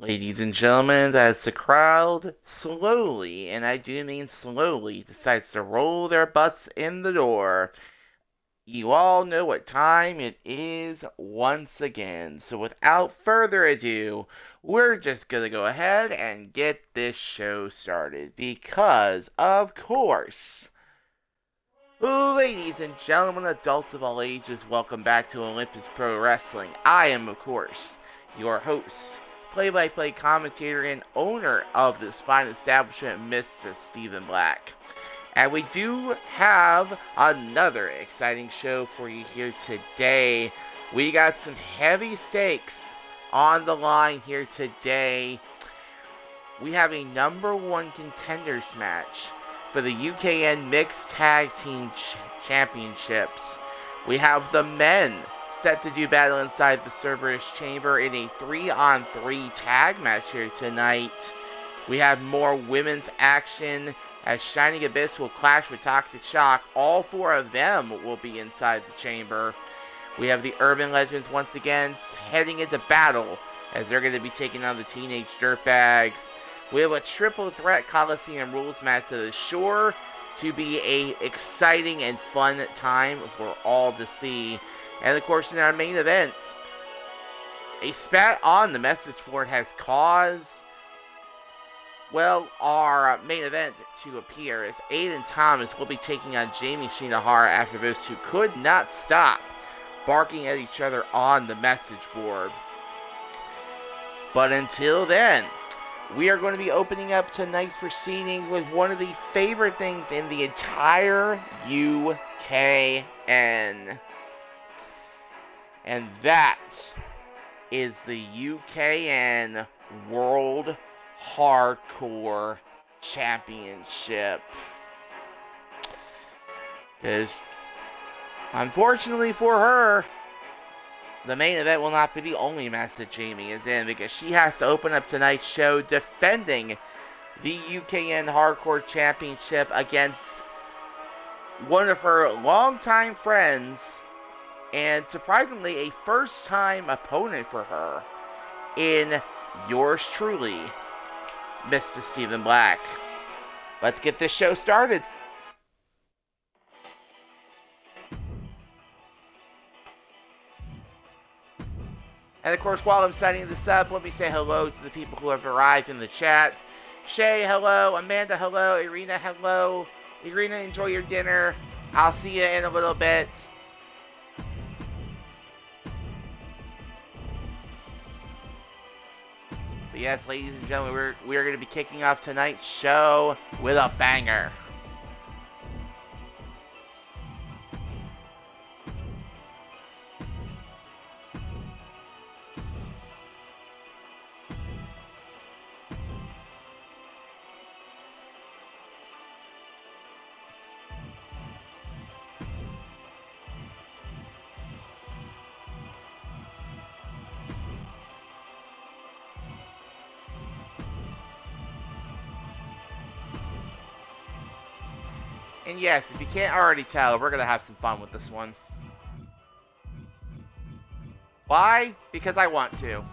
Ladies and gentlemen, as the crowd slowly, and I do mean slowly, decides to roll their butts in the door, you all know what time it is once again. So without further ado, we're just going to go ahead and get this show started. Because, of course, ladies and gentlemen, adults of all ages, welcome back to Olympus Pro Wrestling. I am, of course, your host, play-by-play commentator, and owner of this fine establishment, Mr. Stephen Black. And we do have another exciting show for you here today. We got some heavy stakes on the line here today. We have a number one contenders match for the UKN Mixed Tag Team Championships. We have the men set to do battle inside the Cerberus Chamber in a 3-on-3 tag match here tonight. We have more women's action as Shining Abyss will clash with Toxic Shock. All four of them will be inside the chamber. We have the Urban Legends once again heading into battle as they're going to be taking on the Teenage Dirtbags. We have a triple threat Coliseum rules match to the shore to be a exciting and fun time for all to see. And of course, in our main event, a spat on the message board has caused, well, our main event to appear as Aiden Thomas will be taking on Jamie Shinahara after those two could not stop barking at each other on the message board. But until then, we are going to be opening up tonight's proceedings with one of the favorite things in the entire UKN. And that is the UKN World Hardcore Championship. Because, unfortunately for her, the main event will not be the only match that Jamie is in, because she has to open up tonight's show defending the UKN Hardcore Championship against one of her longtime friends and surprisingly a first-time opponent for her in yours truly, Mr. Stephen Black. Let's get this show started. And of course, while I'm setting this up, let me say hello to the people who have arrived in the chat. Shay, hello. Amanda, hello. Irina, hello. Irina, enjoy your dinner. I'll see you in a little bit. But yes, ladies and gentlemen, we're going to be kicking off tonight's show with a banger. And yes, if you can't already tell, we're going to have some fun with this one. Why? Because I want to.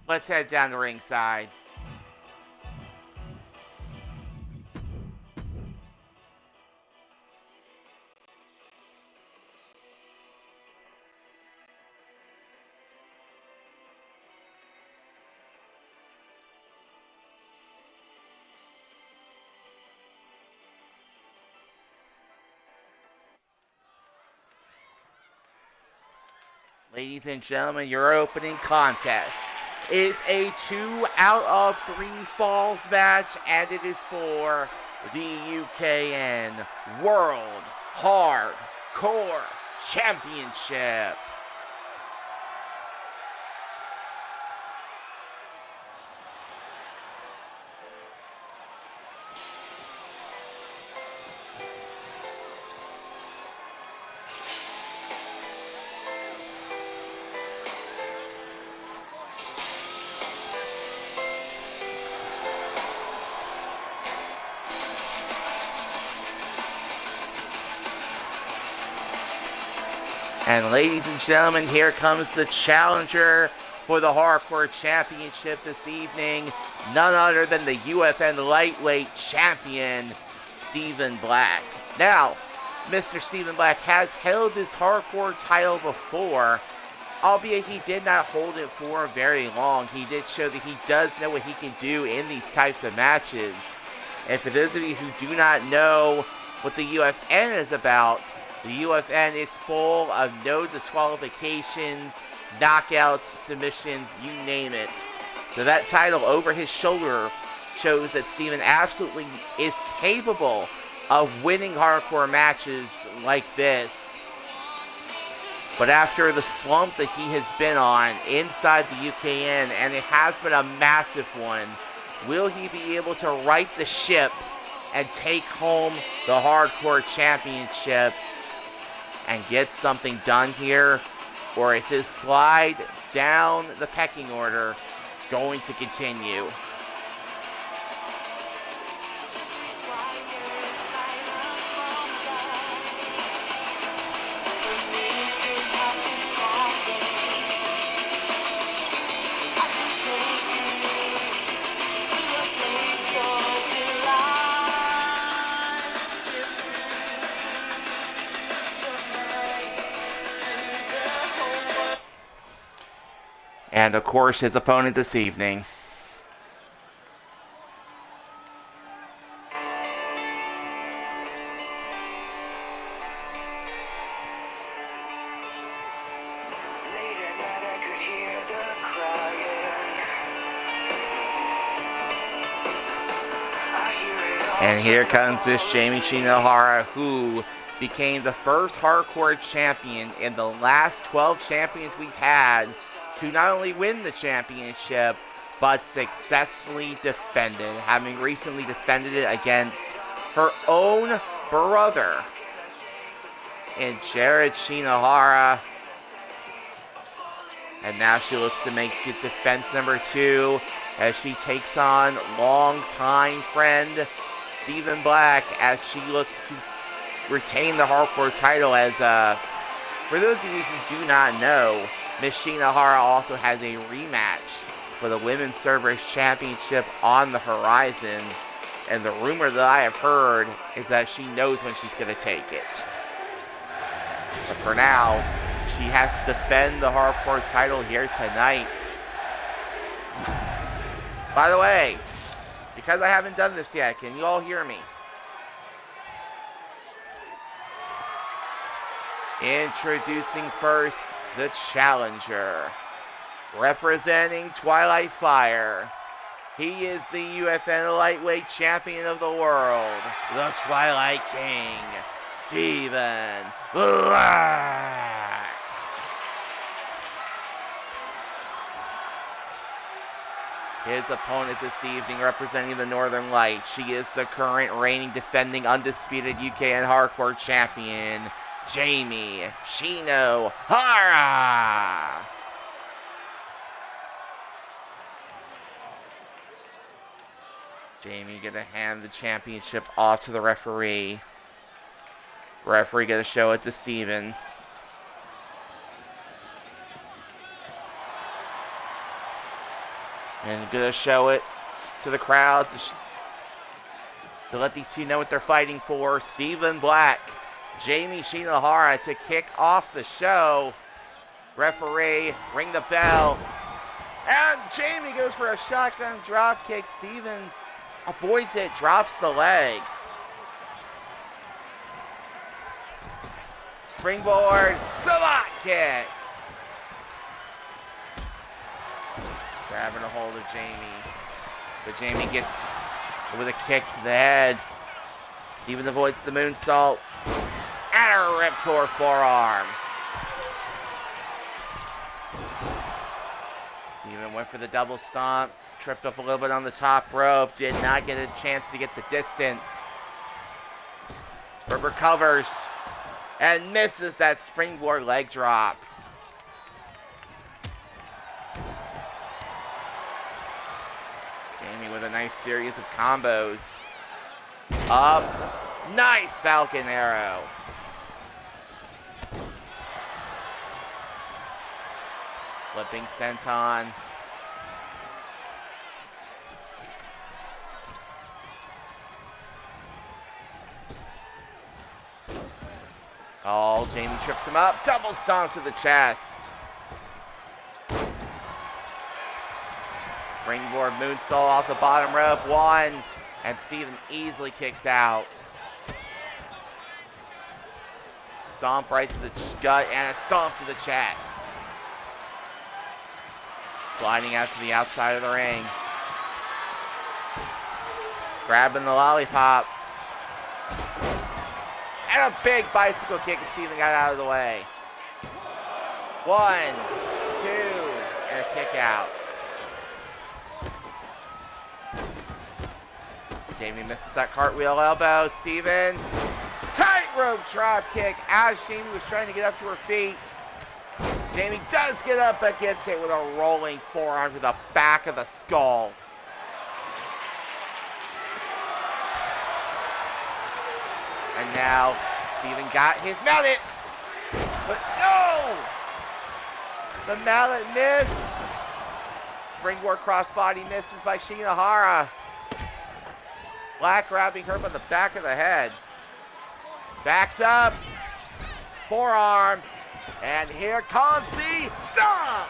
Let's head down to ringside. Ladies and gentlemen, your opening contest is a 2 out of 3 falls match, and it is for the UKN World Hardcore Championship. And ladies and gentlemen, here comes the challenger for the Hardcore Championship this evening. None other than the UFN Lightweight Champion, Stephen Black. Now, Mr. Stephen Black has held this Hardcore title before, albeit he did not hold it for very long. He did show that he does know what he can do in these types of matches. And for those of you who do not know what the UFN is about, the UFN is full of no disqualifications, knockouts, submissions, you name it. So that title over his shoulder shows that Steven absolutely is capable of winning hardcore matches like this. But after the slump that he has been on inside the UKN, and it has been a massive one, will he be able to right the ship and take home the Hardcore Championship and get something done here? Or is his slide down the pecking order going to continue? And of course, his opponent this evening. And here comes this Jamie Shinohara, who became the first hardcore champion in the last 12 champions we've had to not only win the championship, but successfully defend it, having recently defended it against her own brother in Jared Shinohara. And now she looks to make it defense number 2 as she takes on longtime friend Stephen Black as she looks to retain the hardcore title. As for those of you who do not know, Miss Shinohara also has a rematch for the Women's Servers Championship on the horizon. And the rumor that I have heard is that she knows when she's going to take it. But for now, she has to defend the hardcore title here tonight. By the way, because I haven't done this yet, can you all hear me? Introducing first, the challenger. Representing Twilight Fire, he is the UFN Lightweight Champion of the world, the Twilight King, Stephen Black. His opponent this evening, representing the Northern Light, she is the current reigning, defending, undisputed UKN Hardcore Champion, Jamie Shinohara. Jamie gonna hand the championship off to the referee. Referee gonna show it to Steven. And gonna show it to the crowd to let these two know what they're fighting for. Stephen Black, Jamie Shinohara to kick off the show. Referee, ring the bell. And Jamie goes for a shotgun drop kick. Stephen avoids it, drops the leg. Springboard, salute kick. Grabbing a hold of Jamie. But Jamie gets with a kick to the head. Steven avoids the moonsault. And a ripcord forearm. Steven went for the double stomp. Tripped up a little bit on the top rope. Did not get a chance to get the distance. But recovers. And misses that springboard leg drop. Jamie with a nice series of combos. Up. Nice Falcon Arrow. Flipping senton. Oh, Jamie trips him up. Double stomp to the chest. Springboard moonsault off the bottom rope. One. And Steven easily kicks out. Stomp right to the gut and a stomp to the chest. Sliding out to the outside of the ring. Grabbing the lollipop. And a big bicycle kick as Steven got out of the way. 1, 2, and a kick out. Jamie misses that cartwheel elbow. Steven, tightrope drop kick as Jamie was trying to get up to her feet. Jamie does get up, but gets hit with a rolling forearm to the back of the skull. And now, Steven got his mallet. But no! The mallet missed. Springboard crossbody misses by Shinahara. Black grabbing her by the back of the head. Backs up. Forearm. And here comes the stomp!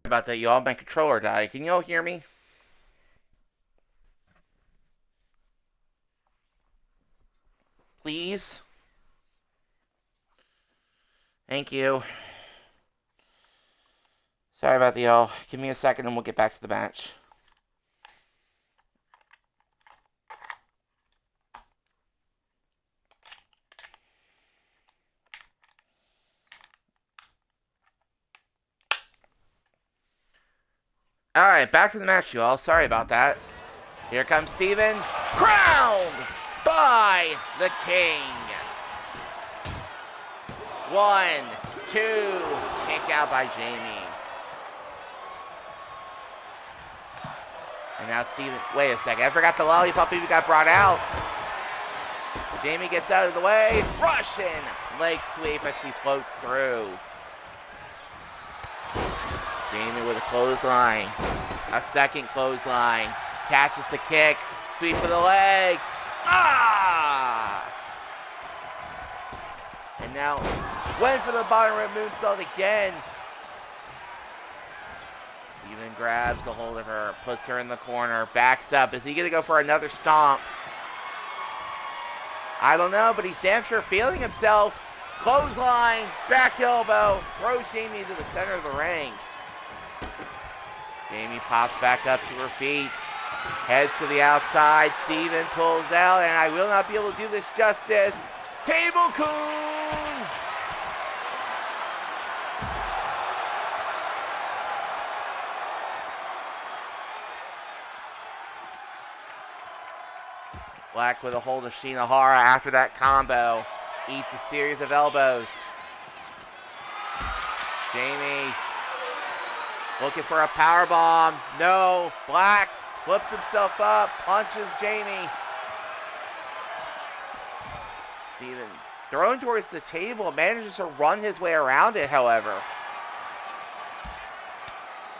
About that, y'all. My controller died. Can y'all hear me? Please? Thank you. Sorry about that, y'all. Give me a second and we'll get back to the match. Alright, back to the match, you all. Sorry about that. Here comes Steven. Crowned by the King. 1, 2. Kick out by Jamie. And now Steven. Wait a second. I forgot the lollipop even got brought out. Jamie gets out of the way. Russian leg sweep as she floats through. Jamie with a clothesline. A second clothesline. Catches the kick. Sweep for the leg. Ah! And now went for the bottom rope moonsault again. Steven grabs a hold of her. Puts her in the corner. Backs up. Is he going to go for another stomp? I don't know, but he's damn sure feeling himself. Clothesline. Back elbow. Throws Jamie into the center of the ring. Jamie pops back up to her feet, heads to the outside. Steven pulls out, and I will not be able to do this justice. Table Coon! Black with a hold of Shinahara after that combo. Eats a series of elbows. Jamie looking for a powerbomb. No. Black flips himself up. Punches Jamie. Steven thrown towards the table. Manages to run his way around it, however.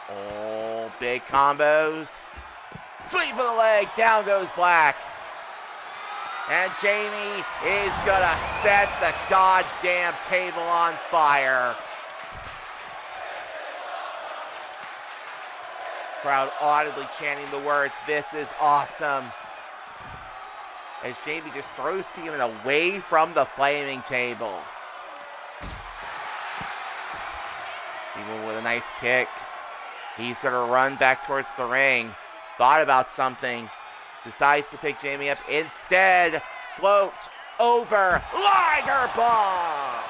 Oh, big combos. Sweep of the leg, down goes Black. And Jamie is gonna set the goddamn table on fire. Crowd audibly chanting the words, "This is awesome." As Jamie just throws Steven away from the flaming table. Steven with a nice kick. He's gonna run back towards the ring. Thought about something. Decides to pick Jamie up. Instead, float over. Liger bomb!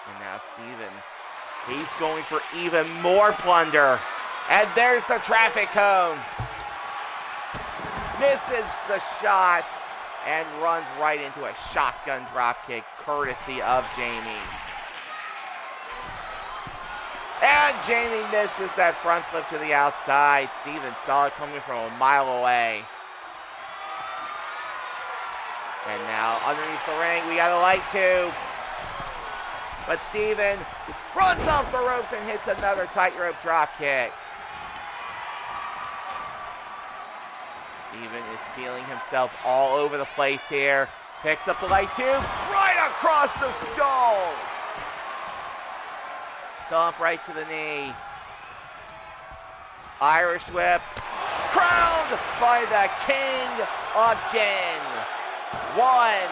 And now Steven, he's going for even more plunder. And there's the traffic cone. Misses the shot and runs right into a shotgun dropkick courtesy of Jamie. And Jamie misses that front flip to the outside. Steven saw it coming from a mile away. And now underneath the ring, we got a light tube. But Steven runs off the ropes and hits another tightrope dropkick. Steven is feeling himself all over the place here. Picks up the light tube right across the skull. Stomp right to the knee. Irish whip. Crowned by the king again. 1,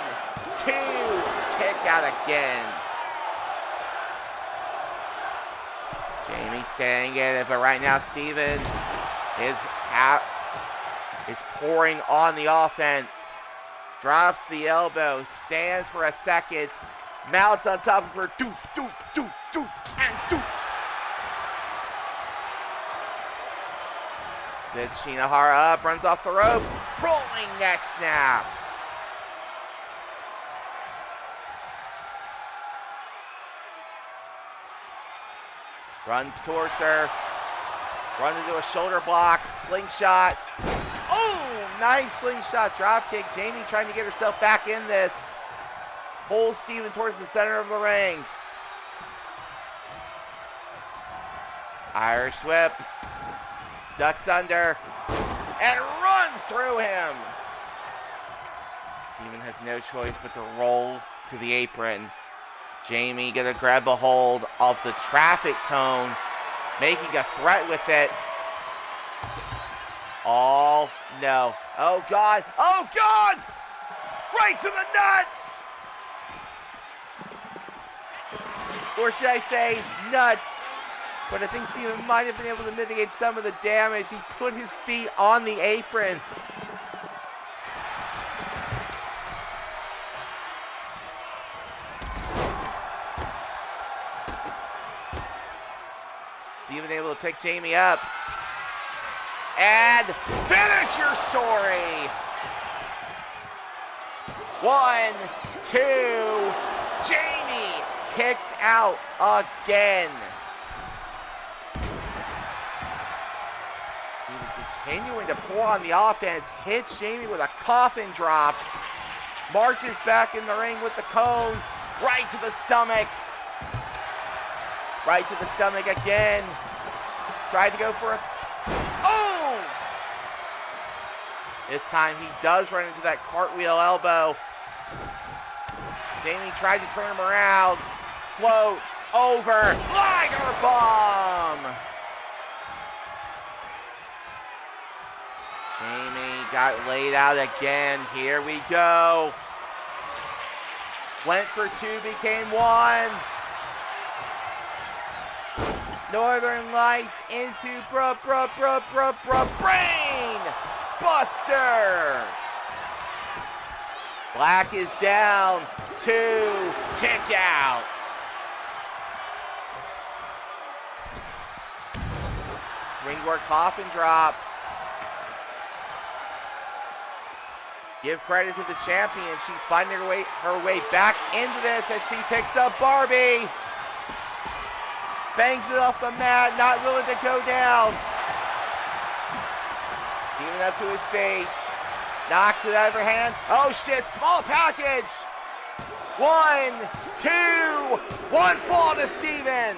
2, kick out again. Jamie staying in it, but right now Steven is pouring on the offense. Drops the elbow, stands for a second, mounts on top of her, doof, doof, doof, doof, and doof. Sends Shinahara up, runs off the ropes, rolling neck snap. Runs towards her, runs into a shoulder block, slingshot. Oh, nice slingshot dropkick. Jamie trying to get herself back in this. Pulls Steven towards the center of the ring. Irish whip. Ducks under. And runs through him. Steven has no choice but to roll to the apron. Jamie gonna grab a hold of the traffic cone, making a threat with it. Oh, no. Oh, God. Oh, God! Right to the nuts! Or should I say, nuts? But I think Steven might have been able to mitigate some of the damage. He put his feet on the apron. Steven able to pick Jamie up. And finish your story. 1, 2, Jamie kicked out again. Steven continuing to pour on the offense, hits Jamie with a coffin drop, marches back in the ring with the cone, right to the stomach. Right to the stomach again. Tried to go for a... Oh! This time he does run into that cartwheel elbow. Jamie tried to turn him around. Float over. Liger bomb! Jamie got laid out again. Here we go. Went for 2, became 1. Northern Lights into brain buster. Black is down. 2, kick out. Springboard coffin drop. Give credit to the champion. She's finding her way back into this as she picks up Barbie. Bangs it off the mat, not willing to go down. Steven up to his face. Knocks it out of her hand. Oh shit, small package. 1, 2, 1 fall to Steven.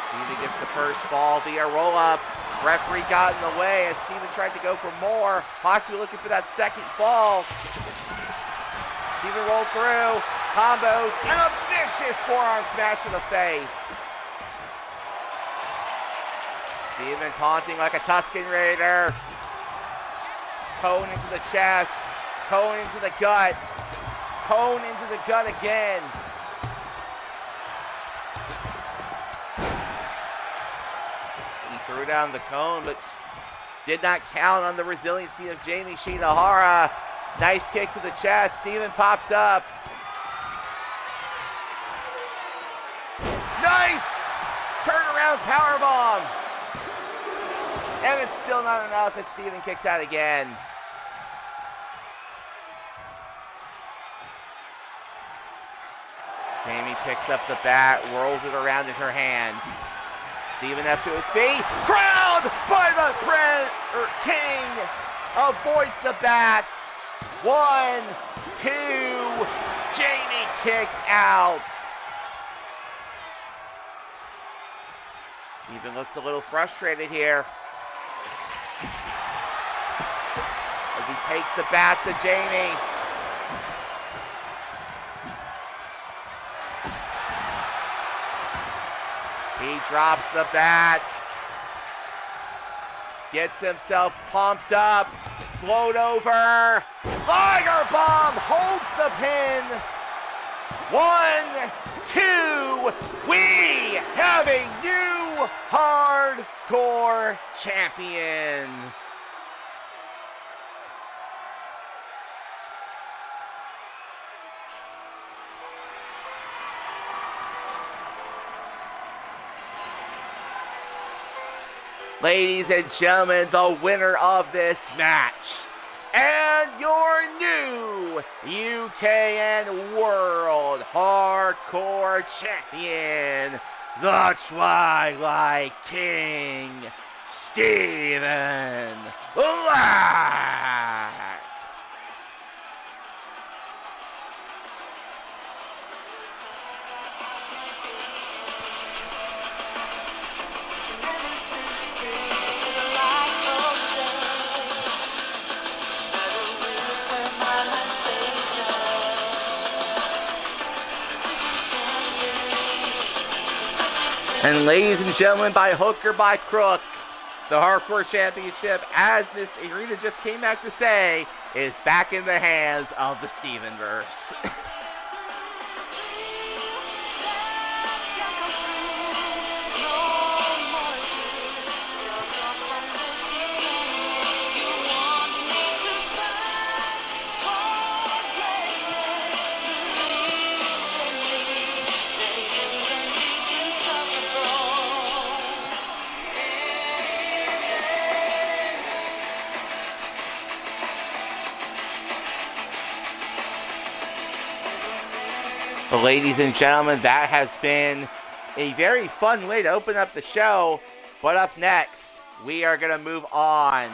Steven gets the first fall via roll-up. Referee got in the way as Steven tried to go for more. Possibly looking for that second fall. Steven rolled through, combos, and a vicious forearm smash to the face. Steven taunting like a Tusken Raider. Cone into the chest, cone into the gut, cone into the gut again. Threw down the cone, but did not count on the resiliency of Jamie Shinohara. Nice kick to the chest. Steven pops up. Nice turnaround powerbomb. And it's still not enough as Steven kicks out again. Jamie picks up the bat, whirls it around in her hand. Steven up to his feet. Crowned by the king. Avoids the bat. 1, 2. Jamie kick out. Steven looks a little frustrated here as he takes the bat to Jamie. He drops the bat, gets himself pumped up, float over, Liger Bomb holds the pin. 1, 2, we have a new hardcore champion. Ladies and gentlemen, the winner of this match and your new UKN World Hardcore Champion, the Twilight King, Steven Black. And ladies and gentlemen, by hook or by crook, the Hardcore Championship, as this arena just came back to say, is back in the hands of the Stevenverse. Well, ladies and gentlemen, that has been a very fun way to open up the show. But up next, we are going to move on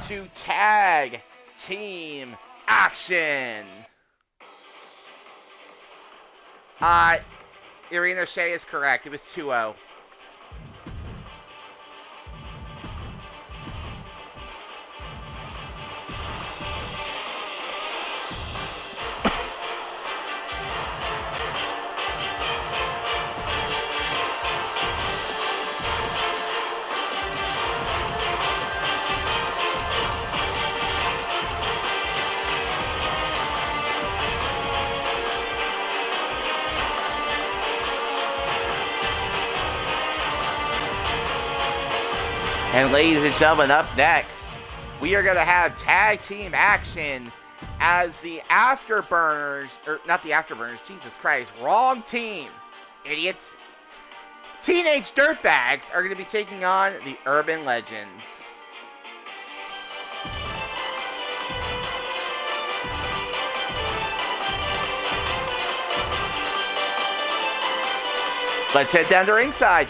to tag team action. Irina Shea is correct. It was 2-0. And ladies and gentlemen, up next, we are going to have tag team action as the Afterburners, or not the Afterburners, Jesus Christ, wrong team, idiots. Teenage Dirtbags are going to be taking on the Urban Legends. Let's head down to ringside.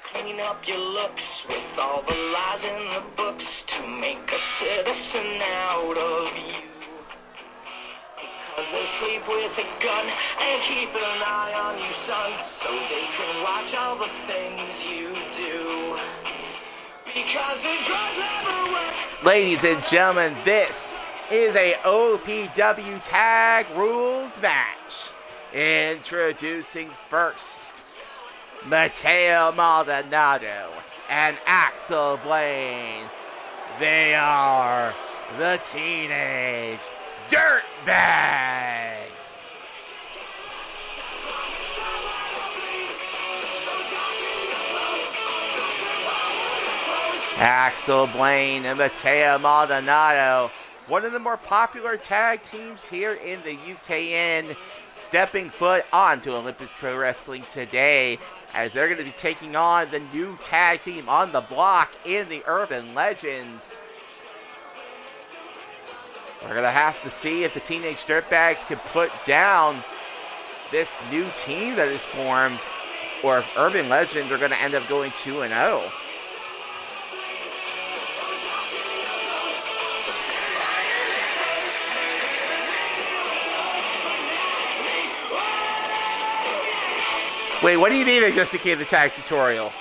Clean up your looks with all the lies in the books to make a citizen out of you. Because they sleep with a gun and keep an eye on you, son, so they can watch all the things you do. Because the drugs never work. Ladies and gentlemen, this is a OPW Tag Rules match. Introducing first, Mateo Maldonado and Axel Blaine. They are the Teenage Dirtbags. Axel Blaine and Mateo Maldonado, one of the more popular tag teams here in the UKN, stepping foot onto Olympus Pro Wrestling today, as they're going to be taking on the new tag team on the block in the Urban Legends. We're going to have to see if the Teenage Dirtbags can put down this new team that is formed, or if Urban Legends are going to end up going 2-0. Wait, what do you mean it just became the tag tutorial?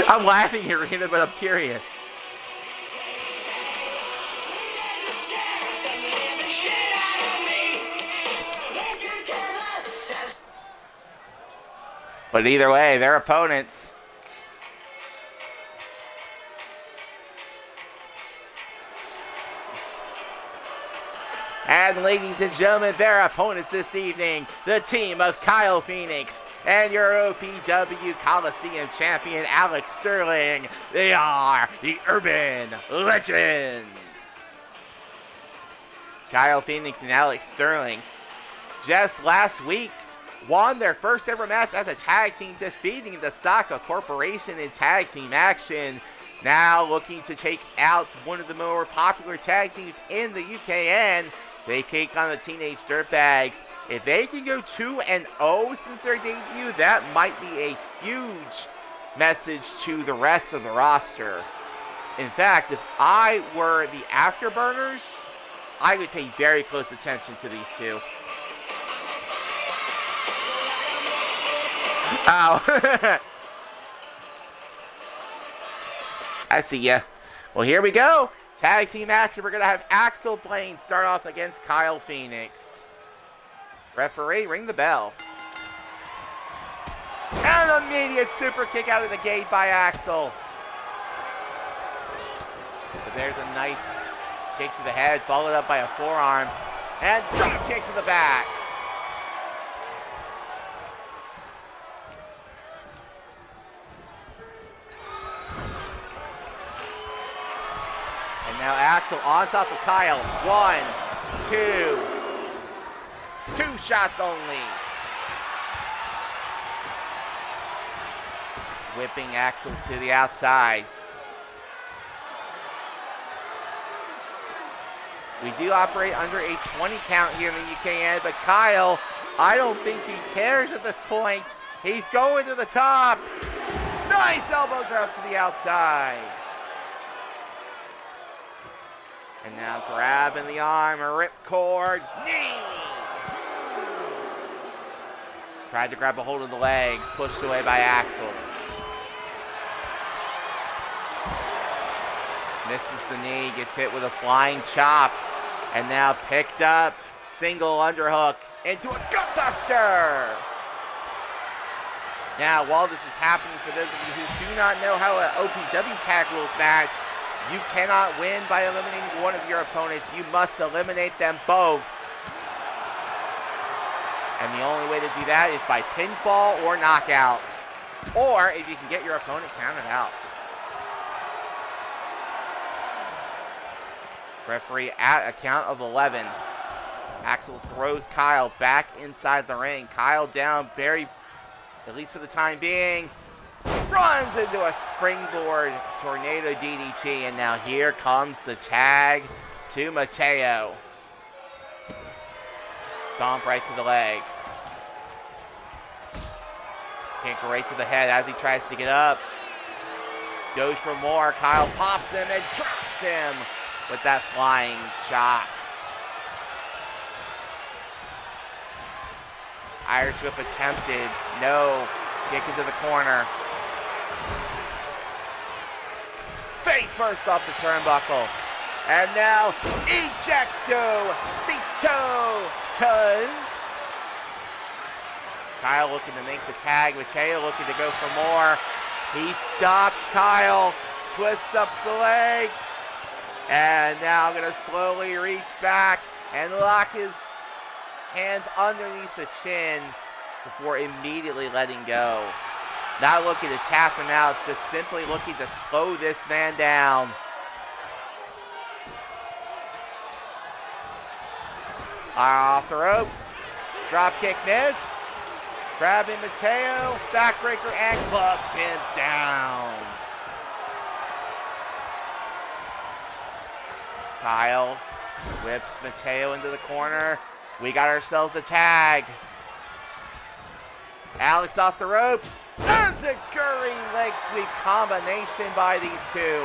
I'm laughing here, Rena, but I'm curious. But either way, they're opponents. And ladies and gentlemen, their opponents this evening, the team of Kyle Phoenix and your OPW Coliseum champion Alex Sterling. They are the Urban Legends. Kyle Phoenix and Alex Sterling just last week won their first ever match as a tag team, defeating the Saka Corporation in tag team action. Now looking to take out one of the more popular tag teams in the UKN. They take on the Teenage Dirtbags. If they can go 2-0 since their debut, that might be a huge message to the rest of the roster. In fact, if I were the Afterburners, I would pay very close attention to these two. Oh. I see ya. Well, here we go. Tag team action. We're going to have Axel Blaine start off against Kyle Phoenix. Referee, ring the bell. And immediate super kick out of the gate by Axel. But there's a nice kick to the head, followed up by a forearm. And drop kick to the back. Now Axel on top of Kyle. 1, 2. 2 shots only. Whipping Axel to the outside. We do operate under a 20 count here in the UKN, but Kyle, I don't think he cares at this point. He's going to the top. Nice elbow drop to the outside. And now grab in the arm, a ripcord, knee! Tried to grab a hold of the legs, pushed away by Axel. Misses the knee, gets hit with a flying chop. And now picked up, single underhook into a gutbuster! Now, while this is happening, for those of you who do not know how an OPW Tag Rules match, you cannot win by eliminating one of your opponents. You must eliminate them both. And the only way to do that is by pinfall or knockout. Or if you can get your opponent counted out. Referee at a count of 11. Axel throws Kyle back inside the ring. Kyle down very, at least for the time being, runs into a springboard tornado DDT, and now here comes the tag to Mateo. Stomp right to the leg. Kick right to the head as he tries to get up. Goes for more. Kyle pops him and drops him with that flying shot. Irish whip attempted. No. Kick into the corner. Face first off the turnbuckle. And now, ejecto cito. Cuz Kyle looking to make the tag. Mateo looking to go for more. He stops Kyle. Twists up the legs. And now going to slowly reach back and lock his hands underneath the chin before immediately letting go. Not looking to tap him out, just simply looking to slow this man down. Off the ropes. Drop kick miss. Grabbing Mateo. Backbreaker and clubs him down. Kyle whips Mateo into the corner. We got ourselves a tag. Alex off the ropes. Enziguri leg sweep combination by these two.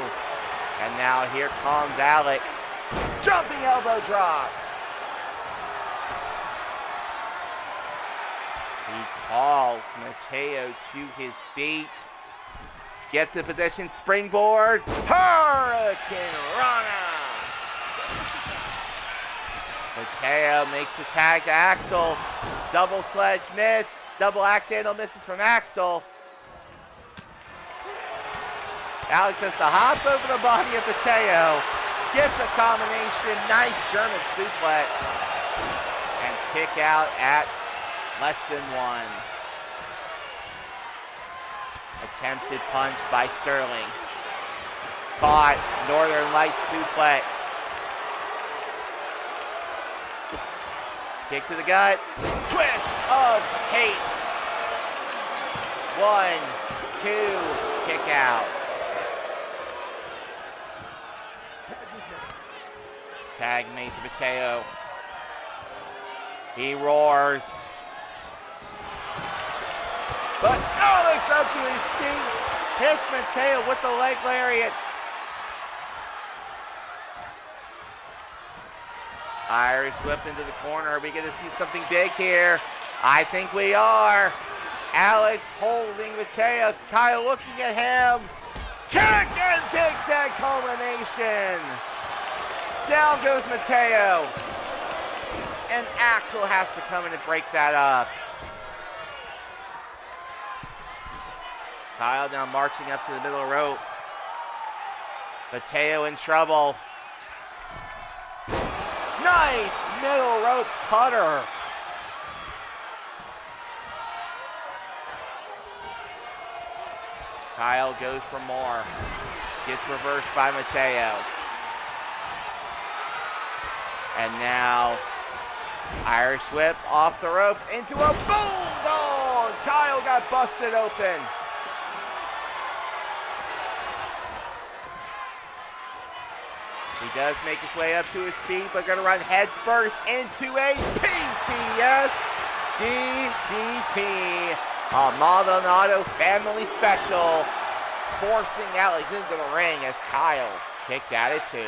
And now here comes Alex. Jumping elbow drop. He calls Mateo to his feet. Gets in position, springboard. Hurricane Rana. Mateo makes the tag to Axel. Double sledge miss. Double axe handle misses from Axel. Alex has to hop over the body of Mateo. Gets a combination. Nice German suplex. And kick out at less than one. Attempted punch by Sterling. Caught. Northern Lights suplex. Kick to the gut. Twist of hate. 1, 2, kick out. Tag made to Mateo. He roars. But Alex up to his feet. Hits Mateo with the leg lariat. Irish whip into the corner. Are we going to see something big here? I think we are. Alex holding Mateo. Kyle looking at him. Kick and zigzag culmination. Down goes Mateo. And Axel has to come in and break that up. Kyle now marching up to the middle rope. Mateo in trouble. Nice middle rope cutter. Kyle goes for more. Gets reversed by Mateo. And now Irish whip off the ropes into a bulldog. Kyle got busted open. He does make his way up to his feet, but going to run head first into a PTS DDT. A Maldonado family special, forcing Alex into the ring as Kyle kicked at it too.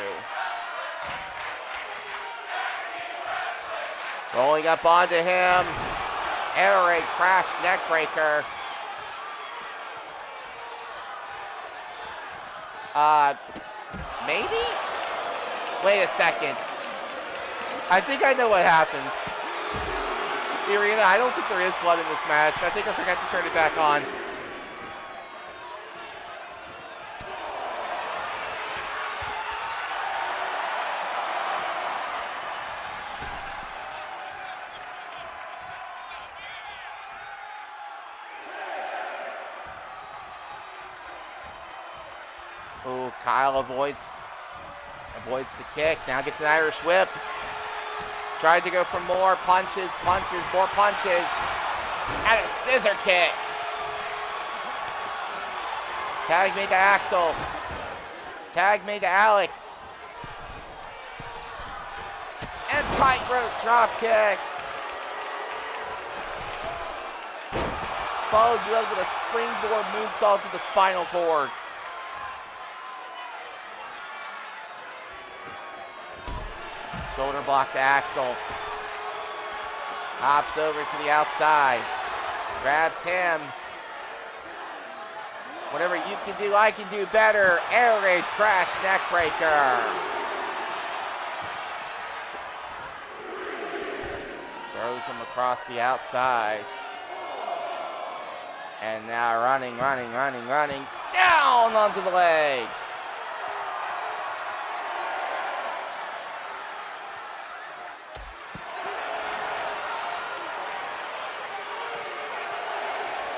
Rolling up onto him. Air raid crash neck breaker. Maybe? Wait a second. I think I know what happened. Irina, I don't think there is blood in this match. I think I forgot to turn it back on. Oh, Kyle avoids the kick. Now gets an Irish whip. Tried to go for more punches, more punches. And a scissor kick. Tag made to Axel. Tag made to Alex. And tightrope drop kick. Follows it up with a springboard moonsault to the spinal cord. Shoulder block to Axel. Hops over to the outside. Grabs him. Whatever you can do, I can do better. Air raid crash neck breaker. Throws him across the outside. And now running. Down onto the leg.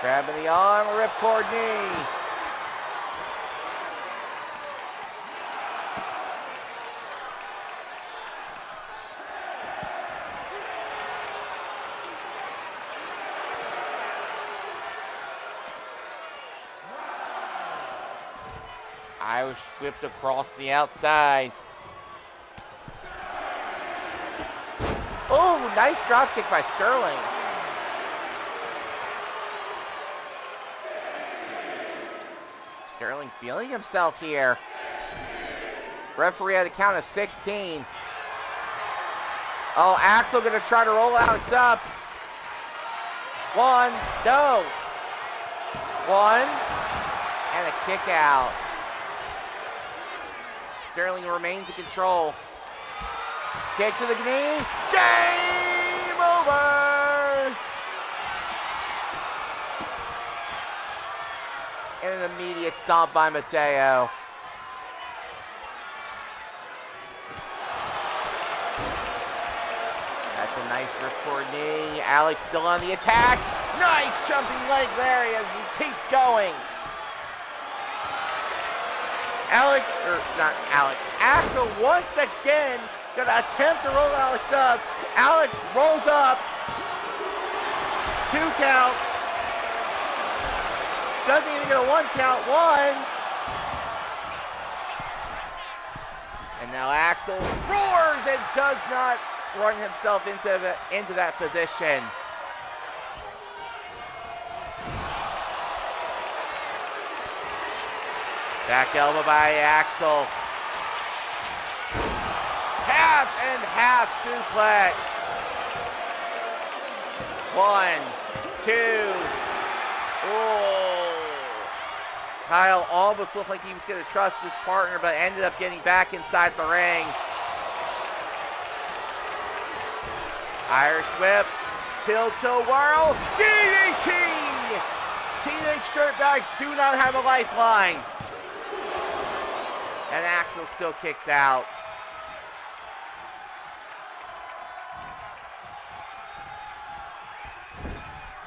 Grabbing the arm, ripcord knee. Irish whipped across the outside. Oh, nice drop kick by Sterling. Sterling feeling himself here. Referee had a count of 16. Oh, Axel gonna try to roll Alex up. One, no. One, and a kick out. Sterling remains in control. Kick to the knee. Game over! And an immediate stomp by Mateo. That's a nice ripcord knee. Alex still on the attack. Nice jumping leg there as he keeps going. Axel once again gonna attempt to roll Alex up. Alex rolls up. 2 count. Doesn't even get a 1 count. 1. And now Axel roars and does not run himself into that position. Back elbow by Axel. Half and half suplex. 1, 2. Oh. Kyle almost looked like he was going to trust his partner, but ended up getting back inside the ring. Irish whip. Tilt-a-whirl. DDT! Teenage dirtbags do not have a lifeline. And Axel still kicks out.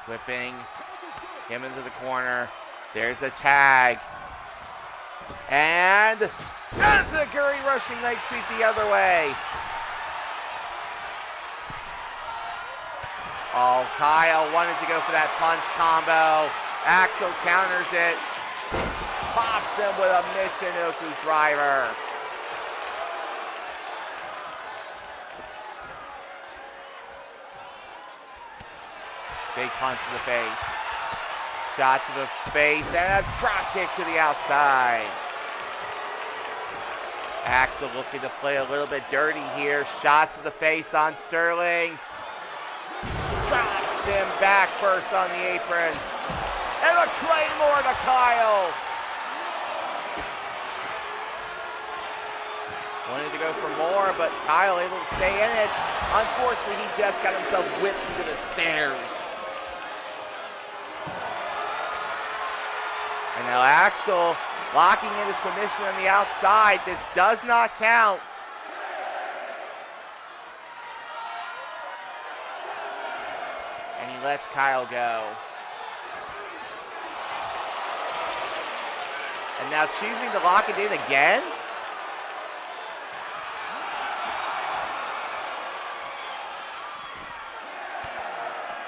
Whipping him into the corner. There's a tag. And that's a Curry rushing leg sweep the other way. Oh, Kyle wanted to go for that punch combo. Axel counters it. Pops him with a Michinoku driver. Big punch to the face. Shot to the face and a drop kick to the outside. Axel looking to play a little bit dirty here. Shot to the face on Sterling. Drops him back first on the apron. And a Claymore to Kyle. Wanted to go for more, but Kyle able to stay in it. Unfortunately, he just got himself whipped to the stairs. And now Axel locking into submission on the outside. This does not count. And he lets Kyle go. And now choosing to lock it in again?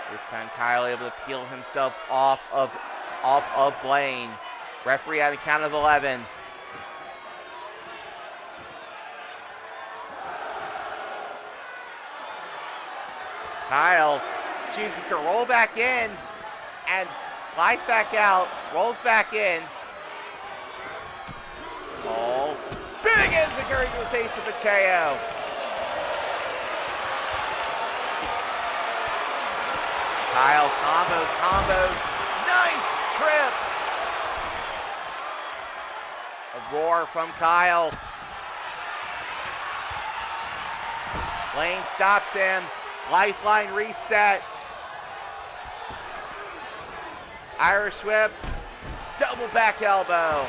This time Kyle able to peel himself off of Blaine. Referee at a count of 11. Kyle chooses to roll back in and slides back out, rolls back in. Oh, big enziguri to the face of Mateo. Kyle combos, nice trip. A roar from Kyle. Lane stops him, lifeline reset. Irish whip, double back elbow.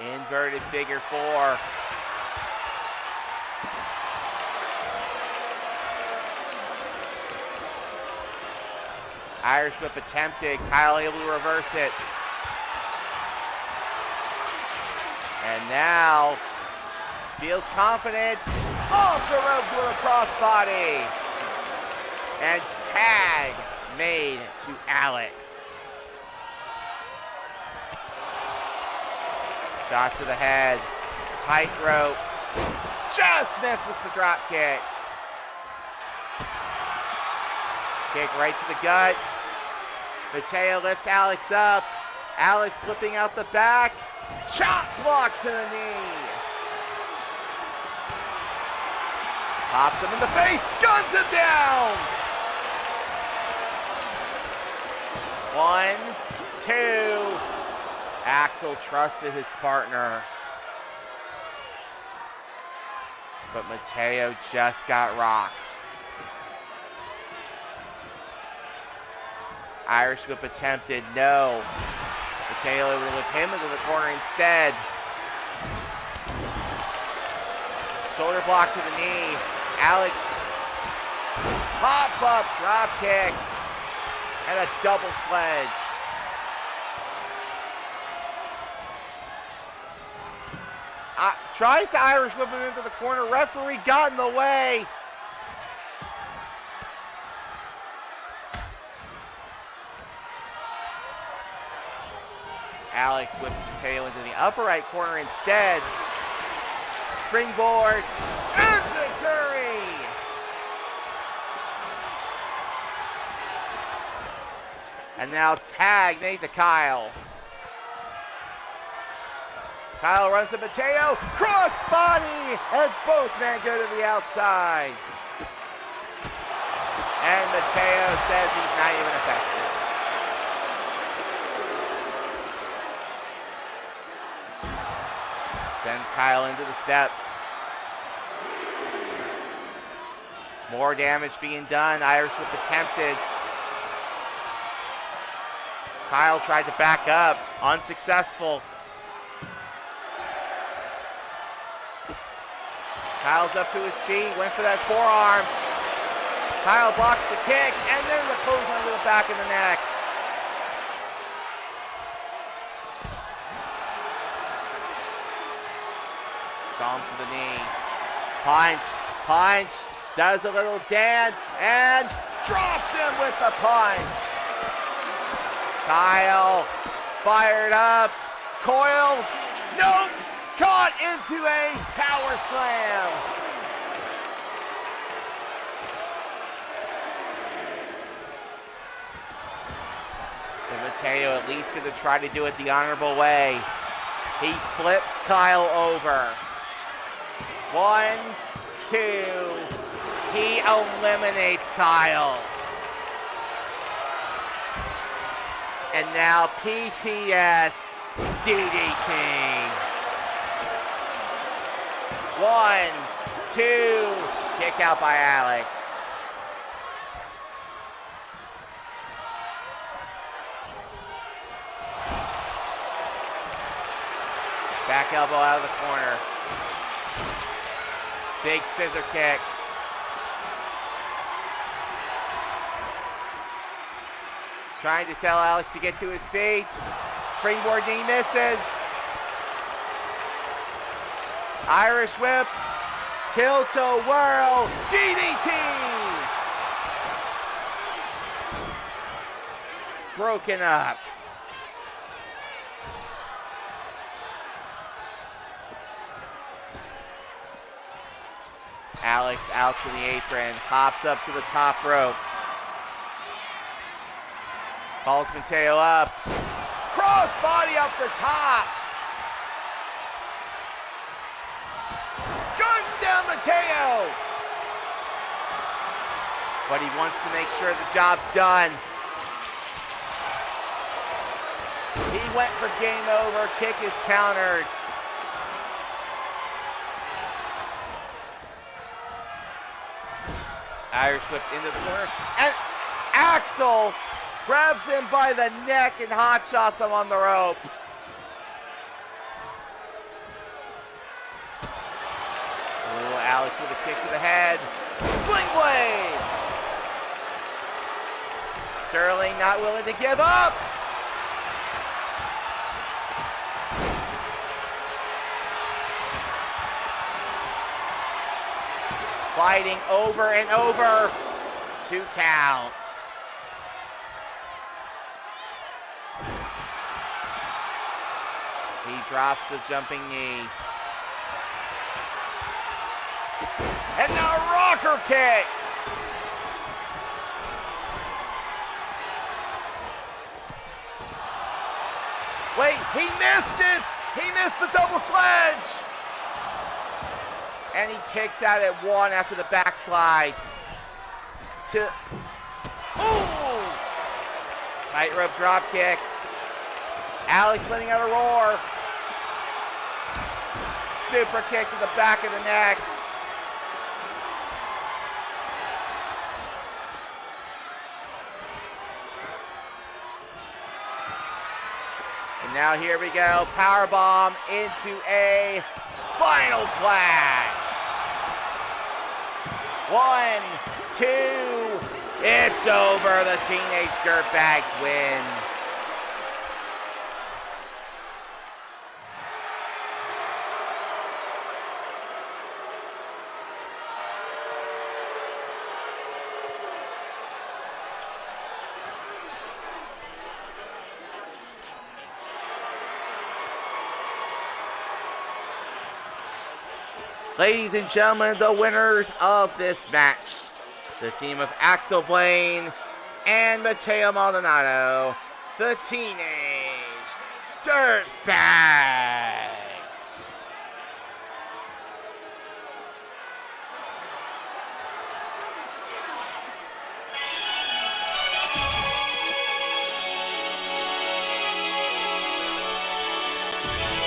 Inverted figure four. Irish whip attempted, Kyle able to reverse it. And now, feels confident, off the ropes with a crossbody. And tag made to Alex. Shot to the head, tight rope, just misses the drop kick. Kick right to the gut. Mateo lifts Alex up. Alex flipping out the back. Chop block to the knee. Pops him in the face, guns him down. 1, 2. Axel trusted his partner. But Mateo just got rocked. Irish whip attempted, no. Mateo able to whip him into the corner instead. Shoulder block to the knee. Alex, pop up, drop kick, and a double sledge. Tries to Irish whip him into the corner. Referee got in the way. Alex whips Mateo into the upper right corner instead. Springboard, enziguri! And now tag made to Kyle. Kyle runs to Mateo, cross body, as both men go to the outside. And Mateo says he's not even effective. Sends Kyle into the steps. More damage being done. Irish whip attempted. Kyle tried to back up, unsuccessful. Kyle's up to his feet, went for that forearm. Kyle blocks the kick, and there's a clothesline to the back of the neck. Stomp to the knee. Punch, does a little dance, and drops him with the punch. Kyle, fired up, coiled, nope, caught into a power slam. So Mateo at least going to try to do it the honorable way. He flips Kyle over. 1, 2. He eliminates Kyle. And now PTS DDT. 1, 2. Kick out by Alex. Back elbow out of the corner. Big scissor kick. Trying to tell Alex to get to his feet. Springboard knee misses. Irish whip. Tilt-a-whirl. DDT. Broken up. Alex out to the apron, hops up to the top rope. Calls Mateo up. Cross body up the top. Guns down Mateo. But he wants to make sure the job's done. He went for game over. Kick is countered. Irish whip into the corner. And Axel grabs him by the neck and hot shots him on the rope. Oh, Alex with a kick to the head. Sling blade. Sterling not willing to give up. Fighting over and over. 2 count. He drops the jumping knee. And now a rocker kick. Wait, he missed it. He missed the double sledge. And he kicks out at 1 after the backslide. Ooh! Tightrope drop kick. Alex letting out a roar. Super kick to the back of the neck. And now here we go. Powerbomb into a final flash. 1, 2, it's over. The Teenage Dirtbags win. Ladies and gentlemen, the winners of this match, the team of Axel Blaine and Mateo Maldonado, the Teenage Dirtbags.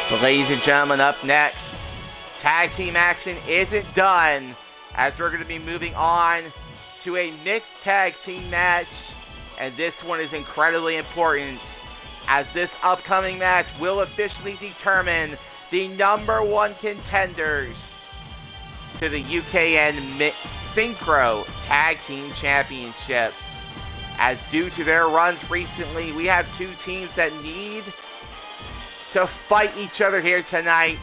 But ladies and gentlemen, up next, tag team action isn't done, as we're going to be moving on to a mixed tag team match, and this one is incredibly important, as this upcoming match will officially determine the #1 contenders to the UKN Synchro Tag Team Championships. As due to their runs recently, we have 2 teams that need to fight each other here tonight.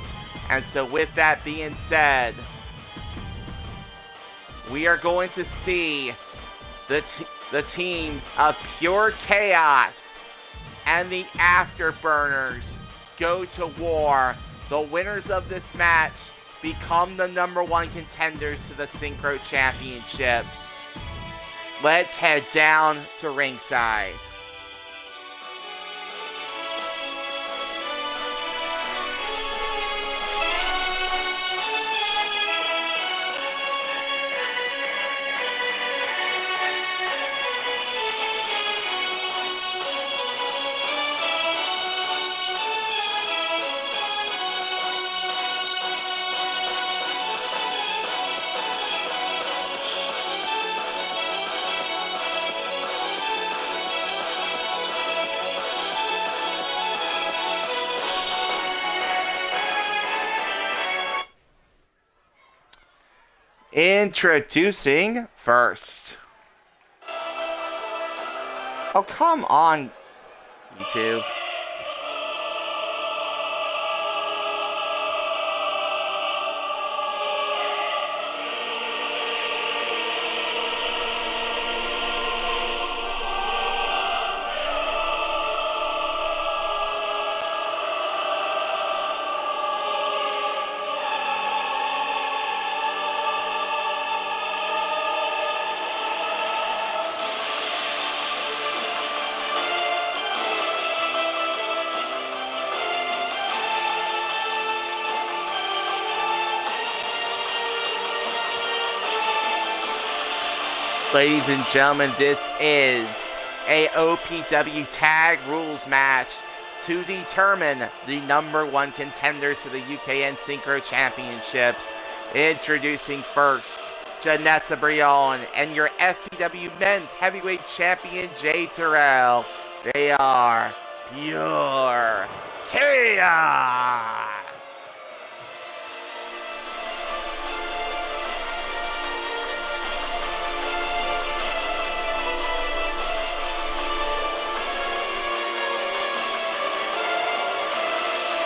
And so with that being said, we are going to see the teams of Pure Chaos and the Afterburners go to war. The winners of this match become the #1 contenders to the Synchro Championships. Let's head down to ringside. Introducing first. Oh, come on, YouTube. Ladies and gentlemen, this is a OPW tag rules match to determine the #1 contenders to the UKN Synchro Championships. Introducing first, Janessa Brion and your FPW Men's Heavyweight Champion, Jay Terrell. They are pure chaos.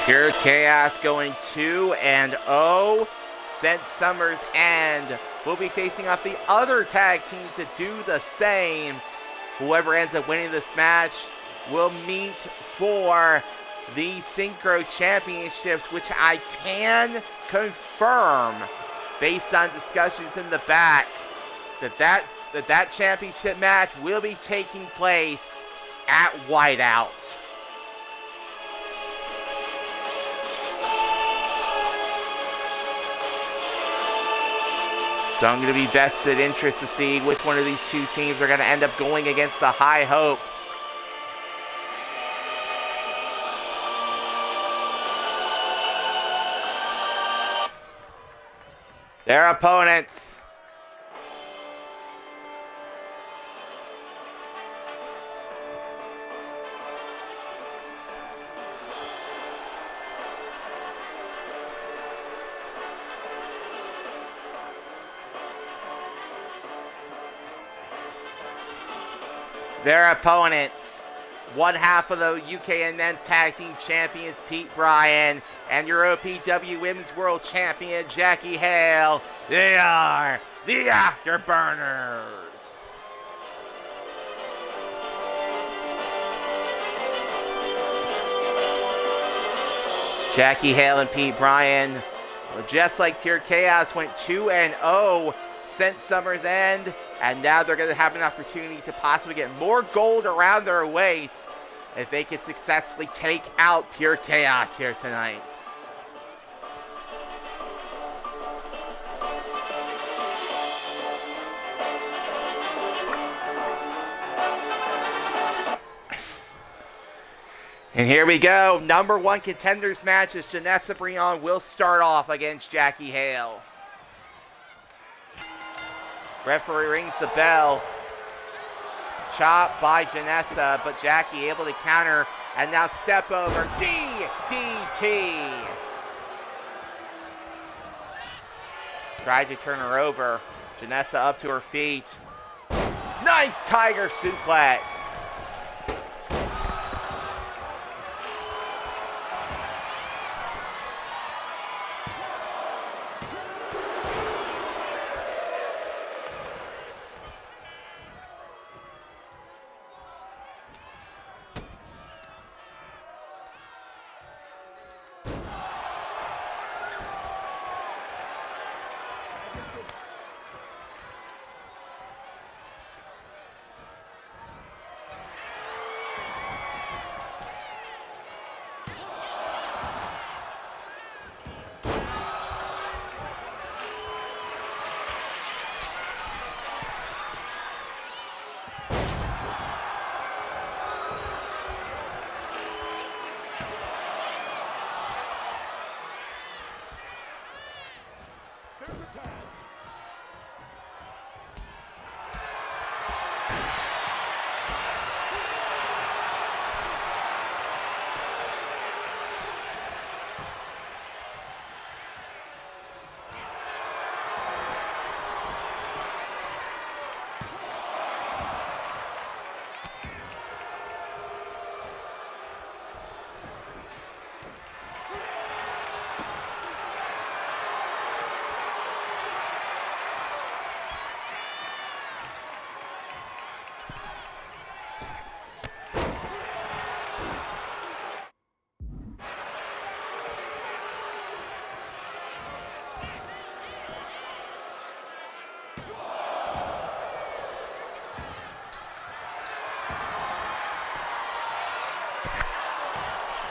Pure Chaos going 2-0. St. Summers and will be facing off the other tag team to do the same. Whoever ends up winning this match will meet for the Synchro Championships, which I can confirm based on discussions in the back that championship match will be taking place at Whiteout. So I'm going to be vested interest to see which one of these two teams are going to end up going against the High Hopes. Their opponents. Their opponents, one half of the UKN Men's Tag Team Champions, Pete Bryan, and your OPW Women's World Champion, Jackie Hale. They are the Afterburners. Jackie Hale and Pete Bryan, just like Pure Chaos, went 2-0 since Summer's End. And now they're going to have an opportunity to possibly get more gold around their waist if they can successfully take out Pure Chaos here tonight. And here we go. #1 contenders match as Janessa Brion will start off against Jackie Hale. Referee rings the bell. Chop by Janessa, but Jackie able to counter and now step over. DDT. Tried to turn her over. Janessa up to her feet. Nice tiger suplex.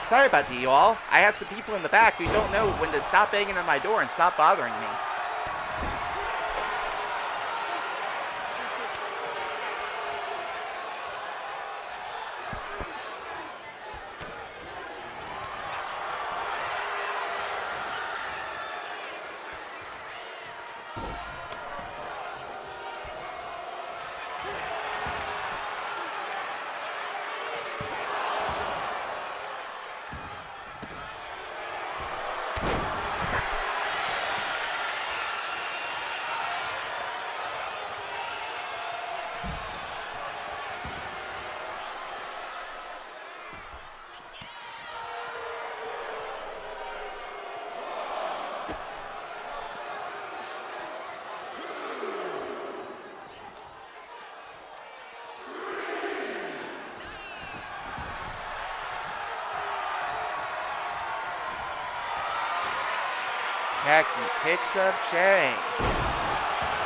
Sorry about that, you all. I have some people in the back who don't know when to stop banging on my door and stop bothering me. Jackie picks up Jay.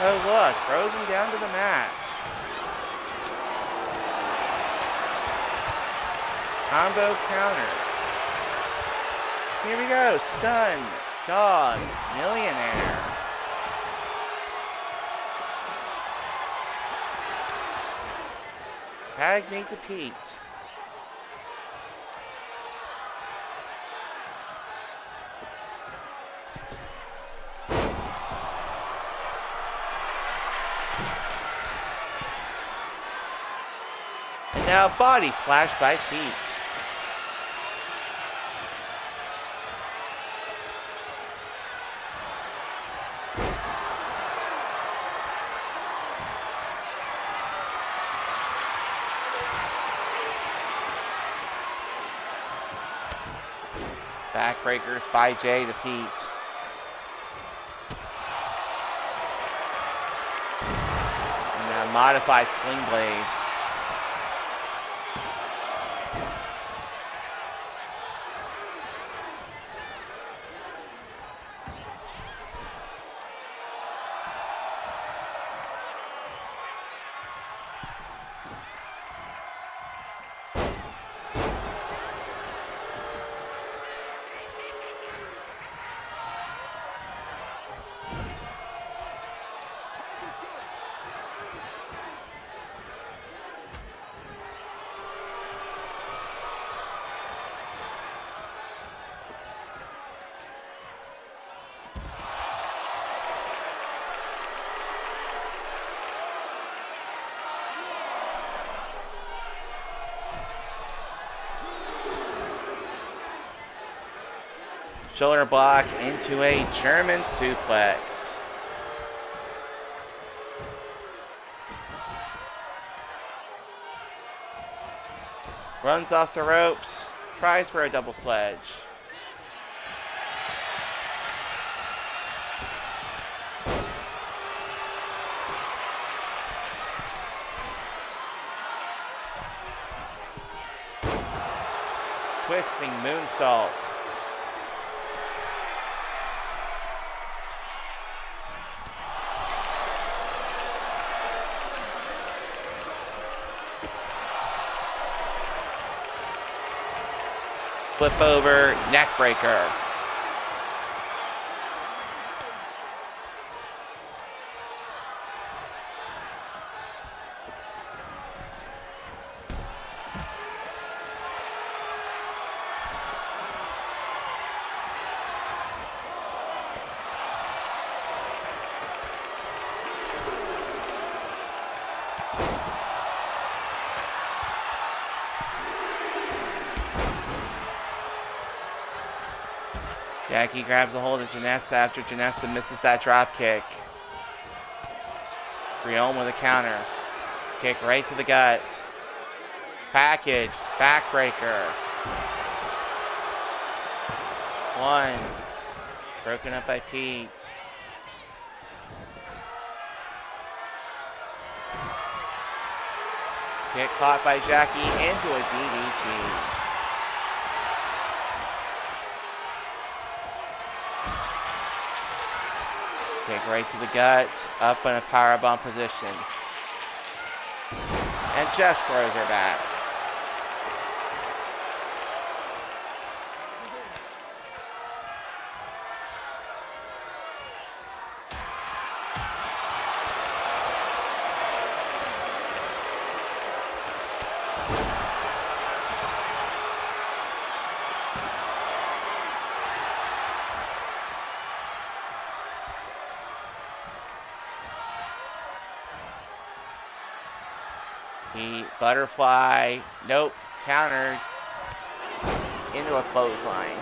Oh look, throws him down to the mat. Combo counter. Here we go, stun, dog, millionaire. Tag me to Pete. And now body splash by Pete. Backbreakers by Jay to Pete. And now modified sling blade. Shoulder block into a German suplex. Runs off the ropes, tries for a double sledge. Twisting moonsault. Flip over, neck breaker. Jackie grabs a hold of Janessa after Janessa misses that drop kick. Brion with a counter. Kick right to the gut. Package. Backbreaker. One. Broken up by Pete. Kick caught by Jackie into a DDT. Kick right to the gut, up in a powerbomb position. And just throws her back. The butterfly, nope, countered into a clothesline.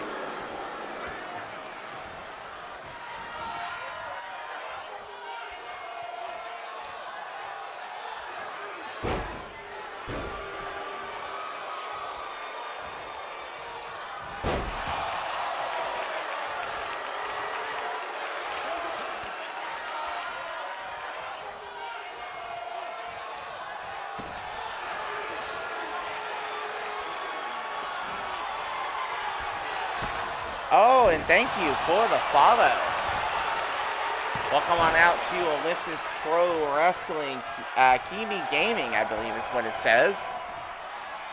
Oh, and thank you for the follow. Welcome on out to Olympus Pro Wrestling, Kimi Gaming, I believe is what it says.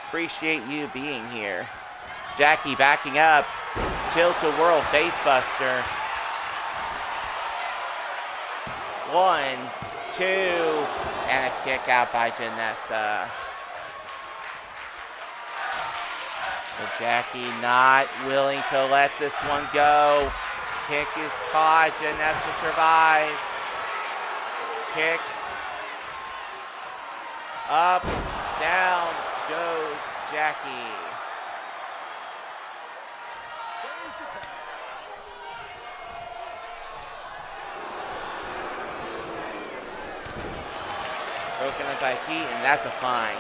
Appreciate you being here. Jackie backing up. Tilt-a-whirl facebuster. 1, 2, and a kick out by Janessa. But Jackie not willing to let this one go. Kick is caught. Janessa survives. Kick. Up. Down goes Jackie. Broken up by Pete, and that's a fine.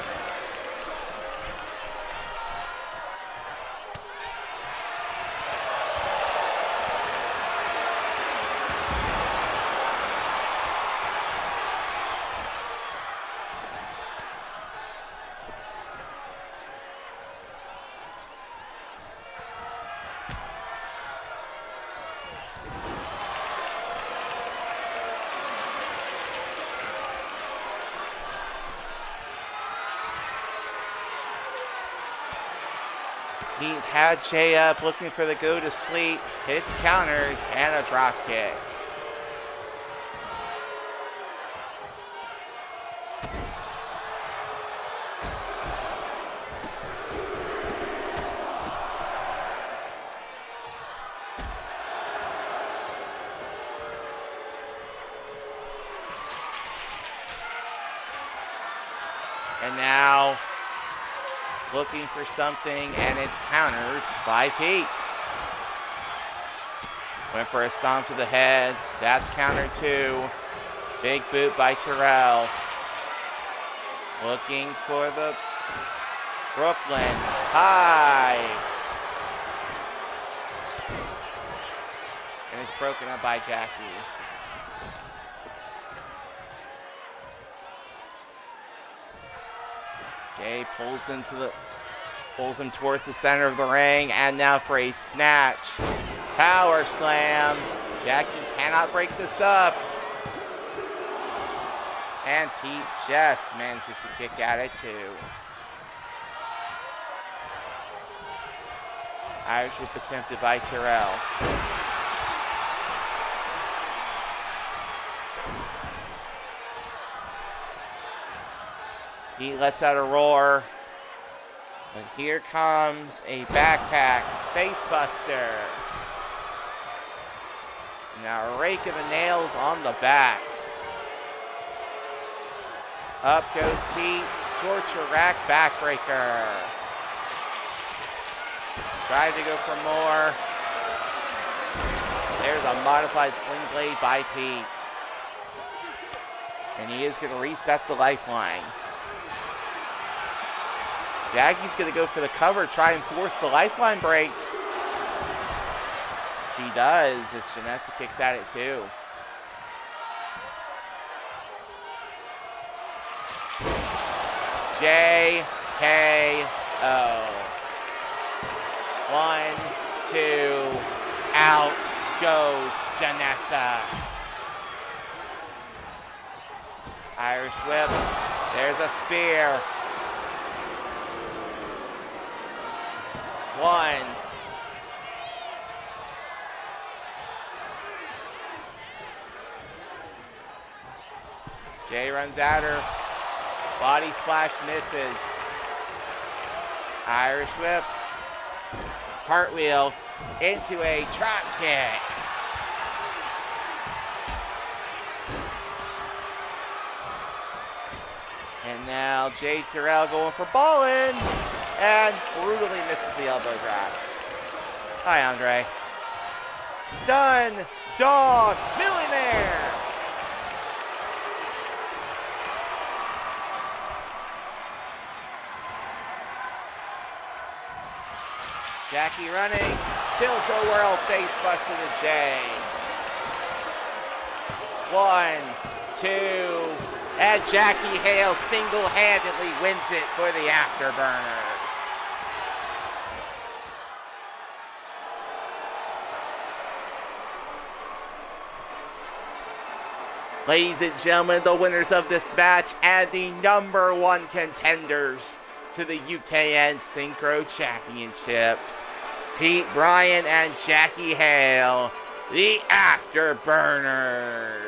He had Jay up, looking for the go to sleep. Hits counter and a drop kick. And now looking for something, and it's countered by Pete. Went for a stomp to the head. That's counter 2. Big boot by Terrell. Looking for the Brooklyn hides. And it's broken up by Jackie. Jay pulls him towards the center of the ring, and now for a snatch. Power slam. Jackson cannot break this up. And Pete just manages to kick out at 2. Irish whip attempted by Terrell. He lets out a roar. But here comes a backpack facebuster. Now a rake of the nails on the back. Up goes Pete. Torture rack backbreaker. Tried to go for more. There's a modified sling blade by Pete. And he is going to reset the lifeline. Jackie's going to go for the cover, try and force the lifeline break. She does, as Janessa kicks at it too. JKO. 1, 2, out goes Janessa. Irish whip. There's a spear. 1. Jay runs at her. Body splash misses. Irish whip. Cartwheel into a drop kick. And now Jay Terrell going for ballin'. And brutally misses the elbow drop. Hi, Andre. Stun Dog Millionaire. Jackie running. Tilt-a-whirl face buster to Jay. 1, 2, and Jackie Hale single-handedly wins it for the Afterburners. Ladies and gentlemen, the winners of this match and the #1 contenders to the UKN Synchro Championships, Pete Bryan and Jackie Hale, the Afterburners.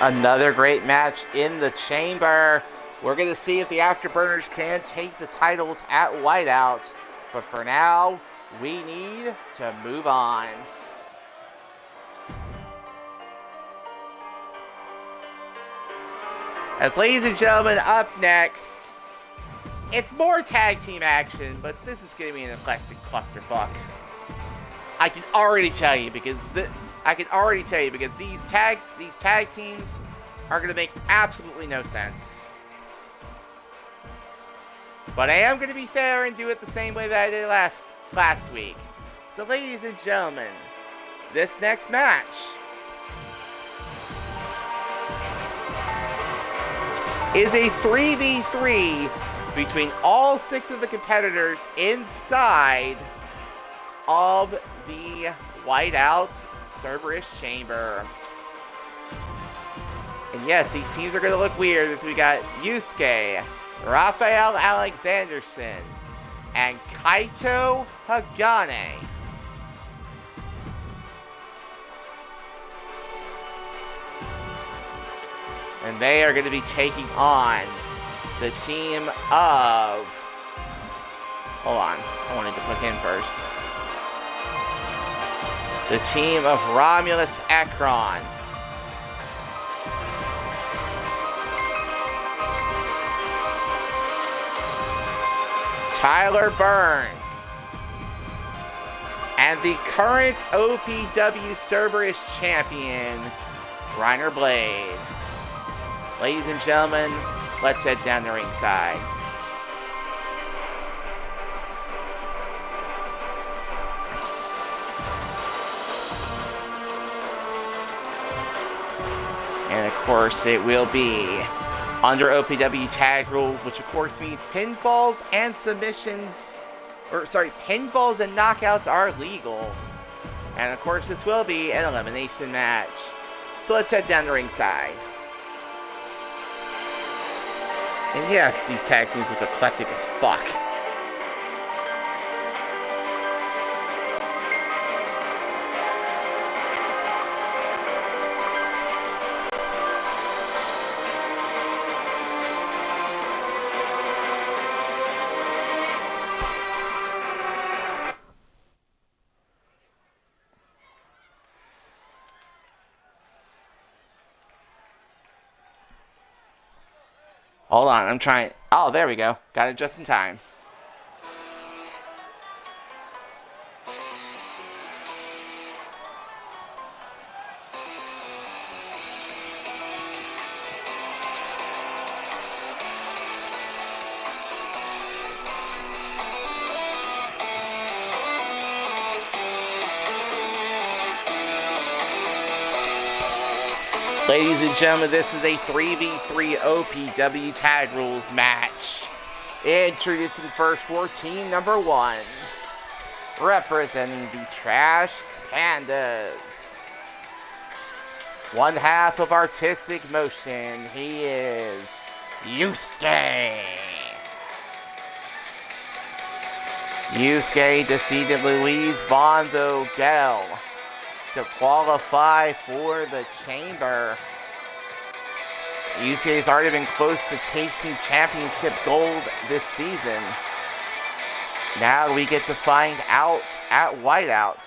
Another great match in the chamber. We're going to see if the Afterburners can take the titles at Whiteout. But for now, we need to move on. As ladies and gentlemen, up next, it's more tag team action, but this is going to be an eclectic clusterfuck. I can already tell you because these tag teams are going to make absolutely no sense. But I am going to be fair and do it the same way that I did last week. So ladies and gentlemen, this next match is a 3v3 between all 6 of the competitors inside of the Whiteout Cerberus Chamber. And yes, these teams are going to look weird as we got Yusuke, Raphael Alexanderson, and Kaito Hagane. And they are going to be taking on the team of... Hold on, I wanted to put him first. The team of Romulus Ekron. Tyler Burns. And the current OPW Cerberus champion, Reiner Blade. Ladies and gentlemen, let's head down the ringside. And of course, it will be under OPW tag rules, which of course means pinfalls and pinfalls and knockouts are legal. And of course, this will be an elimination match. So let's head down the ringside. And yes, these tag teams look eclectic as fuck. Hold on, I'm trying. Oh, there we go. Got it just in time. Ladies and gentlemen, this is a 3v3 OPW tag rules match. Introducing first for team number 1. Representing the Trash Pandas. One half of Artistic Motion. He is Yusuke. Yusuke defeated Luis Von Vogel to qualify for the Chamber. Yusuke has already been close to tasting championship gold this season. Now we get to find out at Whiteout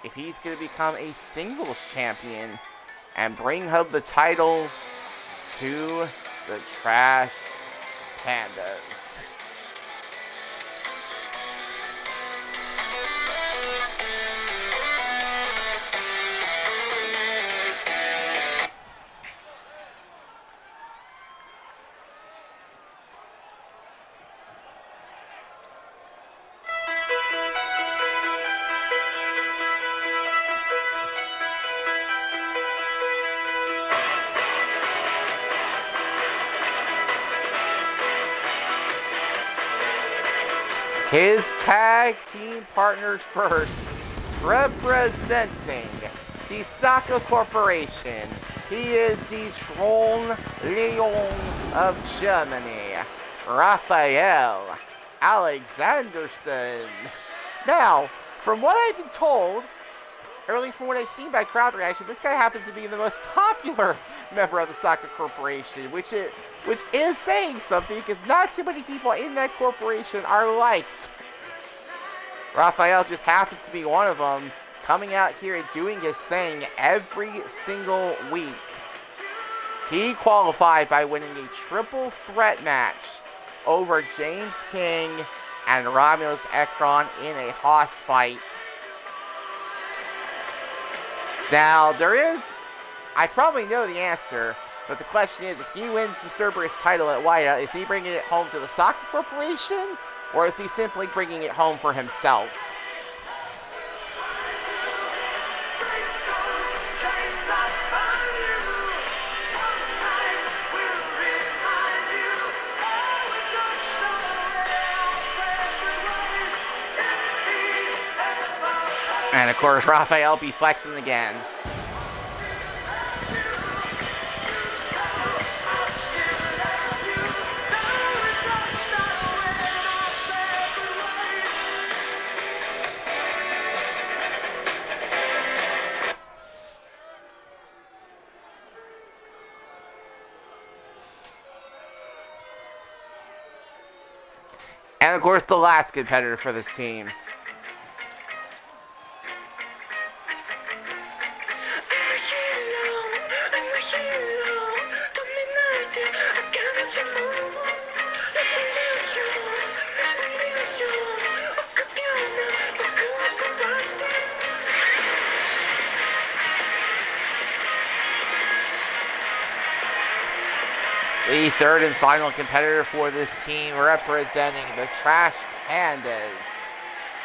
if he's going to become a singles champion and bring home the title to the Trash Pandas. His tag team partners first, representing the Saka Corporation. He is the Tron Leon of Germany, Raphael Alexanderson. Now, from what I've been told, or at least from what I've seen by crowd reaction, this guy happens to be the most popular member of the Saka Corporation, which is saying something, because not too many people in that corporation are liked. Raphael just happens to be one of them, coming out here and doing his thing every single week. He qualified by winning a triple threat match over James King and Romulus Ekron in a hoss fight. Now, I probably know the answer, but the question is, if he wins the Cerberus title at Whiteout, is he bringing it home to the Saka Corporation, or is he simply bringing it home for himself? And of course, Raphael be flexing again. And of course, the last competitor for this team. The third and final competitor for this team, representing the Trash Pandas,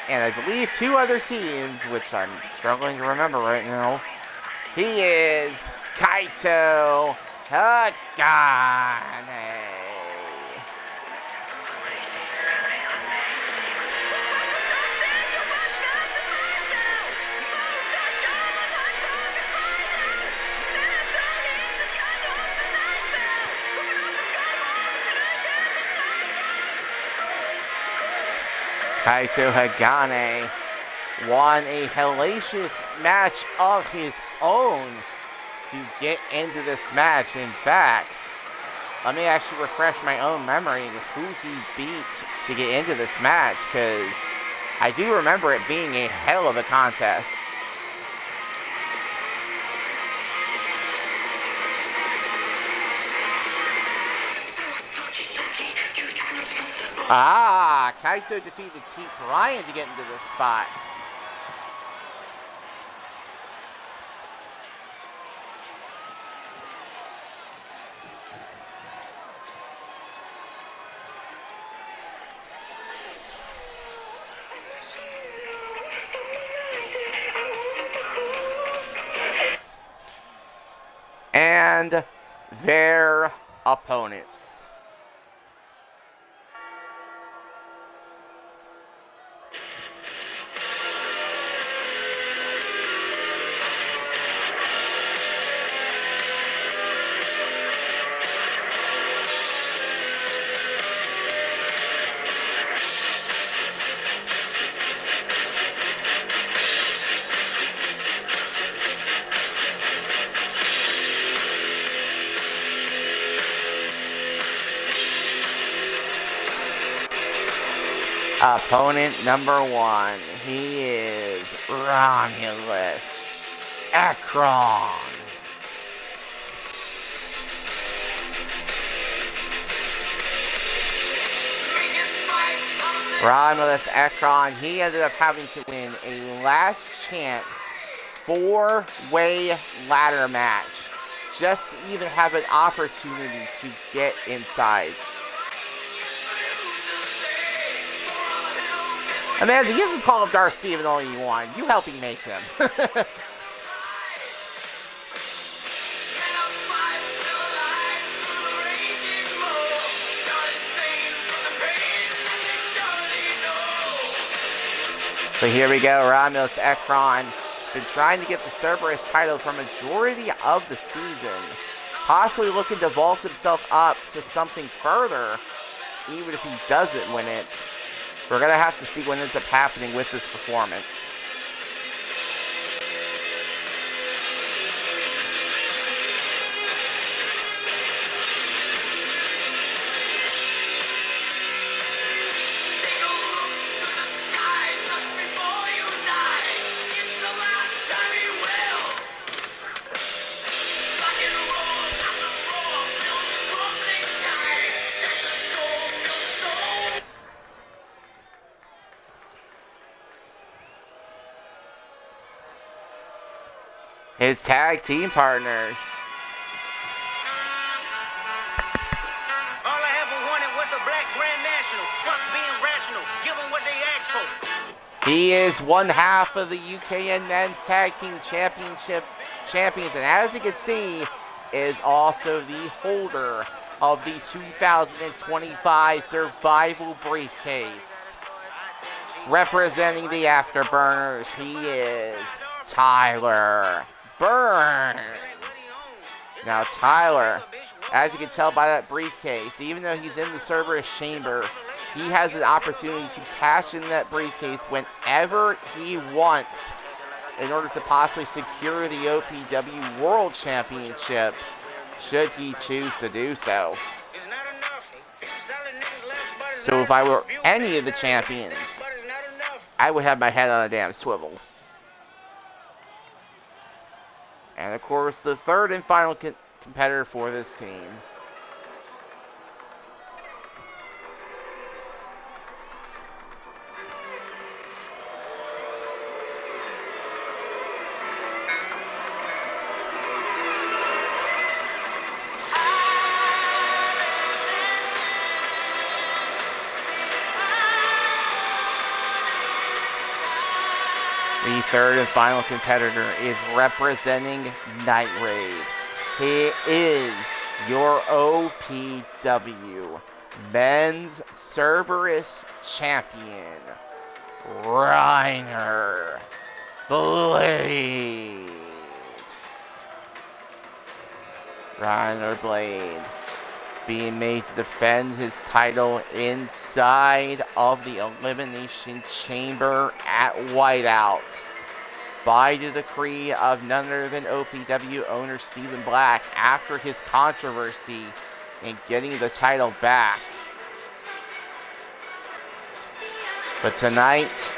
and I believe two other teams, which I'm struggling to remember right now. He is Kaito Hagane. Kaito Hagane won a hellacious match of his own to get into this match. In fact, let me actually refresh my own memory of who he beat to get into this match, because I do remember it being a hell of a contest. Kaito defeated Keith Ryan to get into this spot. And their opponents. Opponent number 1, he is Romulus Ekron. Romulus Ekron, he ended up having to win a last chance 4-way ladder match just to even have an opportunity to get inside. Amanda, you can call him Darth Steven all you want. You helping make him. So here we go, Romulus Ekron. Been trying to get the Cerberus title for majority of the season. Possibly looking to vault himself up to something further, even if he doesn't win it. We're going to have to see what ends up happening with this performance. His tag team partners. All I ever wanted was a black Grand National. Fuck being rational. Give them what they asked for. He is one half of the UKN Men's Tag Team Championship champions, and as you can see, is also the holder of the 2025 Survival Briefcase. Representing the Afterburners, he is Tyler Burns. Now Tyler, as you can tell by that briefcase, even though he's in the Cerberus chamber, he has an opportunity to cash in that briefcase whenever he wants in order to possibly secure the OPW World Championship, should he choose to do so. So if I were any of the champions, I would have my head on a damn swivel. And of course, the third and final competitor for this team. The third and final competitor is representing Night Raid. He is your OPW Men's Cerberus Champion, Reiner Blade. Reiner Blade being made to defend his title inside of the Elimination Chamber at Whiteout by the decree of none other than OPW owner Stephen Black after his controversy in getting the title back. But tonight,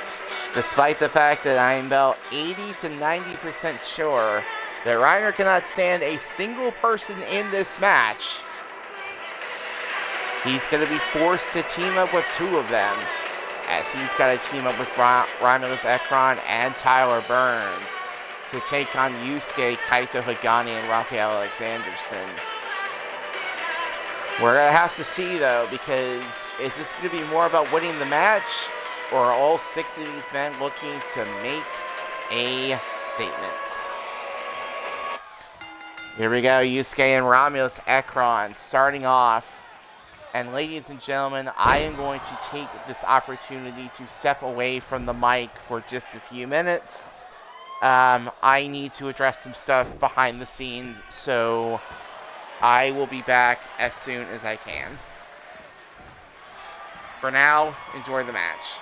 despite the fact that I am about 80 to 90% sure that Reiner cannot stand a single person in this match, he's going to be forced to team up with two of them, as he's got to team up with Romulus Ekron and Tyler Burns to take on Yusuke, Kaito Hagane, and Raphael Alexanderson. We're going to have to see, though, because is this going to be more about winning the match, or are all six of these men looking to make a statement? Here we go, Yusuke and Romulus Ekron starting off. And ladies and gentlemen, I am going to take this opportunity to step away from the mic for just a few minutes. I need to address some stuff behind the scenes, so I will be back as soon as I can. For now, enjoy the match.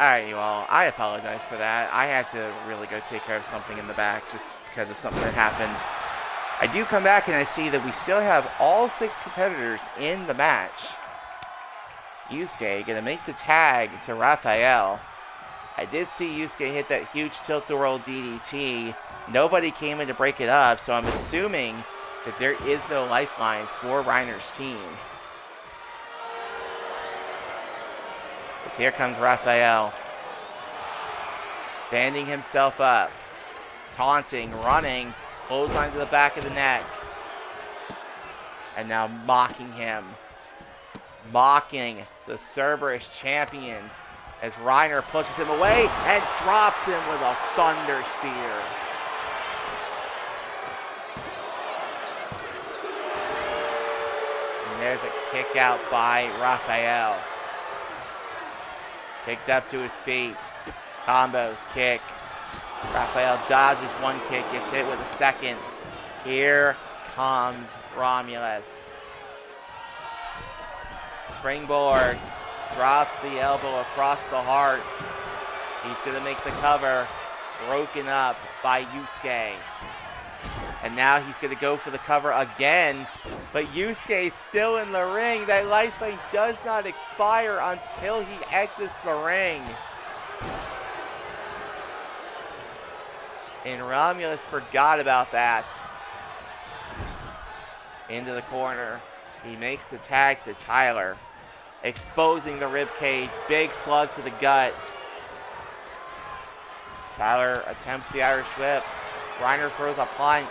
Alright, you all. I apologize for that. I had to really go take care of something in the back just because of something that happened. I do come back and I see that we still have all 6 competitors in the match. Yusuke gonna make the tag to Raphael. I did see Yusuke hit that huge tilt-a-whirl DDT. Nobody came in to break it up, so I'm assuming that there is no lifelines for Reiner's team. As here comes Raphael. Standing himself up. Taunting, running, clothesline to the back of the neck. And now mocking him. Mocking the Cerberus champion as Reiner pushes him away and drops him with a Thunder Spear. And there's a kick out by Raphael. Picked up to his feet. Combos, kick. Raphael dodges one kick, gets hit with a second. Here comes Romulus. Springboard. Drops the elbow across the heart. He's going to make the cover. Broken up by Yusuke. And now he's going to go for the cover again. But Yusuke's still in the ring. That lifeline does not expire until he exits the ring. And Romulus forgot about that. Into the corner. He makes the tag to Tyler. Exposing the ribcage. Big slug to the gut. Tyler attempts the Irish whip. Reiner throws a punch.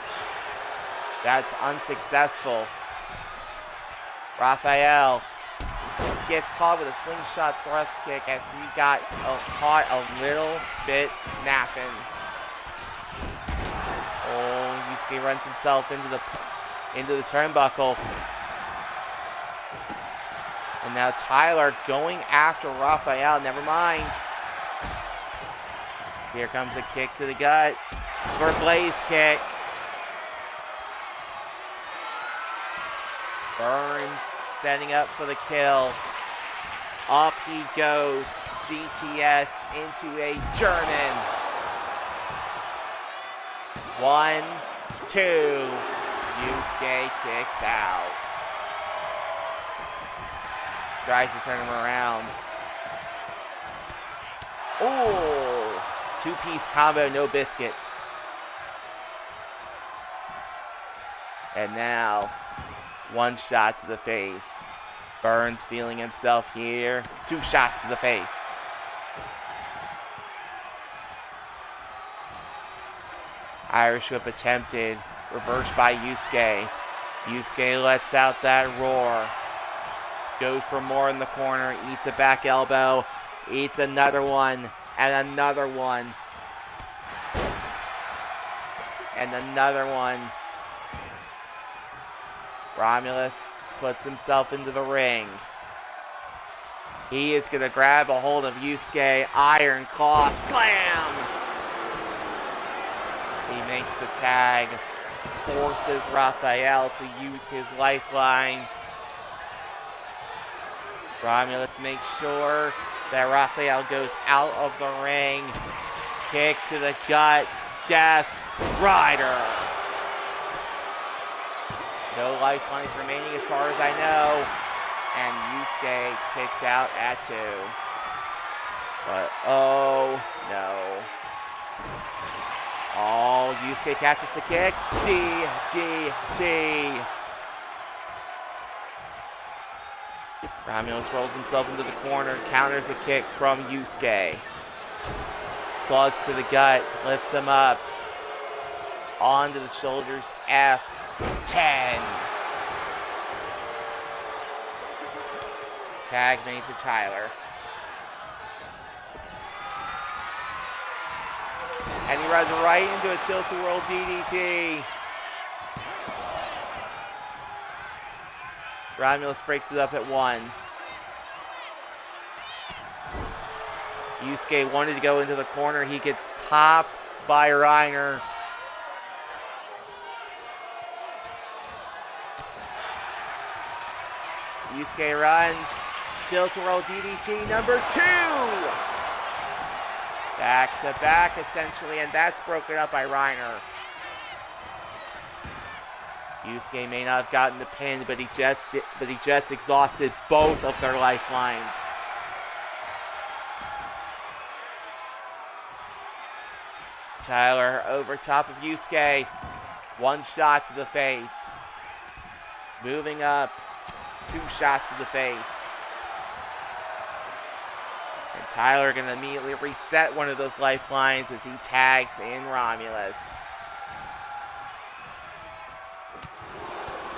That's unsuccessful. Raphael gets caught with a slingshot thrust kick as he got caught a little bit napping. Oh, Yusuke runs himself into the turnbuckle. And now Tyler going after Raphael. Never mind. Here comes a kick to the gut for a blaze kick. Burns setting up for the kill. Up he goes. GTS into a German. 1, 2. Yusuke kicks out. Tries to turn him around. Oh! 2-piece combo, no biscuit. And now, 1 shot to the face. Burns feeling himself here. 2 shots to the face. Irish whip attempted. Reversed by Yusuke. Yusuke lets out that roar. Goes for more in the corner. Eats a back elbow. Eats another one. And another one. And another one. Romulus puts himself into the ring. He is going to grab a hold of Yusuke. Iron Claw slam. He makes the tag. Forces Raphael to use his lifeline. Romulus makes sure that Raphael goes out of the ring. Kick to the gut. Death Rider. No lifelines remaining as far as I know. And Yusuke kicks out at 2. But oh no. Oh, Yusuke catches the kick. DDT. Romulus rolls himself into the corner, counters a kick from Yusuke. Slugs to the gut, lifts him up. Onto the shoulders, F10. Tag made to Tyler. And he runs right into a tilt-a-whirl DDT. Romulus breaks it up at 1. Yusuke wanted to go into the corner. He gets popped by Reiner. Yusuke runs. Tilt-a-whirl DDT number 2. Back to back, essentially, and that's broken up by Reiner. Yusuke may not have gotten the pin, but he just exhausted both of their lifelines. Tyler over top of Yusuke. One shot to the face. Moving up. 2 shots to the face. And Tyler going to immediately reset one of those lifelines as he tags in Romulus.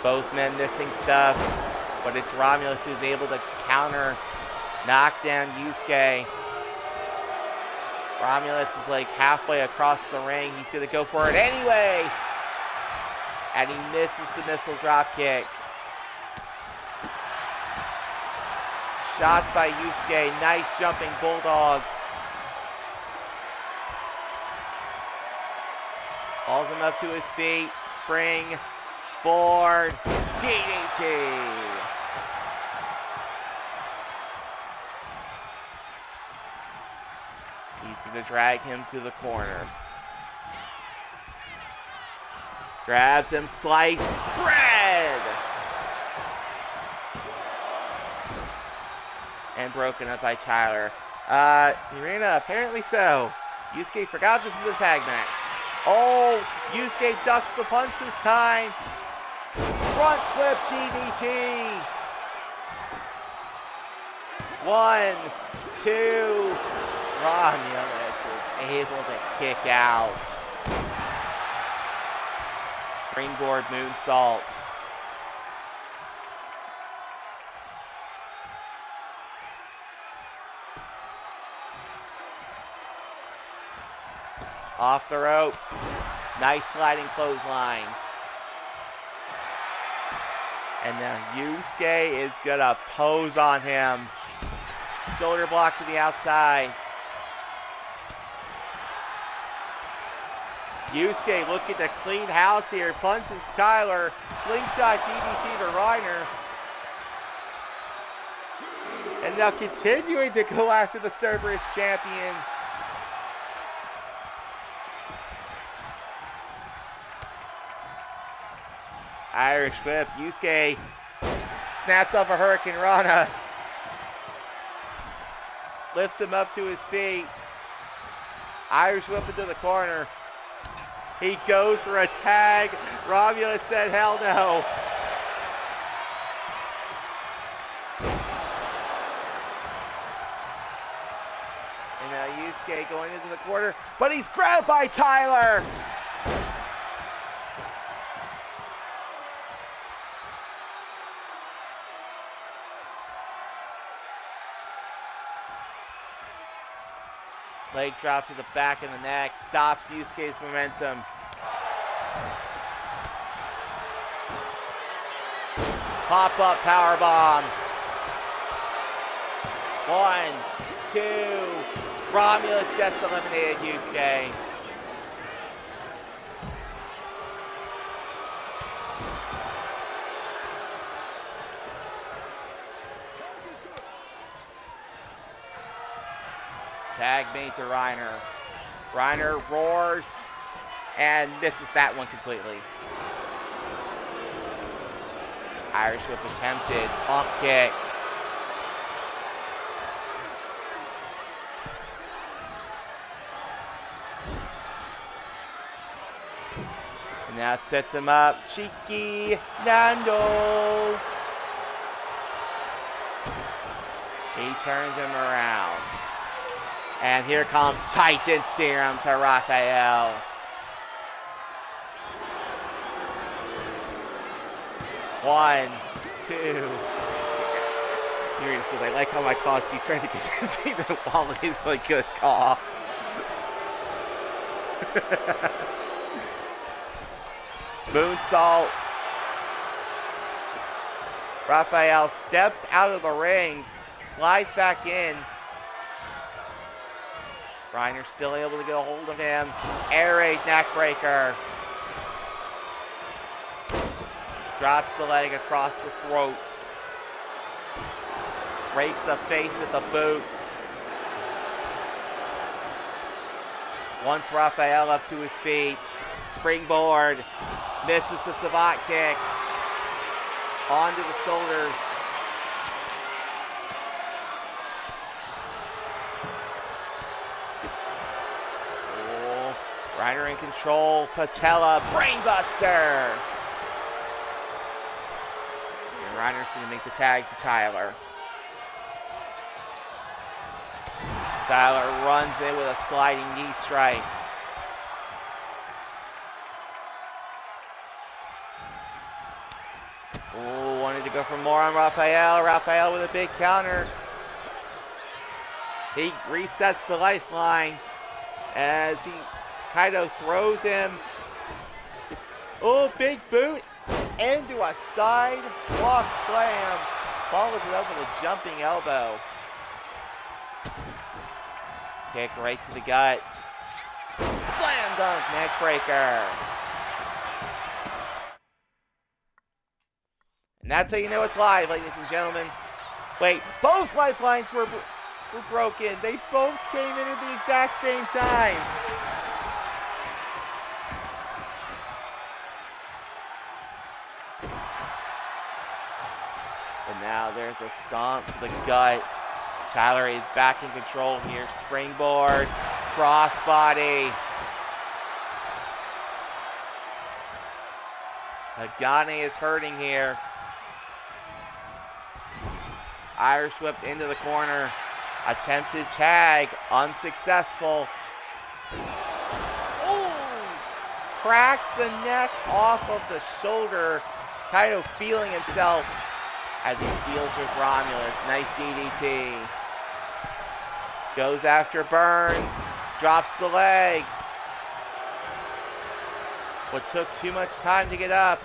Both men missing stuff, but it's Romulus who's able to counter, knock down Yusuke. Romulus is like halfway across the ring. He's going to go for it anyway. And he misses the missile drop kick. Shots by Yusuke. Nice jumping bulldog. Hauls him up to his feet. Spring. Board. DDT. He's going to drag him to the corner. Grabs him, sliced bread! And broken up by Tyler. Irina, apparently so. Yusuke forgot this is a tag match. Oh, Yusuke ducks the punch this time. Front flip DDT. 1, 2. Romulus is able to kick out. Springboard moonsault. Off the ropes. Nice sliding clothesline. And now Yusuke is going to pose on him. Shoulder block to the outside. Yusuke looking to clean house here. Punches Tyler. Slingshot DDT to Reiner. And now continuing to go after the Cerberus champion. Irish whip. Yusuke snaps off a Hurricane Rana. Lifts him up to his feet. Irish whip into the corner. He goes for a tag. Romulus said, hell no. And now Yusuke going into the corner, but he's grabbed by Tyler. Leg drop to the back of the neck, stops Yusuke's momentum. Pop-up powerbomb. 1, 2. Romulus just eliminated Yusuke. Tag made to Reiner. Reiner roars and misses that one completely. Irish whip attempted. Pump kick. And now sets him up. Cheeky Nando's. He turns him around. And here comes Titan Serum to Raphael. One, two. You're gonna say, I like how my Cosby's trying to convince me that Wally is a good call. Moonsault. Raphael steps out of the ring, slides back in. Reiner's still able to get a hold of him. Air raid neckbreaker. Drops the leg across the throat. Rakes the face with the boots. Once Raphael up to his feet. Springboard. Misses the savant kick. Onto the shoulders. Oh, Reiner in control. Patella. Brainbuster. And Reiner's going to make the tag to Tyler. Tyler runs in with a sliding knee strike. Oh, wanted to go for more on Raphael. Raphael with a big counter. He resets the lifeline as Kaito throws him. Oh, big boot into a sidewalk slam. Follows it up with a jumping elbow. Kick right to the gut. Slam dunk, neck breaker. And that's how you know it's live, ladies and gentlemen. Wait, both lifelines were broken. They both came in at the exact same time. And now there's a stomp to the gut. Tyler is back in control here. Springboard, crossbody. Hagane is hurting here. Irish whipped into the corner. Attempted tag, unsuccessful. Oh! Cracks the neck off of the shoulder. Kaito feeling himself as he deals with Romulus. Nice DDT. Goes after Burns. Drops the leg. What took too much time to get up.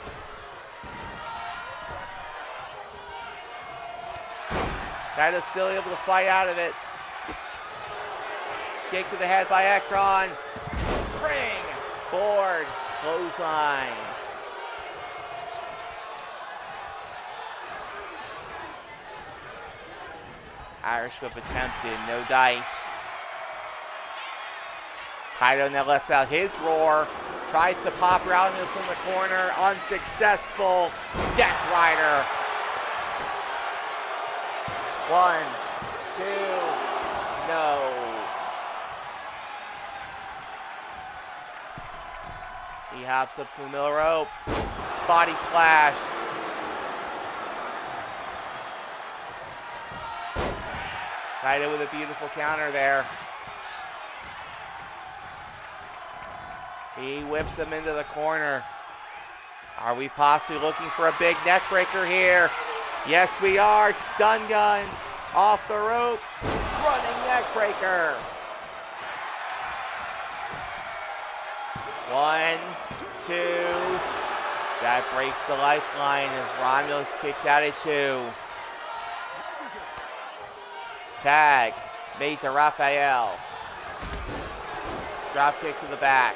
Kaito's still able to fight out of it. Kick to the head by Ekron. Spring. Board. Clothesline. Irish whip attempted. No dice. Kaito now lets out his roar. Tries to pop Roundness in the corner. Unsuccessful. Death Rider. 1, 2, no. He hops up to the middle rope. Body splash. Kaito with a beautiful counter there. He whips him into the corner. Are we possibly looking for a big neck breaker here? Yes, we are. Stun gun off the ropes. Running neck breaker. 1, 2. That breaks the lifeline as Romulus kicks out at 2. Tag made to Raphael. Drop kick to the back.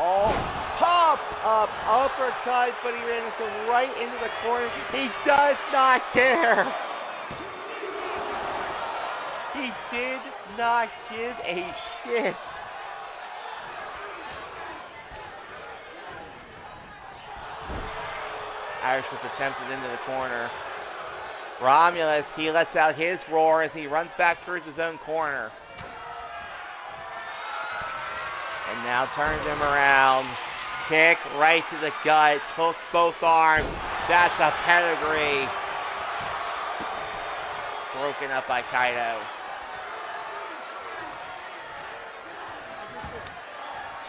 Oh, pop up, uppercut, but he ran himself right into the corner. He does not care. He did not give a shit. Irish whip attempted into the corner. Romulus, he lets out his roar as he runs back towards his own corner. And now turns him around. Kick right to the gut. Hooks both arms. That's a pedigree. Broken up by Kaito.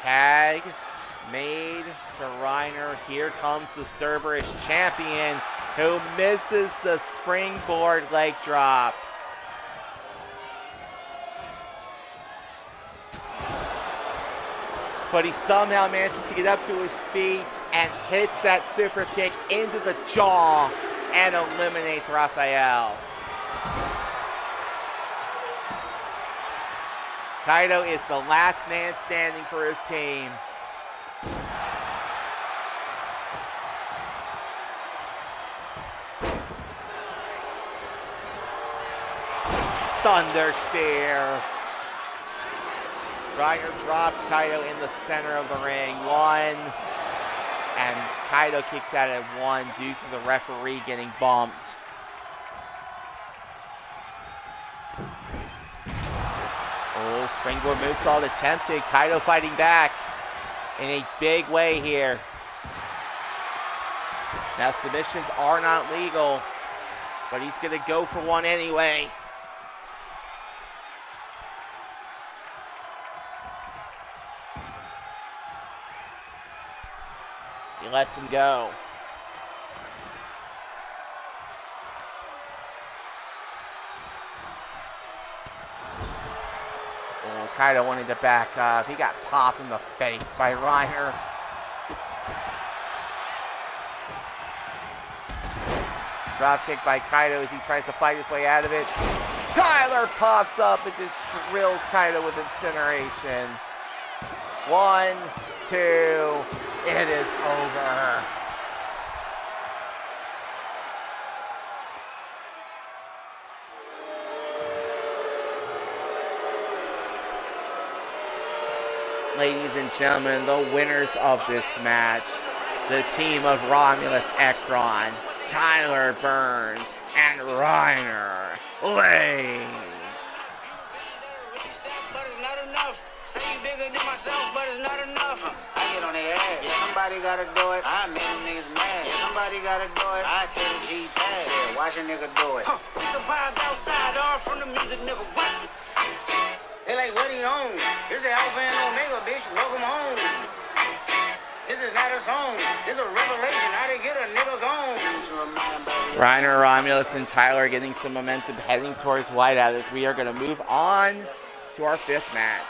Tag made to Reiner. Here comes the Cerberus champion who misses the springboard leg drop. But he somehow manages to get up to his feet and hits that super kick into the jaw and eliminates Raphael. Kaito is the last man standing for his team. Thunder Spear. Reiner drops Kaito in the center of the ring. 1. And Kaito kicks out at 1 due to the referee getting bumped. Oh, springboard moonsault attempted. Kaito fighting back in a big way here. Now submissions are not legal, but he's going to go for one anyway. He lets him go. Oh, Kaito wanted to back up. He got popped in the face by Reiner. Drop kick by Kaito as he tries to fight his way out of it. Tyler pops up and just drills Kaito with incineration. 1, 2, it is over. Ladies and gentlemen, the winners of this match, the team of Romulus Ekron, Tyler Burns, and Reiner Lane. But it's not enough. Say you bigger than myself, but it's not enough. I get on their ass. Yeah, somebody gotta do it. I make them niggas mad. Yeah, somebody gotta do it. I tell the G-Pad. Yeah, watch a nigga do it. We survived outside, all from the music, nigga. What? They like, what he on? This is Alpha and Omega, bitch. Welcome home. This is not a song. This is a revelation. How to get a nigga gone. Reiner, Romulus, and Tyler getting some momentum heading towards Whiteout as we are going to move on to our 5th match.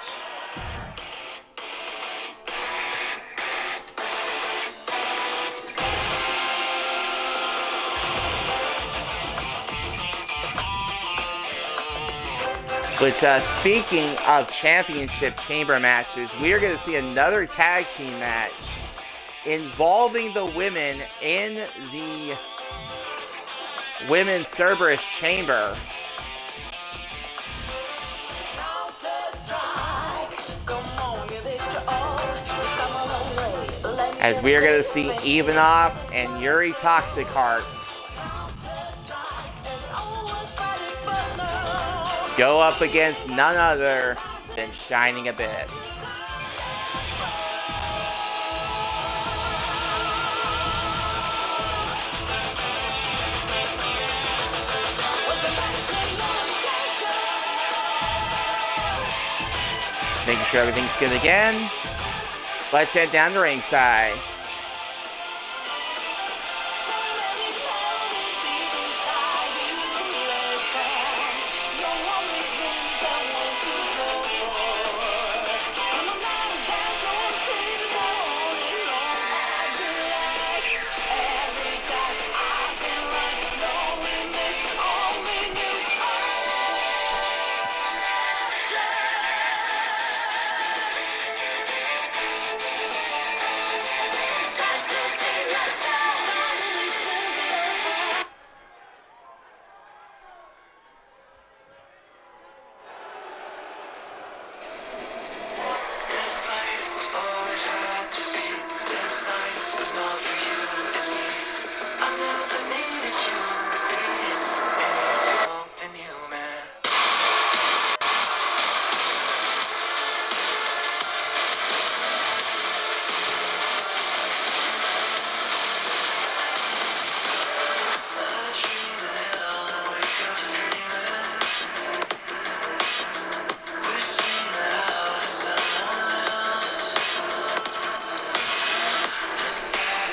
Which, speaking of championship chamber matches, we are going to see another tag team match involving the women in the Women's Cerberus Chamber. As we are going to see Ivanov and Yuri Toxic Heart go up against none other than Shining Abyss. Making sure everything's good again. Let's head down to ringside.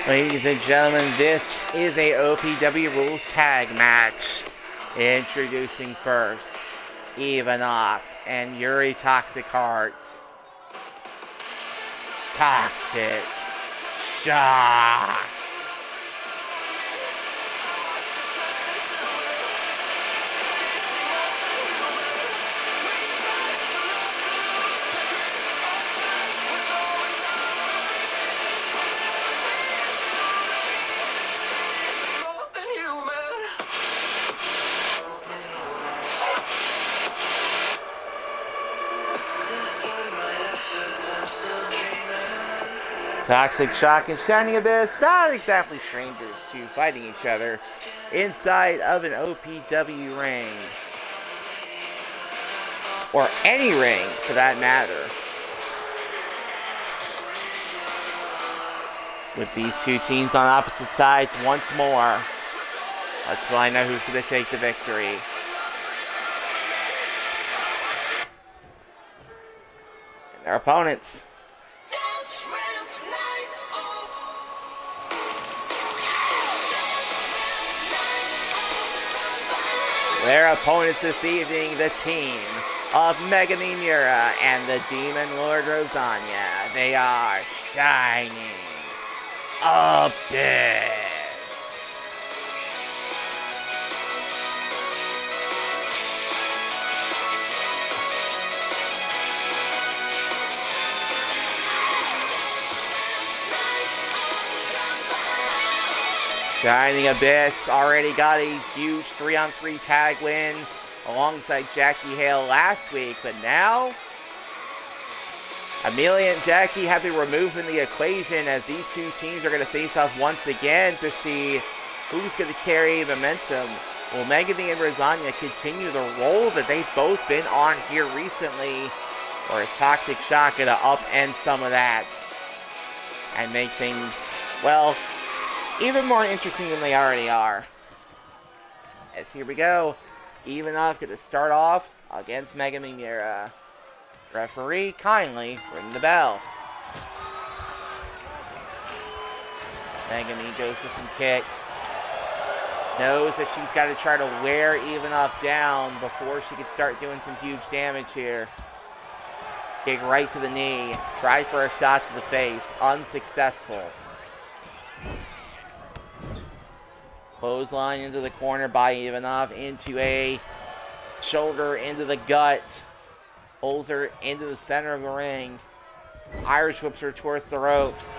Ladies and gentlemen, this is a OPW Rules Tag match. Introducing first, Ivanov and Yuri Toxic Heart. Toxic Shock. Toxic Shock and Shining Abyss, not exactly strangers to fighting each other inside of an OPW ring. Or any ring, for that matter. With these two teams on opposite sides once more. Let's find out who's going to take the victory. And their opponents. Their opponents this evening, the team of Megami Mura and the Demon Lord Rosanya. They are Shining Abyss. Shining Abyss already got a huge 3-on-3 tag win alongside Jackie Hale last week, but now Amelia and Jackie have been removed from the equation as these two teams are going to face off once again to see who's going to carry momentum. Will Megami and Rosanya continue the role that they've both been on here recently, or is Toxic Shock going to upend some of that and make things, well, even more interesting than they already are? As here we go. Ivanov going to start off against Megami Mura. Referee kindly ring the bell. Megami goes for some kicks. Knows that she's got to try to wear Ivanov down before she can start doing some huge damage here. Kick right to the knee. Try for a shot to the face. Unsuccessful. Clothesline into the corner by Ivanov, into a shoulder, into the gut. Pulls her into the center of the ring. Irish whips her towards the ropes.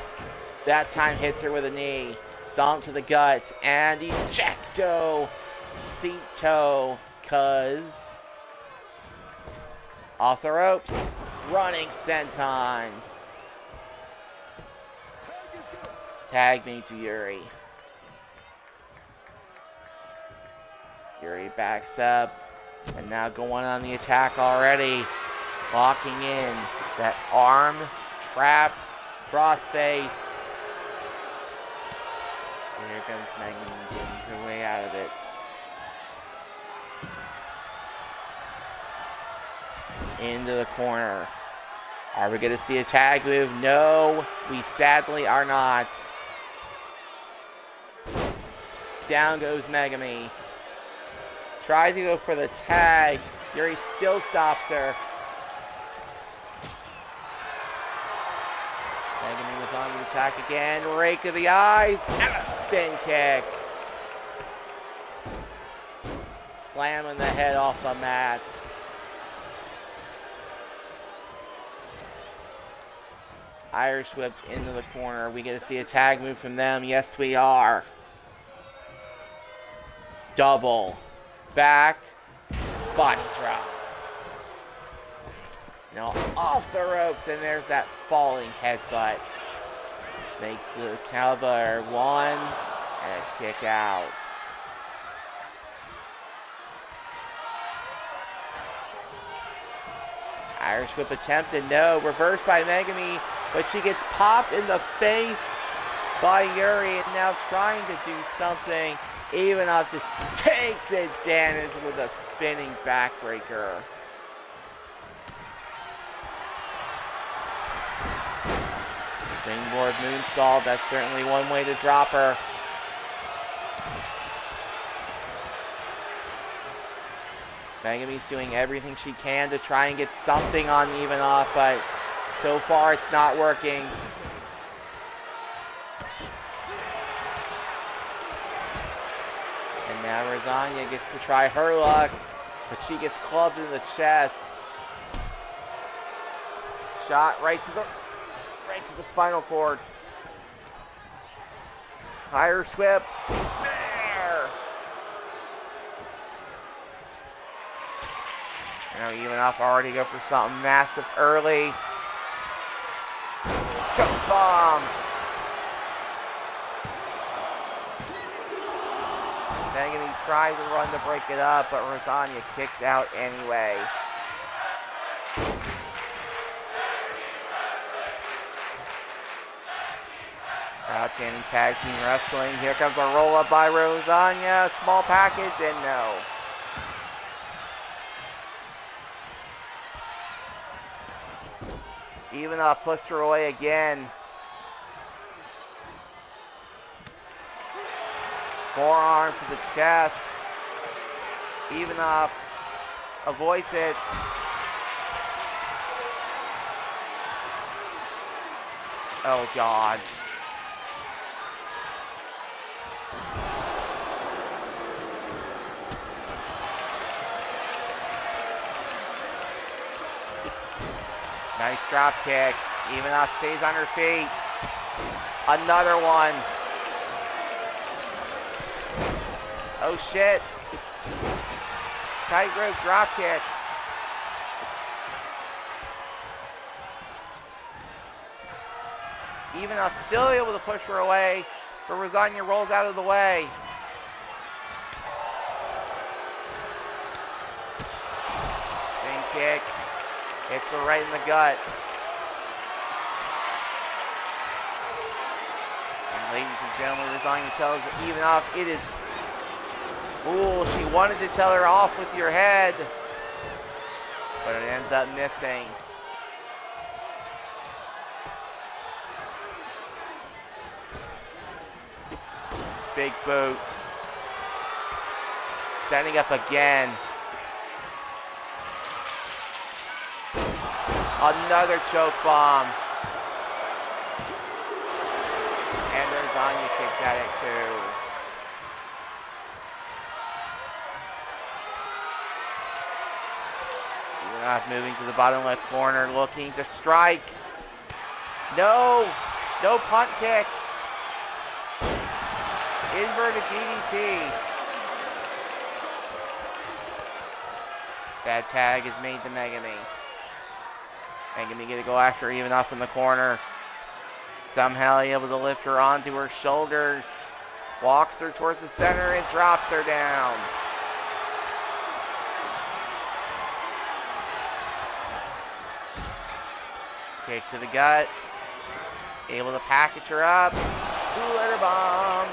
That time hits her with a knee. Stomp to the gut, and ejecto Cito, cuz. Off the ropes. Running senton. Tag me to Yuri. Yuri backs up, and now going on the attack already. Locking in that arm, trap, crossface. Here comes Megami getting her way out of it. Into the corner. Are we going to see a tag move? No, we sadly are not. Down goes Megami. Tried to go for the tag. Yuri still stops her. Megami was on the attack again. Rake of the eyes. And a spin kick. Slamming the head off the mat. Irish whips into the corner. Are we going to see a tag move from them? Yes, we are. Double. Back, body drop. Now off the ropes, and there's that falling headbutt. Makes the cover one, and a kick out. Irish whip attempted, no. Reversed by Megami, but she gets popped in the face by Yuri, and now trying to do something. Ivanov just takes advantage with a spinning backbreaker. Springboard moonsault, that's certainly one way to drop her. Megami's doing everything she can to try and get something on Ivanov, but so far it's not working. Now Rosanya gets to try her luck, but she gets clubbed in the chest. Shot right to the spinal cord. Irish whip, snare. Now Ivanov already go for something massive early. Choke bomb. Megami tried to run to break it up, but Rosanya kicked out anyway. Outstanding tag team wrestling. Here comes a roll up by Rosanya. Small package and no. Even up, pushed her away again. Forearm to the chest. Even up. Avoids it. Oh God. Nice drop kick. Even up, stays on her feet. Another one. Oh shit. Tightrope drop kick. Even up, still able to push her away, but Rosanya rolls out of the way. Spin kick. Hits her right in the gut. And ladies and gentlemen, Rosanya tells her even off. It is. Ooh, she wanted to tell her off with your head, but it ends up missing. Big boot. Setting up again. Another choke bomb. And Rosanya kicks at it too. Moving to the bottom left corner, looking to strike. No! No punt kick. Inverted DDT. That tag is made to Megami. Megami gonna go after even up in the corner. Somehow able to lift her onto her shoulders. Walks her towards the center and drops her down. Kick to the gut. Able to package her up. Two-letter bomb.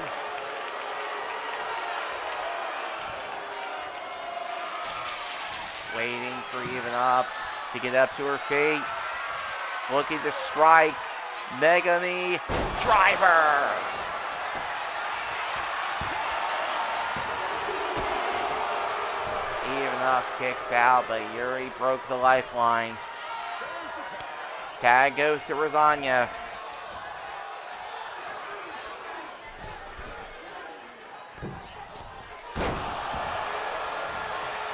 Waiting for even up to get up to her feet. Looking to strike. Megami driver. Even up kicks out, but Yuri broke the lifeline. Tag goes to Rosanya.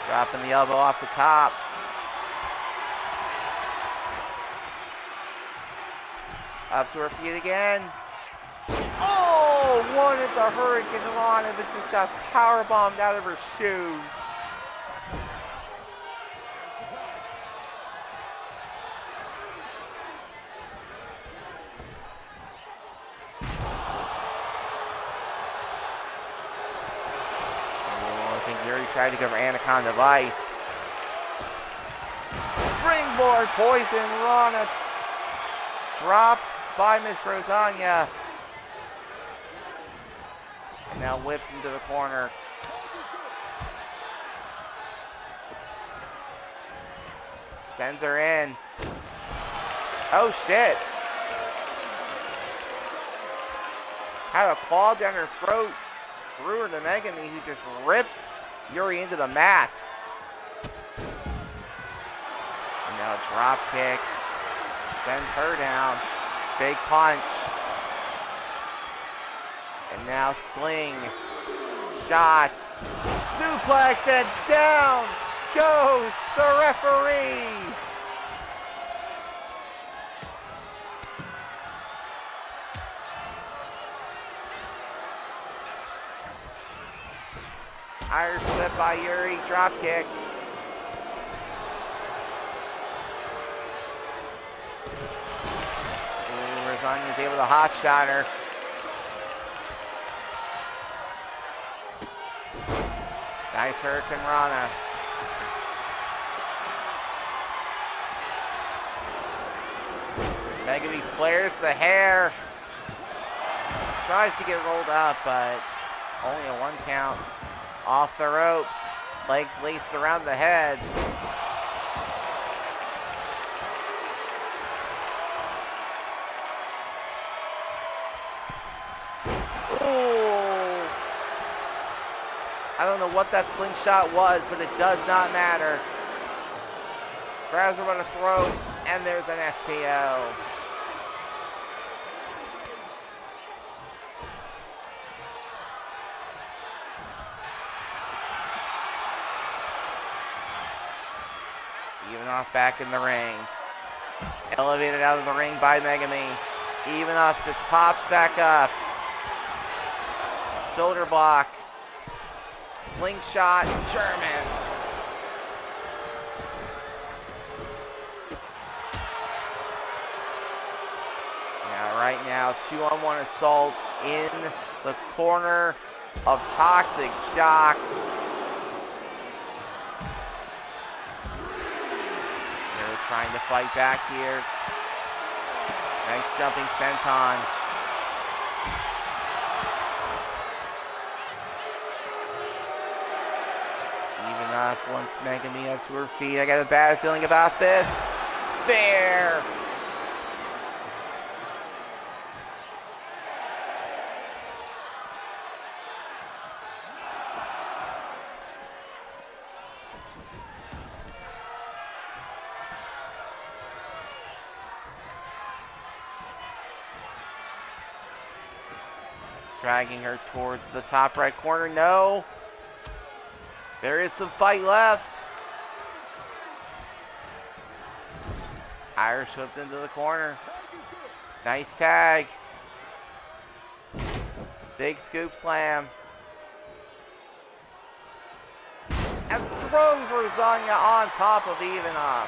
Dropping the elbow off the top. Up to her feet again. Oh, wanted the Hurricane Rana, but just got powerbombed out of her shoes. Tried to cover Anaconda Vice. Springboard poison Rana. Dropped by Miss Rosanya. And now whipped into the corner. Sends her in. Oh shit. Had a claw down her throat. Threw her to Megami, who just ripped Yuri into the mat. And now drop kick. Sends her down. Big punch. And now sling. Shot. Suplex, and down goes the referee. Irish slip by Yuri, drop kick. Rosania's able to hot shot her. Nice Hurricane Rana. Megami flares the hair. Tries to get rolled up, but only a 1 count. Off the ropes. Legs laced around the head. Ooh. I don't know what that slingshot was, but it does not matter. Grabs her by the throat, and there's an STO. Evenoff back in the ring. Elevated out of the ring by Megami. Evenoff just pops back up. Shoulder block. Slingshot. German. Now, right now, 2-on-1 assault in the corner of Toxic Shock. Trying to fight back here. Nice jumping senton. Evenoff wants Megami up to her feet. I got a bad feeling about this. Spare. Dragging her towards the top right corner. No. There is some fight left. Irish hooked into the corner. Nice tag. Big scoop slam. And throws Rosalia on top of Evenoff.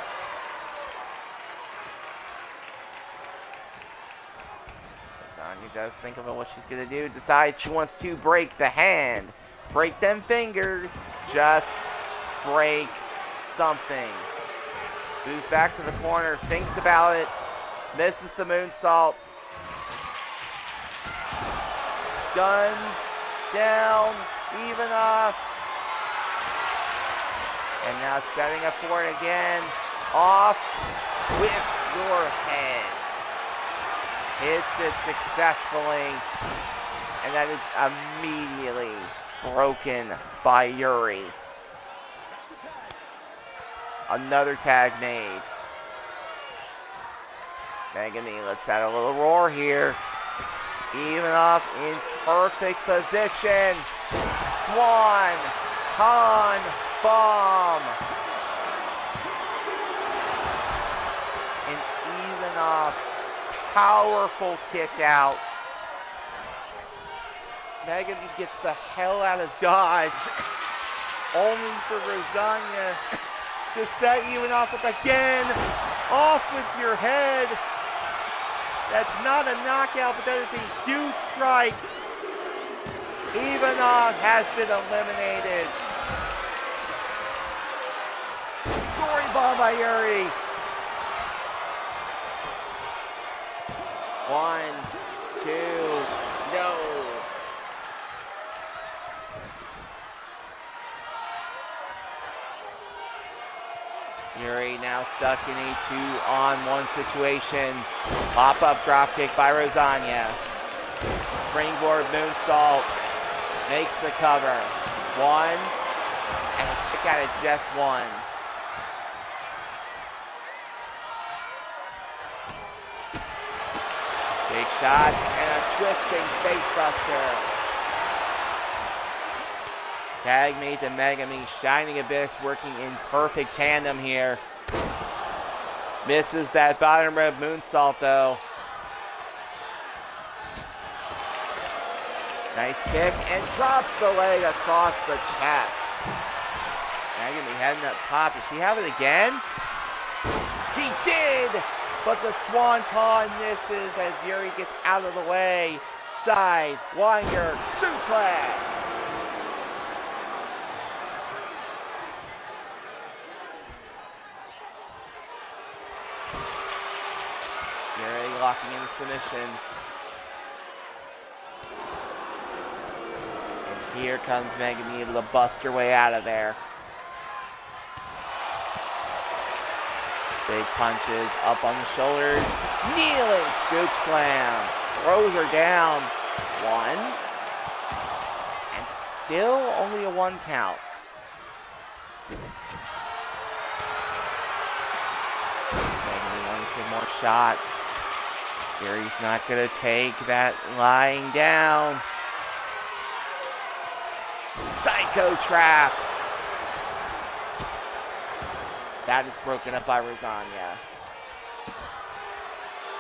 He does think about what she's going to do. Decides she wants to break the hand. Break them fingers. Just break something. Moves back to the corner. Thinks about it. Misses the moonsault. Guns down. Evenoff. And now setting up for it again. Off with your head. Hits it successfully, and that is immediately broken by Yuri. Another tag made. Megami lets out a little roar here. Evenoff in perfect position. Swan, ton, bomb. And Evenoff. Powerful kick out. Megami gets the hell out of Dodge. Only for Rosalia to set Evenoff up again. Off with your head. That's not a knockout, but that is a huge strike. Evenoff has been eliminated. Gory bomb by Yuri. 1, 2, no. Yuri now stuck in a 2-on-1 situation. Pop-up dropkick by Rosalia. Springboard moonsault. Makes the cover. 1, and a kick out of just 1. Big shots and a twisting facebuster. Tag made to Megami. Shining Abyss working in perfect tandem here. Misses that bottom rope moonsault though. Nice kick and drops the leg across the chest. Megami heading up top. Does she have it again? She did! But the Swanton misses as Yuri gets out of the way. Side winder suplex. locking in the submission. And here comes Megami able to bust her way out of there. Big punches up on the shoulders. Kneeling scoop slam. Throws her down. 1. And still only a 1 count. Megami wanting some more shots. Yuri's not going to take that lying down. Psycho trap. That is broken up by Rosanya.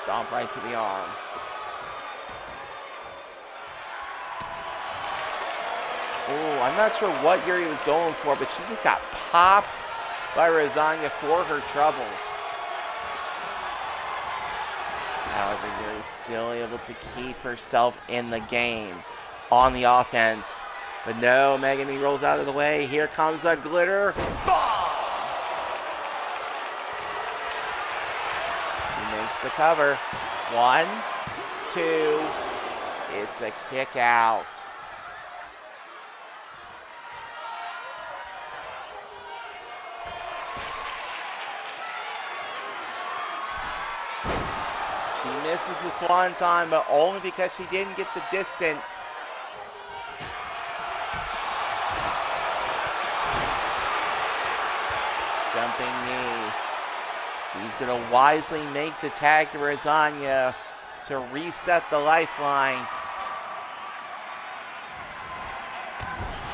Stomp right to the arm. Oh, I'm not sure what Yuri was going for, but she just got popped by Rosanya for her troubles. However, Yuri's still able to keep herself in the game on the offense. But no, Megami rolls out of the way. Here comes the glitter bomb! She makes the cover. 1, 2. It's a kick out. She misses the swanton, but only because she didn't get the distance. Jumping knee. She's going to wisely make the tag to Rosanya to reset the lifeline.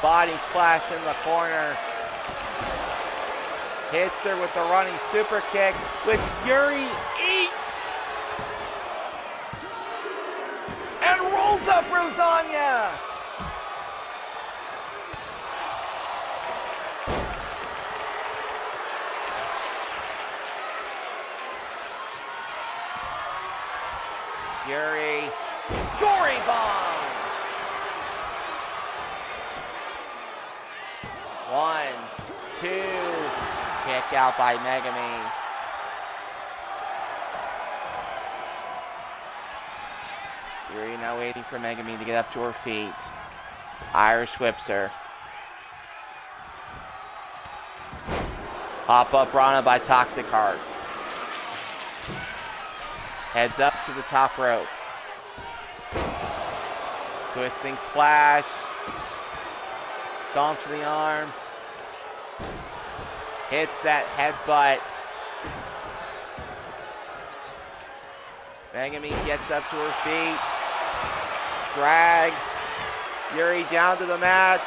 Body splash in the corner. Hits her with the running super kick, which Yuri eats. And rolls up Rosanya. Yuri, Dory bomb. 1, 2, kick out by Megami. Yuri now waiting for Megami to get up to her feet. Irish whips her. Hop up Rana by Toxic Heart. Heads up to the top rope. Twisting splash. Stomp to the arm. Hits that headbutt. Megami gets up to her feet. Drags Yuri down to the mat.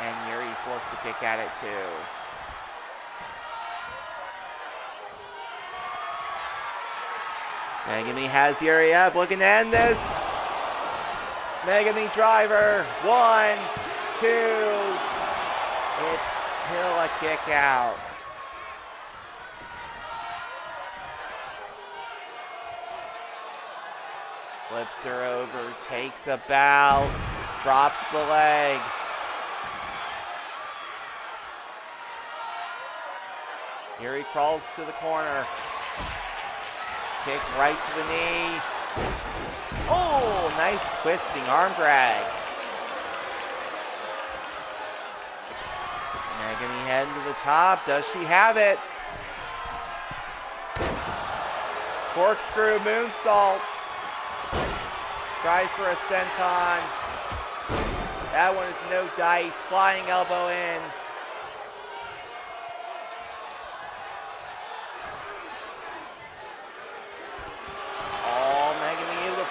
And Yuri forks a kick at it too. Megami has Yuri up, looking to end this. Megami driver, 1, 2. It's still a kick out. Flips her over, takes a bow, drops the leg. Yuri crawls to the corner. Kick right to the knee. Oh, nice twisting arm drag. Megami heading to the top. Does she have it? Corkscrew moonsault. Tries for a senton. That one is no dice. Flying elbow in.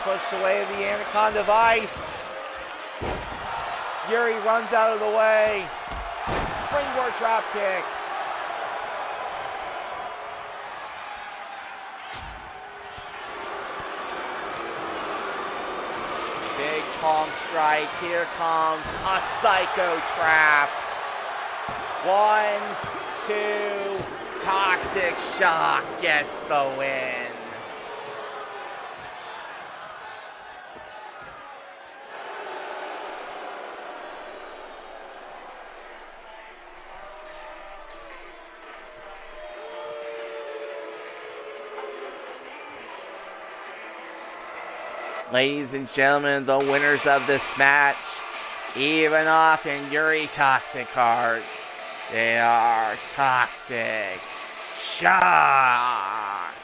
Pushed away the Anaconda Vice. Yuri runs out of the way. Springboard drop kick. Big palm strike. Here comes a psycho trap. 1, 2. Toxic Shock gets the win. Ladies and gentlemen, the winners of this match, even off in Yuri Toxic cards, they are Toxic Shock.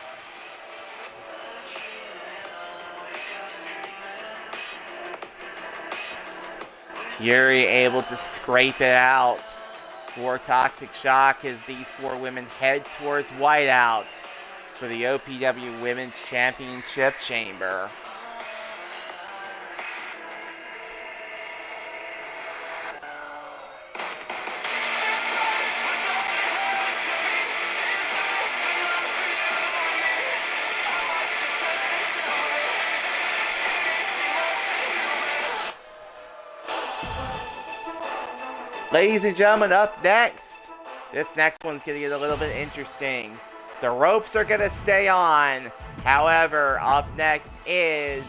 Yuri able to scrape it out for Toxic Shock as these four women head towards Whiteout for the OPW Women's Championship Chamber. Ladies and gentlemen, up next, this next one's going to get a little bit interesting. The ropes are going to stay on. However, up next is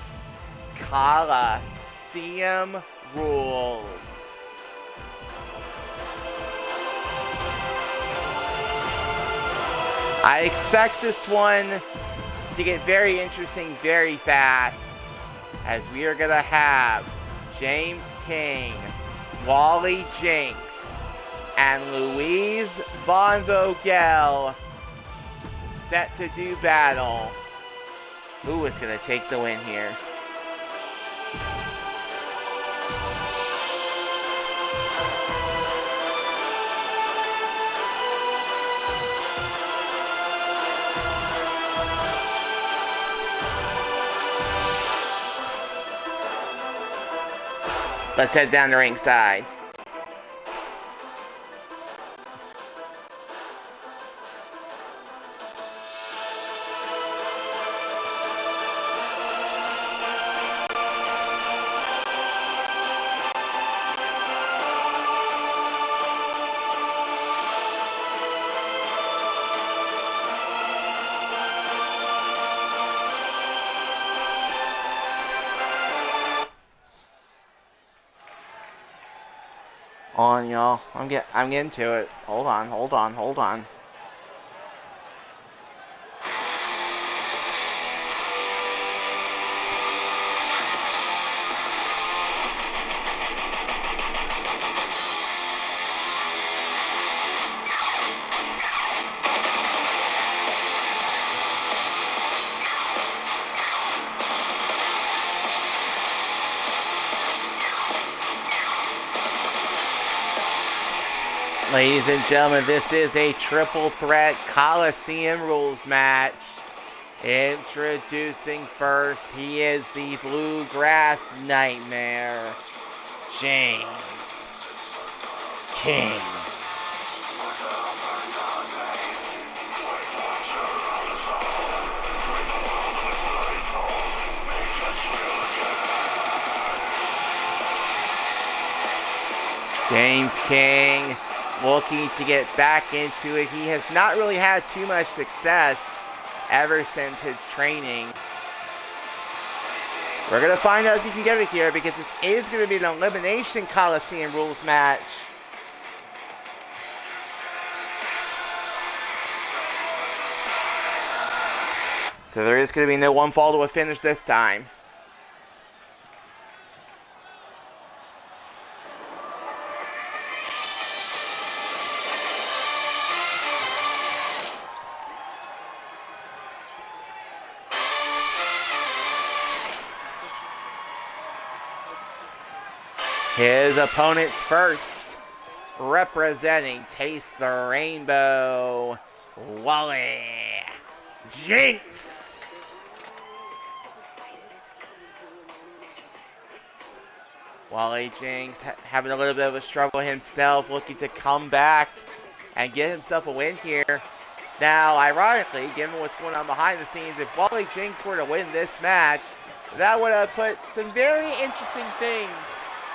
Coliseum Rules. I expect this one to get very interesting very fast, as we are going to have James King, Wally Jinks, and Louise Von Vogel set to do battle. Who is going to take the win here? Let's head down to ringside. On, y'all. I'm getting to it. Hold on. Ladies and gentlemen, this is a triple threat Coliseum Rules match. Introducing first, he is the Bluegrass Nightmare, James King. James King looking to get back into it. He has not really had too much success ever since his training. We're going to find out if he can get it here, because this is going to be an Elimination Coliseum Rules match. So there is going to be no one fall to a finish this time. His opponents first, representing Taste the Rainbow, Wally Jinks. Wally Jinks having a little bit of a struggle himself, looking to come back and get himself a win here. Now, ironically, given what's going on behind the scenes, if Wally Jinks were to win this match, that would have put some very interesting things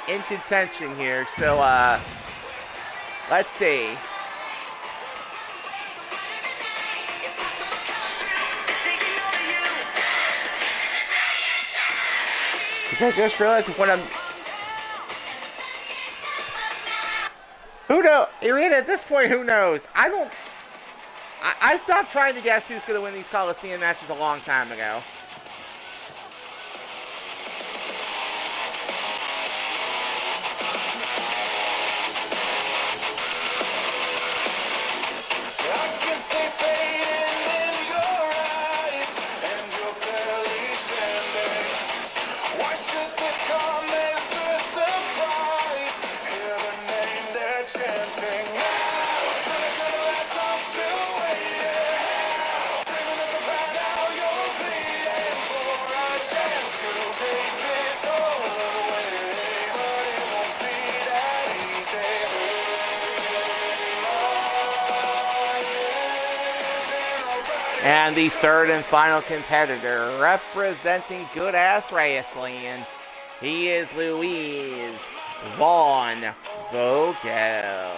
in contention here. So, let's see. Because I just realized what I'm... Who knows? Irina, at this point, who knows? I stopped trying to guess who's going to win these Coliseum matches a long time ago. And the third and final competitor representing Good Ass Wrestling. He is Luis Von Vogel.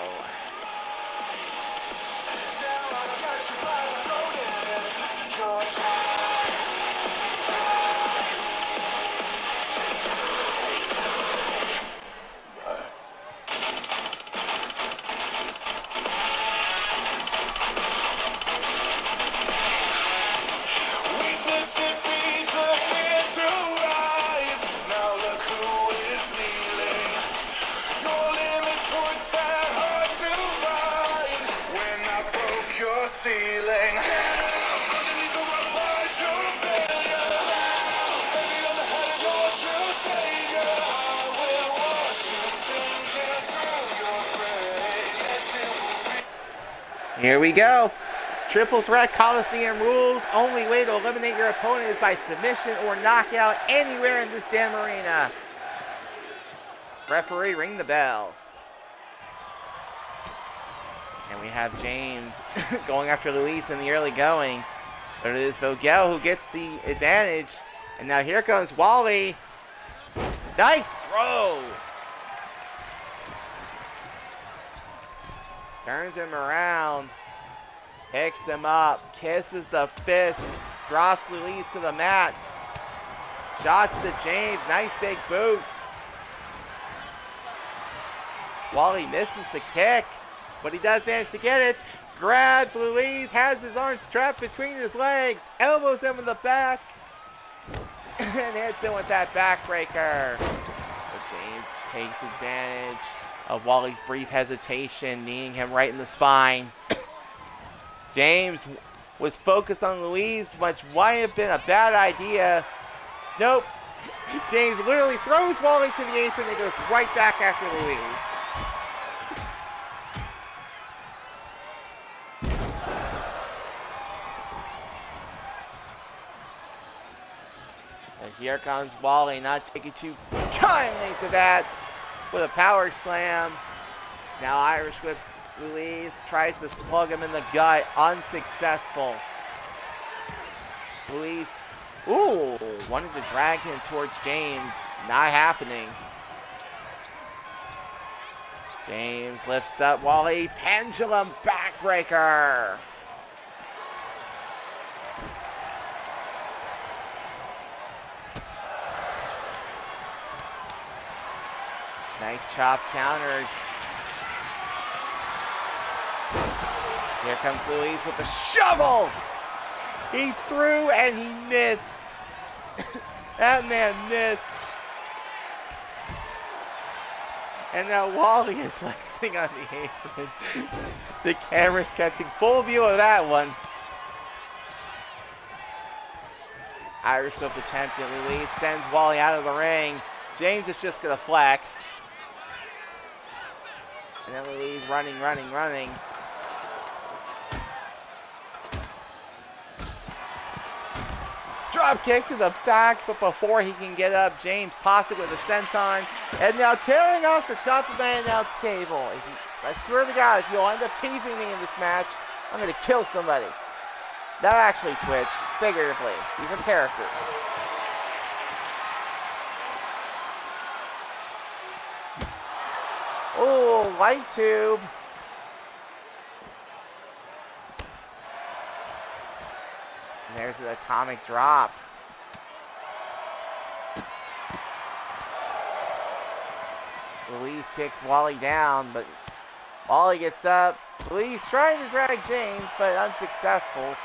Here we go. Triple Threat Coliseum rules. Only way to eliminate your opponent is by submission or knockout anywhere in this damn arena. Referee, ring the bell. And we have James going after Luis in the early going. But it is Vogel who gets the advantage. And now here comes Wally. Nice throw. Turns him around. Picks him up. Kisses the fist. Drops Luis to the mat. Shots to James. Nice big boot. Wally misses the kick, but he does manage to get it. Grabs Luis, has his arms trapped between his legs, elbows him in the back, and hits him with that backbreaker. But James takes advantage of Wally's brief hesitation, kneeing him right in the spine. James was focused on Luis, which might have been a bad idea. Nope. James literally throws Wally to the apron and goes right back after Luis. And here comes Wally, not taking too kindly to that, with a power slam. Now Irish whips Luis, tries to slug him in the gut, unsuccessful. Luis, wanted to drag him towards James, not happening. James lifts up Wally, pendulum backbreaker. Nice chop counter. Here comes Luis with the shovel. He threw and he missed. That man missed. And now Wally is flexing on the apron. The camera's catching full view of that one. Irish whip attempt, and Luis sends Wally out of the ring. James is just gonna flex. And then Luis running. Drop kick to the back, but before he can get up, James possibly with a senton. And now tearing off the top of my announce table. I swear to God, if you'll end up teasing me in this match, I'm going to kill somebody. Not actually Twitch, figuratively. These are characters. Oh, light tube. And there's the atomic drop. Luis kicks Wally down, but Wally gets up. Luis trying to drag James, but unsuccessful.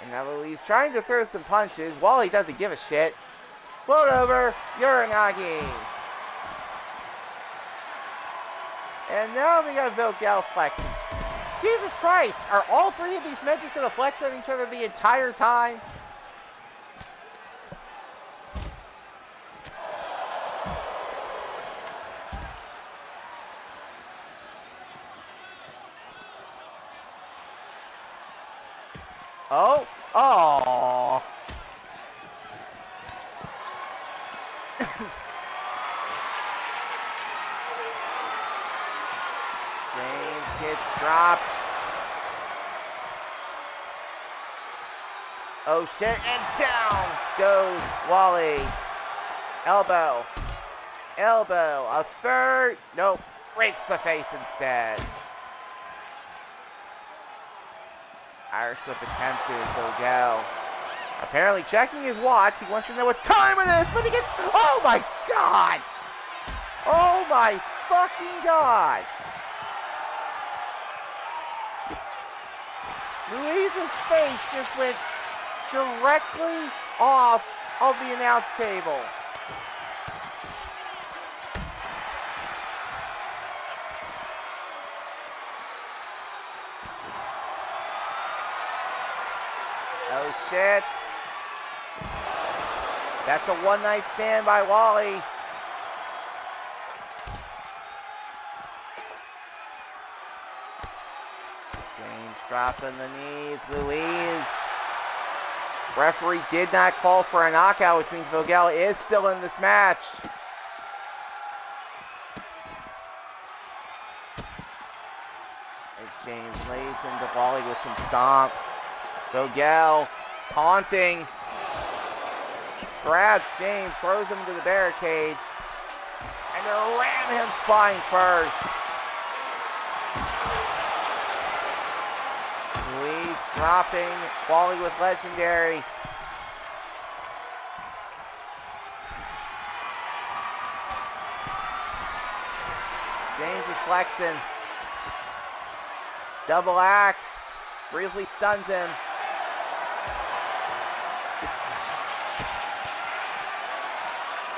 And now Luis trying to throw some punches. Wally doesn't give a shit. Float over, Uranagi. And now we got Vogel flexing. Jesus Christ, are all three of these men just going to flex on each other the entire time? Oh. James gets dropped. Oh shit, and down goes Wally. Elbow. Elbow. A third. Nope. Breaks the face instead. Irish whip attempted. Vogel. Apparently checking his watch. He wants to know what time it is, but he gets. Oh my god! Oh my fucking god! Louise's face just went directly off of the announce table. Oh shit. That's a one-night stand by Wally. James dropping the knees. Louise. Referee did not call for a knockout, which means Vogel is still in this match. As James lays into Wally with some stomps. Vogel taunting. Grabs James, throws him into the barricade. And they ram him spine first. Louise dropping Wally with legendary. James is flexing. Double axe. Briefly stuns him.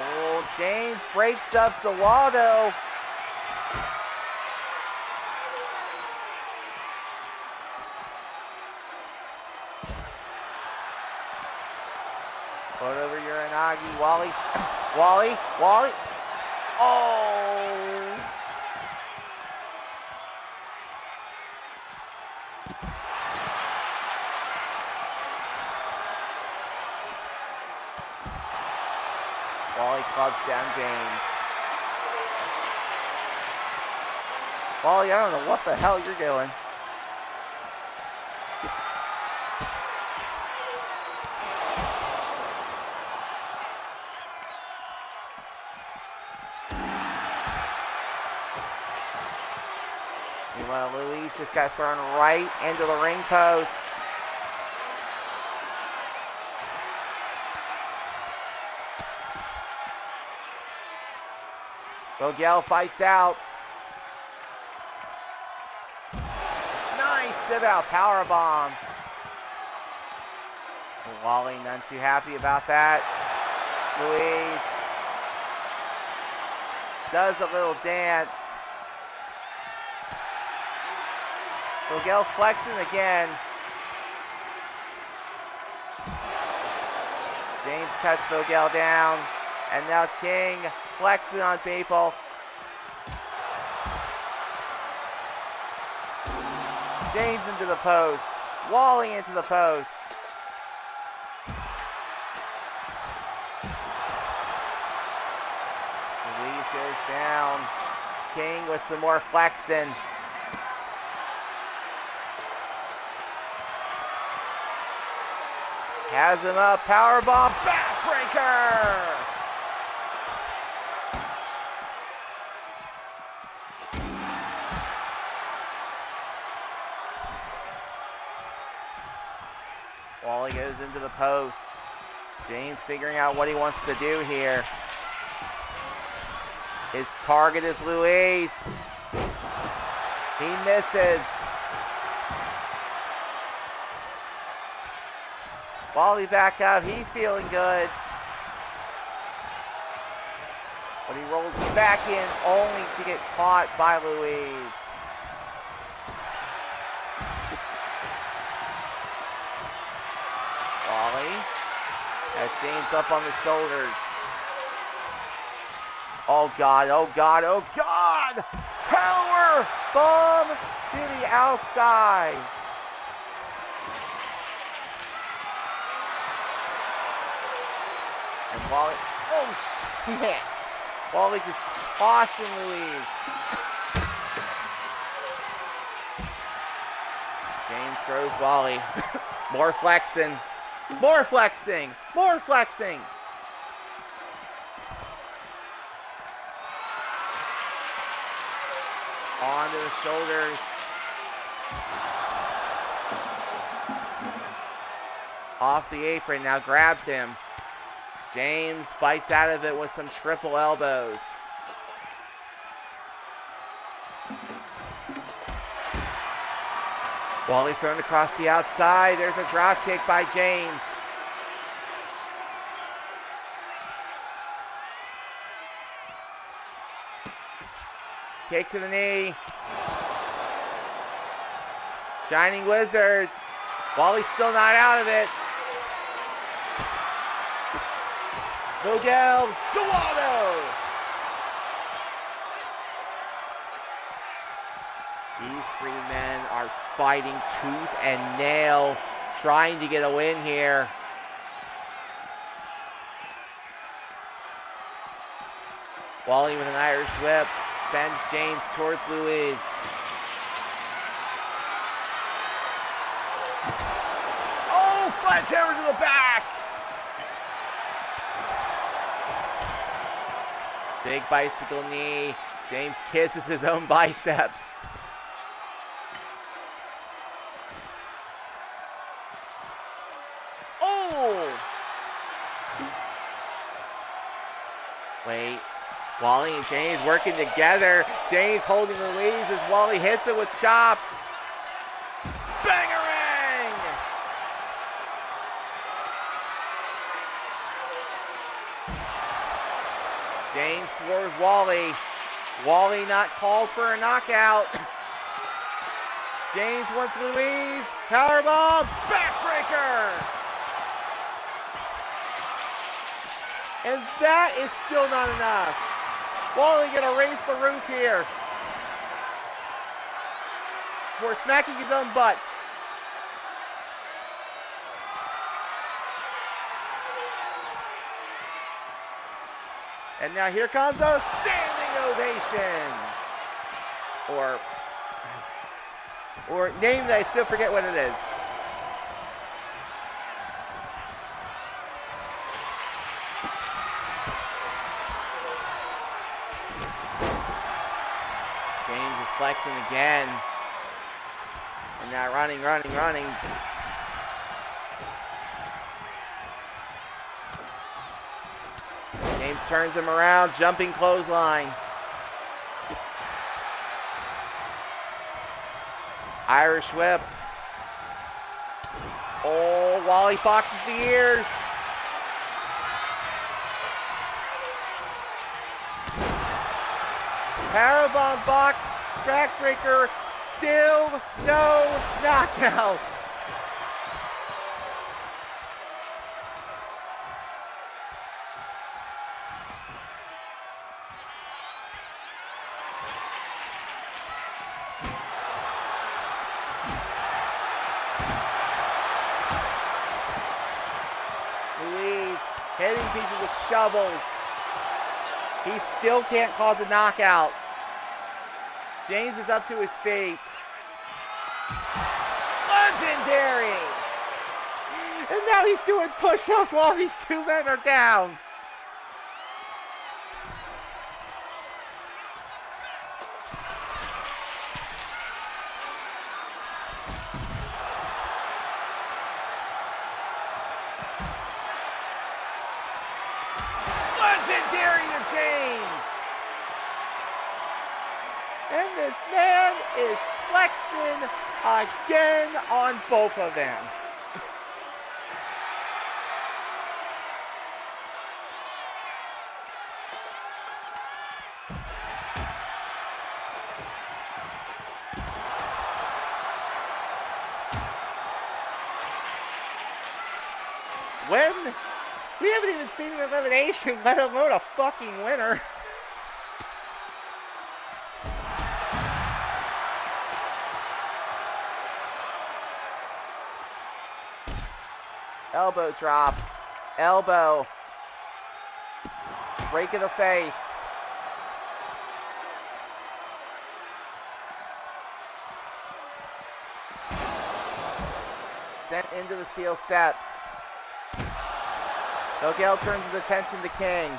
Oh, James breaks up Zawaldo. Put over Uranagi. Wally. Wally. Oh. Wally clubs down James. Wally, I don't know what the hell you're doing. Meanwhile, Louise just got thrown right into the ring post. Vogel fights out. Nice sit-out powerbomb. Wally none too happy about that. Louise does a little dance. Vogel flexing again. James cuts Vogel down. And now King flexing on people. James into the post. Wally into the post. Louise goes down. King with some more flexing. Has him up. Powerbomb. Backbreaker. Wally goes into the post. James figuring out what he wants to do here. His target is Louise. He misses. Wally back up. He's feeling good. But he rolls back in only to get caught by Louise. Wally has James up on the shoulders. Oh God, oh God, oh God! Power bomb to the outside. And Wally, oh shit! Wally just tossing Louise. James throws Wally. More flexing. More flexing. More flexing. Onto the shoulders. Off the apron, now grabs him. James fights out of it with some triple elbows. Wally thrown across the outside. There's a drop kick by James. Kick to the knee. Shining Wizard. Wally's still not out of it. Vogel. Salado. These three men are fighting tooth and nail, trying to get a win here. Wally with an Irish whip sends James towards Louise. Oh, sledgehammer to the back. Big bicycle knee. James kisses his own biceps. Oh! Wait. Wally and James working together. James holding Louise as Wally hits it with chops. Bangarang! James floors Wally. Wally not called for a knockout. James wants Louise. Powerbomb. Backbreaker. And that is still not enough. Wally gonna raise the roof here. For smacking his own butt. And now here comes a standing ovation. Or name that I still forget what it is. James is flexing again. And now running. James turns him around, jumping clothesline. Irish whip. Oh, Wally boxes the ears. Powerbomb box, backbreaker, still no knockout. Louise hitting people with shovels. He still can't cause a knockout. James is up to his feet. Legendary! And now he's doing push-ups while these two men are down. Legendary to James! And this man is flexing again on both of them. When? We haven't even seen an elimination, let alone a fucking winner. Elbow drop. Elbow. Break of the face. Sent into the steel steps. Miguel turns his attention to King.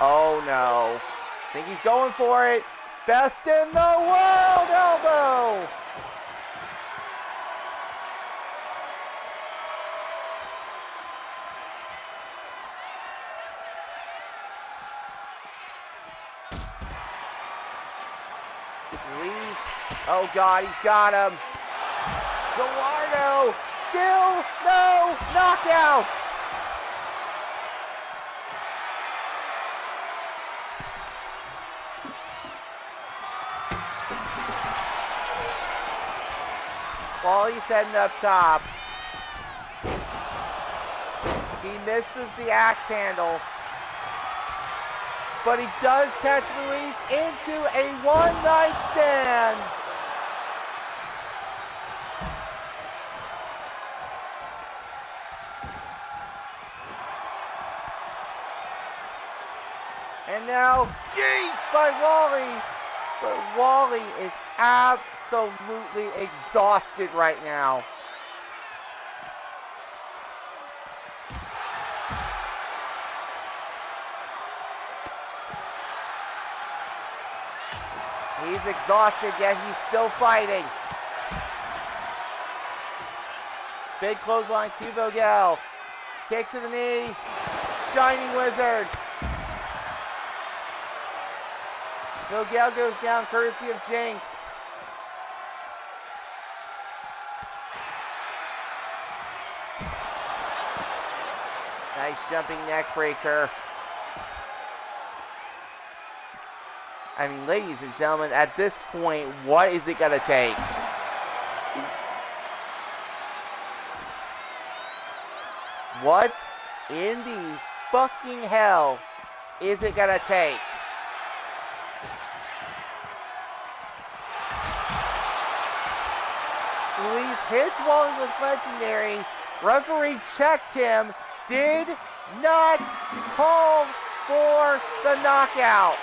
Oh no. I think he's going for it. Best in the world elbow. Ruiz. Oh God, he's got him. Gallardo. Still no knockout. Wally's heading up top. He misses the axe handle. But he does catch Ruiz into a one-night stand. And now, yeets by Wally. But Wally is absolutely exhausted right now. He's exhausted, yet he's still fighting. Big clothesline to Vogel. Kick to the knee. Shining Wizard. Vogel goes down courtesy of Jinx. Nice jumping neck breaker. I mean, ladies and gentlemen, at this point, what is it going to take? What in the fucking hell is it going to take? Ruiz hits Wally with Legendary. Referee checked him. Did not call for the knockout.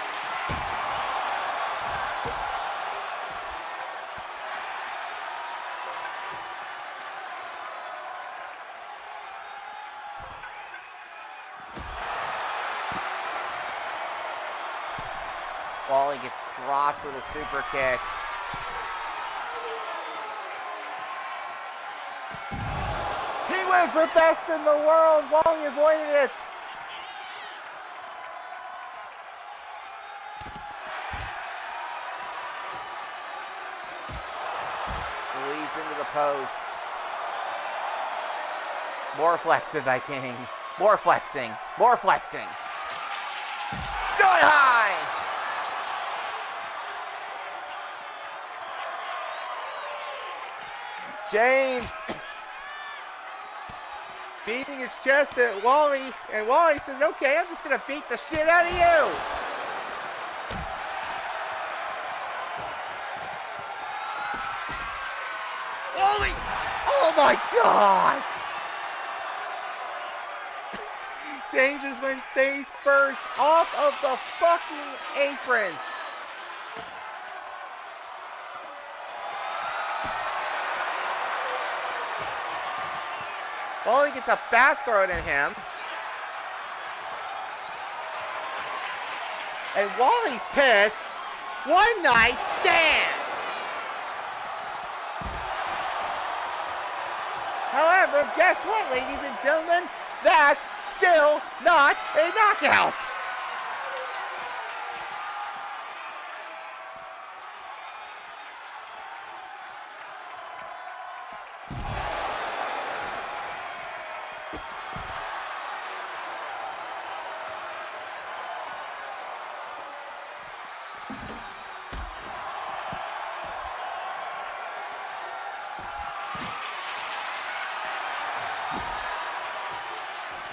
Wally gets dropped with a super kick. He went for best in the world. Wally avoided it. Ruiz into the post. More flexing by King. More flexing. More flexing. Sky high. James beating his chest at Wally, and Wally says, okay, I'm just going to beat the shit out of you. Wally! Oh my God! James just went face first off of the fucking apron. Wally gets a bat thrown at him. And Wally's pissed. One night stand. However, guess what, ladies and gentlemen? That's still not a knockout.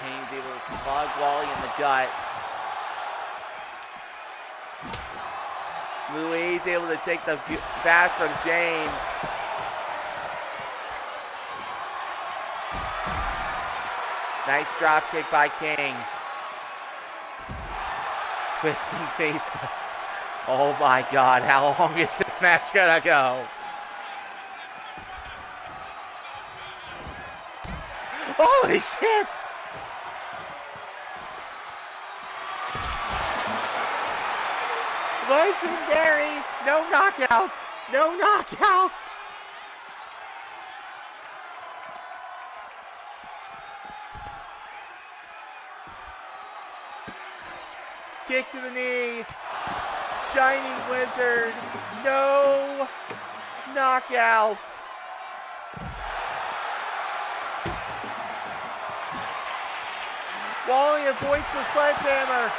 Kane's able to slug Wally in the gut. Louise able to take the bat from James. Nice drop kick by King. Twisting face. Oh my God, how long is this match gonna go? Holy shit! Legendary! No knockout! No knockout! Kick to the knee. Shining Wizard. No knockout. Wally avoids the sledgehammer.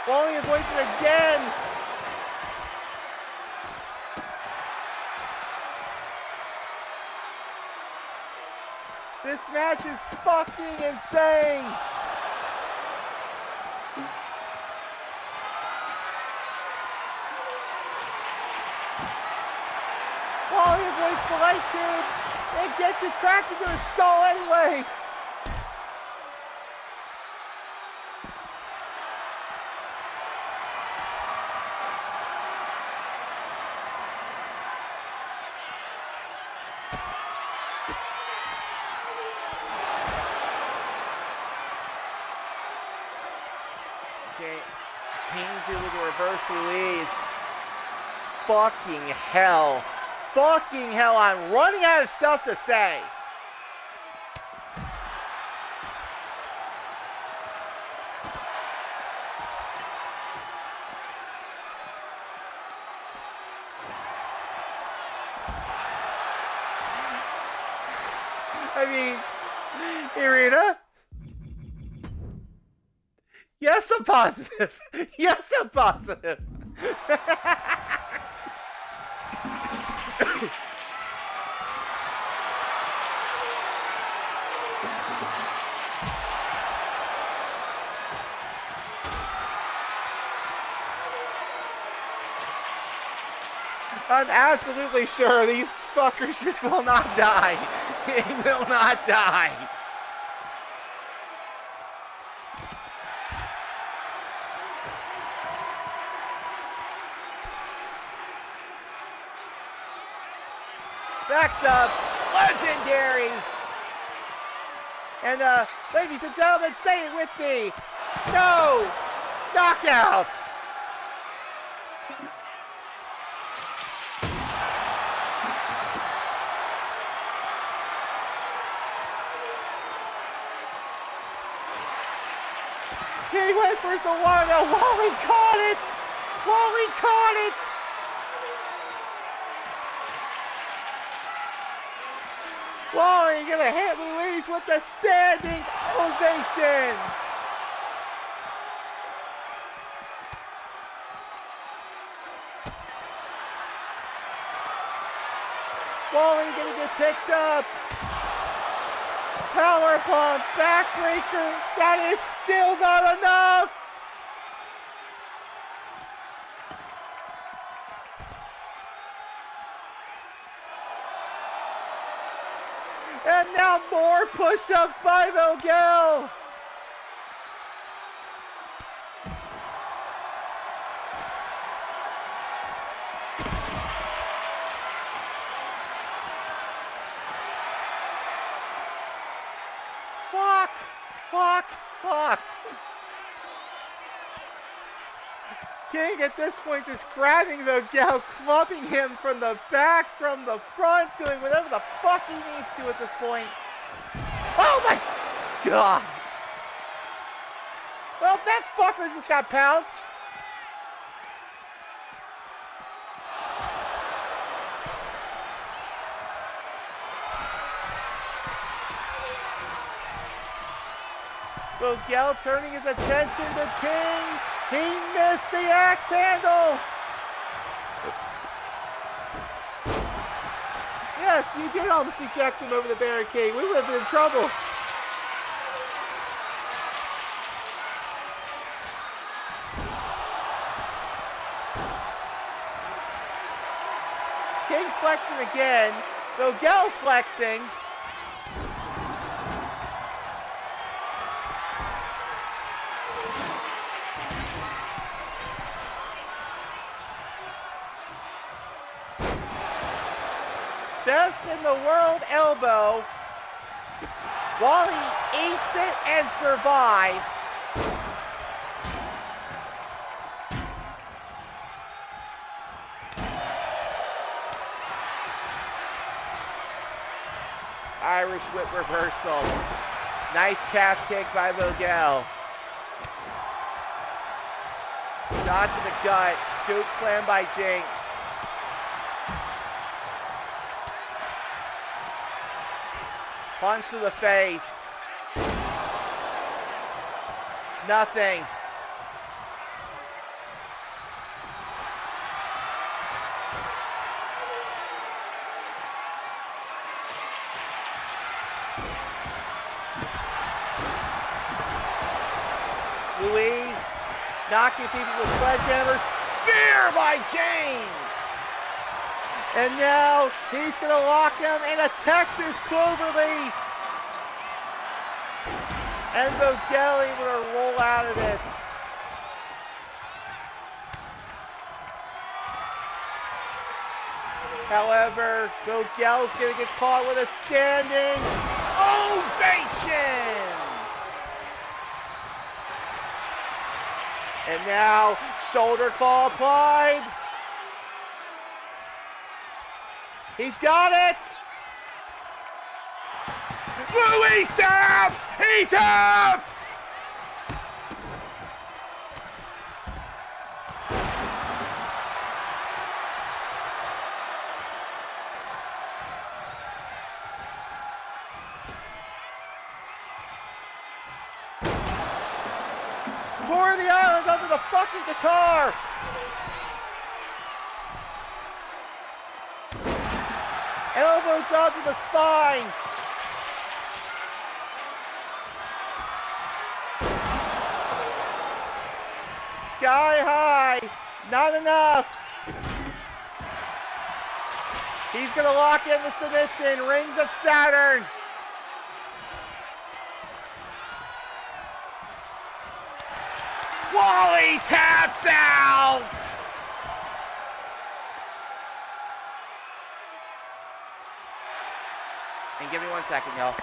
Wally avoids it again. This match is fucking insane. Wally avoids the light tube and gets it cracked into the skull anyway. Change it with a reverse Louise. Fucking hell. Fucking hell, I'm running out of stuff to say. I mean, Irina? Yes, I'm positive. Yes, I'm positive. I'm absolutely sure these fuckers just will not die. They will not die. Backs up. Legendary. And ladies and gentlemen, say it with me. No. Knockout. He went for Zawada. Wally caught it. Wally caught it. Wally gonna hit Louise with the standing ovation. Wally gonna get picked up. Powerbomb, backbreaker. That is still not enough. And now more push-ups by Vogel. Fuck, fuck, fuck. King at this point just grabbing Vogel, clubbing him from the back, from the front, doing whatever the fuck he needs to at this point. Oh my god. Well, that fucker just got pounced. Vogel turning his attention to King. He missed the axe handle. Yes, you did almost eject him over the barricade. We would have been in trouble. King's flexing again. Vogel's flexing. best in the world elbow. Wally eats it and survives. Irish whip reversal. Nice calf kick by Vogel. Shot to the gut. Scoop slam by Jinx. Punch to the face. Nothing. Louise knocking people with sledgehammers. Spear by James. And now he's going to lock him in a Texas cloverleaf. And Vogel able to roll out of it. However, Vogel's going to get caught with a standing ovation. And now, shoulder claw applied. He's got it. Louis taps. He taps. Tour of the Islands under the fucking guitar. Elbow drop to the spine. Sky high. Not enough. He's going to lock in the submission. Rings of Saturn. Wally taps out! And give me 1 second, y'all.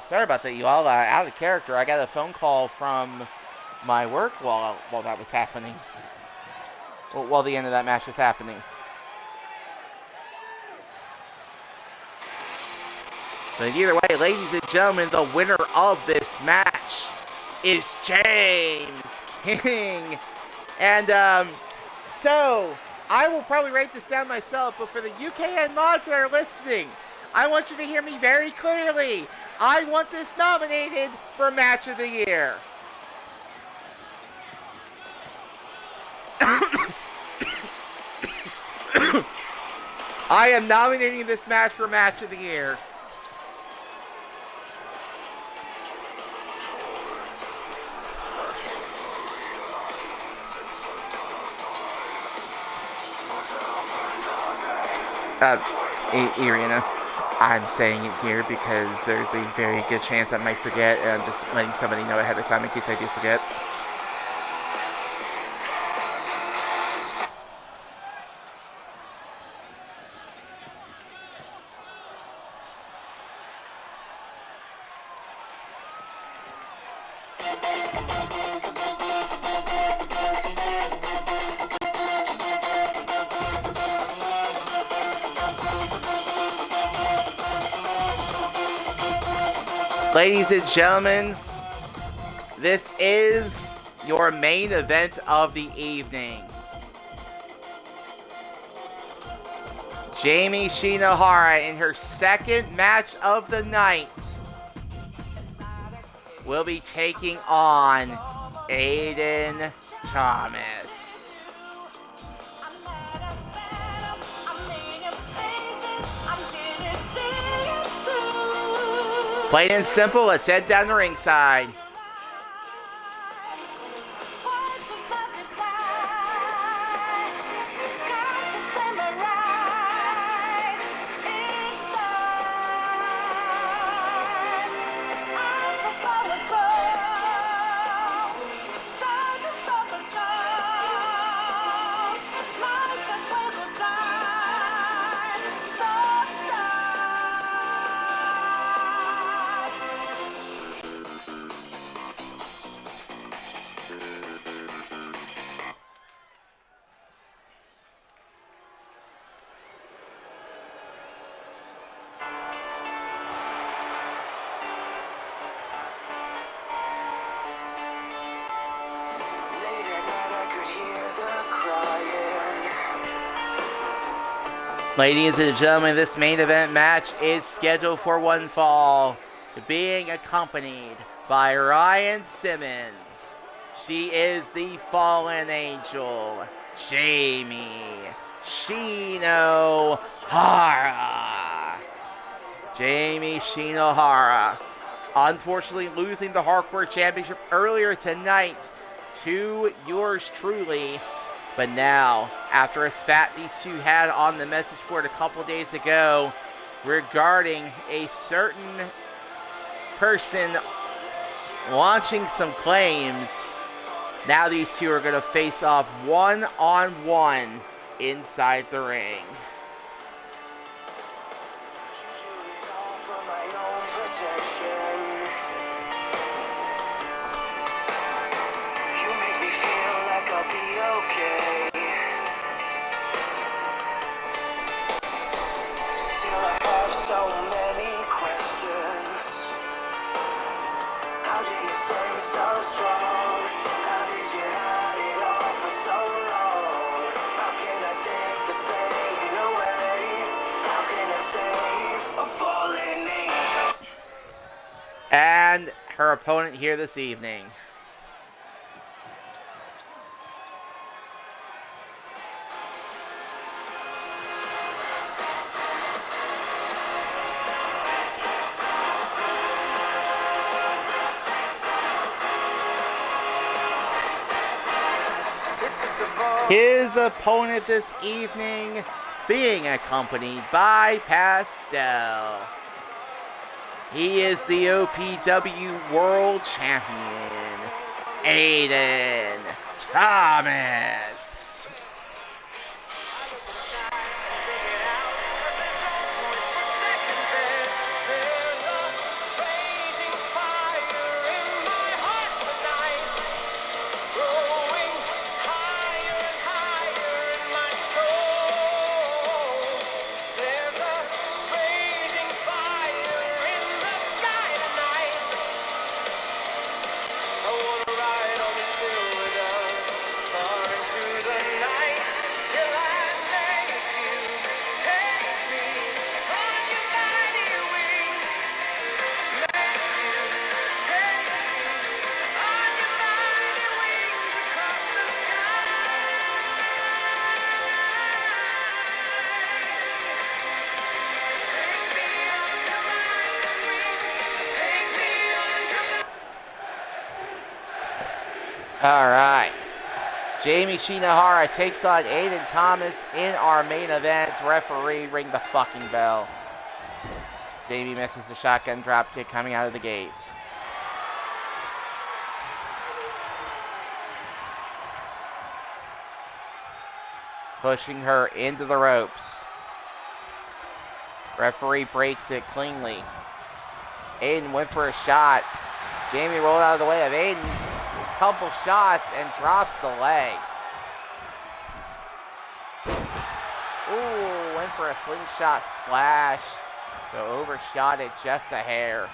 Sorry about that, you all. Out of character. I got a phone call from my work while that was happening. While the end of that match was happening. But either way, ladies and gentlemen, the winner of this match is James King. And so I will probably write this down myself, but for the UKN mods that are listening, I want you to hear me very clearly. I want this nominated for Match of the Year. I am nominating this match for Match of the Year. Irina, I'm saying it here because there's a very good chance I might forget, and I'm just letting somebody know ahead of time in case I do forget. Ladies and gentlemen, this is your main event of the evening. Jamie Shinohara, in her second match of the night, will be taking on Aiden Thomas. Plain and simple, let's head down the ringside. Ladies and gentlemen, this main event match is scheduled for one fall, being accompanied by Ryan Simmons. She is the fallen angel, Jamie Shinohara. Jamie Shinohara, unfortunately losing the Hardcore Championship earlier tonight to yours truly. But now, after a spat these two had on the message board a couple days ago regarding a certain person launching some claims, now these two are going to face off one-on-one inside the ring. And her opponent here this evening. His opponent this evening being accompanied by Pastel. He is the OPW World Champion, Aiden Thomas. All right. Jamie Shinohara takes on Aiden Thomas in our main event. Referee, ring the fucking bell. Jamie misses the shotgun drop kick coming out of the gate. Pushing her into the ropes. Referee breaks it cleanly. Aiden went for a shot. Jamie rolled out of the way of Aiden. Couple shots and drops the leg. Ooh, went for a slingshot splash. So overshot it just a hair.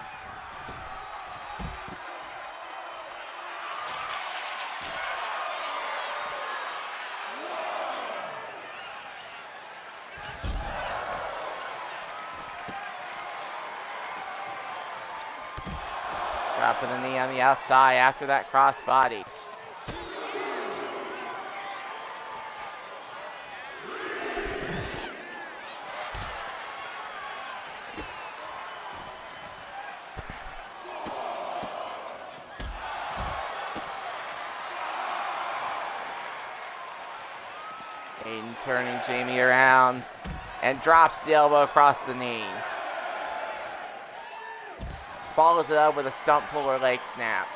Dropping the knee on the outside after that crossbody. Aiden turning Jamie around and drops the elbow across the knee. Follows it up with a stump puller leg snap.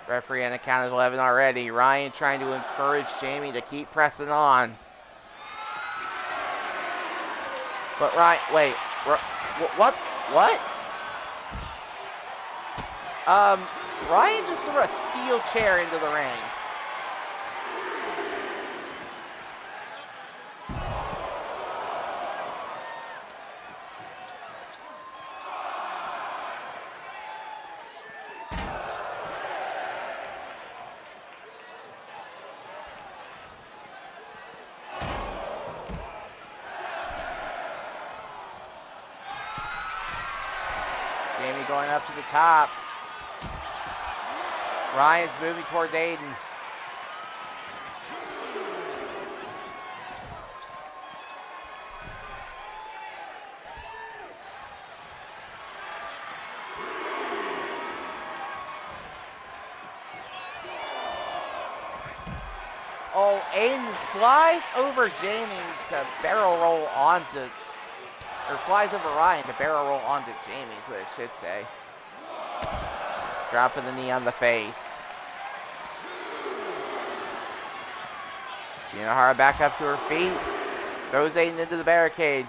Referee on the count of 11 already. Ryan trying to encourage Jamie to keep pressing on. But Ryan, wait, what? Ryan just threw a steel chair into the ring. Jamie going up to the top. Ryan's moving towards Aiden. Oh, Aiden flies over Jamie to barrel roll onto, or flies over Ryan to barrel roll onto Jamie is what it should say. Dropping the knee on the face. Gina Hara back up to her feet. Throws Aiden into the barricade.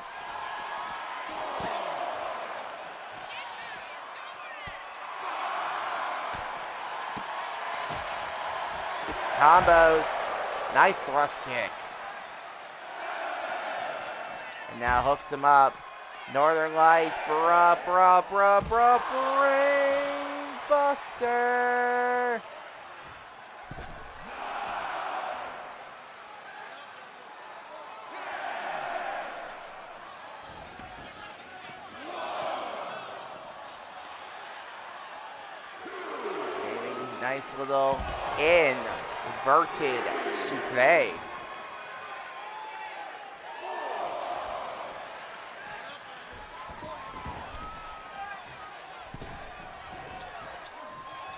Combos. Nice thrust kick. And now hooks him up. Northern Lights. Brain Buster. Nice little inverted suplex.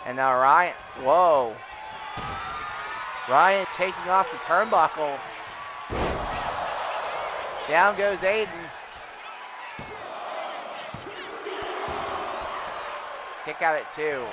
And now Ryan, whoa. Ryan taking off the turnbuckle. Down goes Aiden. Kick out at 2.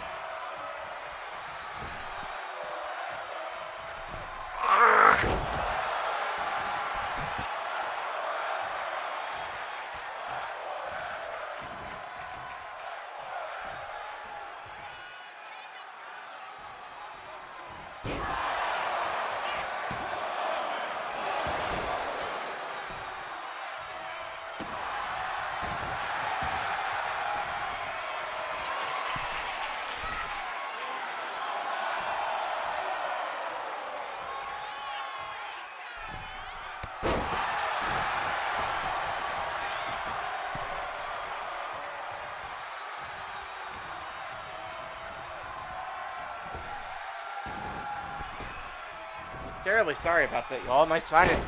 Terribly sorry about that, y'all. My sinus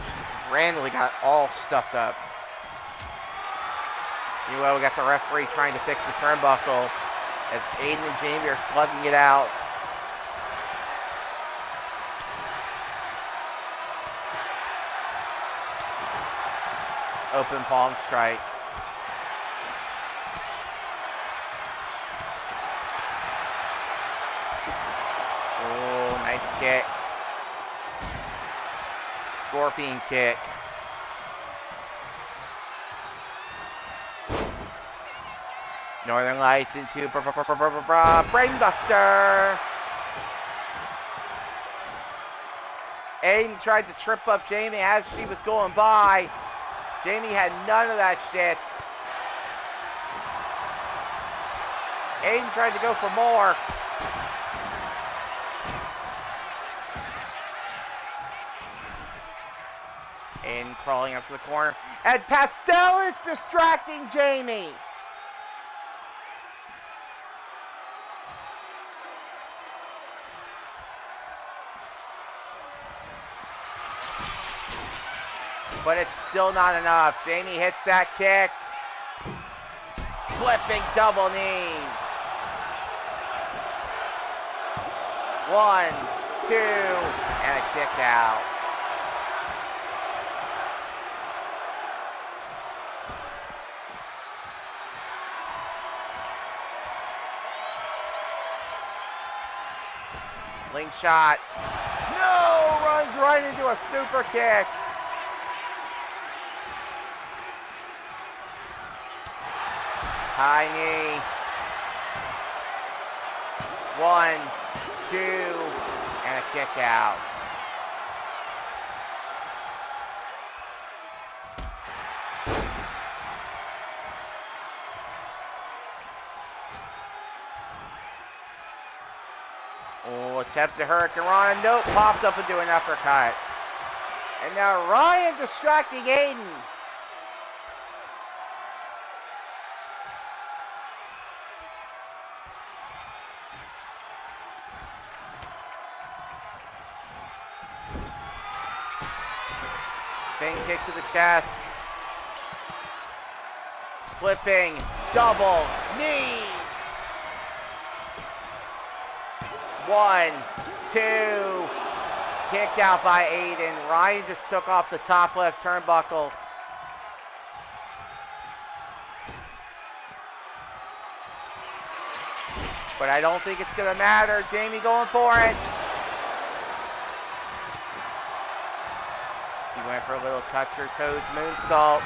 randomly got all stuffed up. Anyway, we got the referee trying to fix the turnbuckle as Aiden and Jamie are slugging it out. Open palm strike. Nice kick. Scorpion kick. Northern Lights into Brainbuster. Aiden tried to trip up Jamie as she was going by. Jamie had none of that shit. Aiden tried to go for more. Aiden crawling up to the corner. And Pastel is distracting Jamie. But it's still not enough. Jamie hits that kick. Flipping double knees. 1, 2, and a kick out. Link shot. No! Runs right into a super kick. High knee. 1, 2, and a kick out. Oh, attempted Hurricane Rana. Nope, popped up into an uppercut. And now Ryan distracting Aiden. Spin kick to the chest. Flipping double knees. 1, 2. Kick out by Aiden. Ryan just took off the top left turnbuckle. But I don't think it's going to matter. Jamie going for it. He went for a little touch her toes moonsault.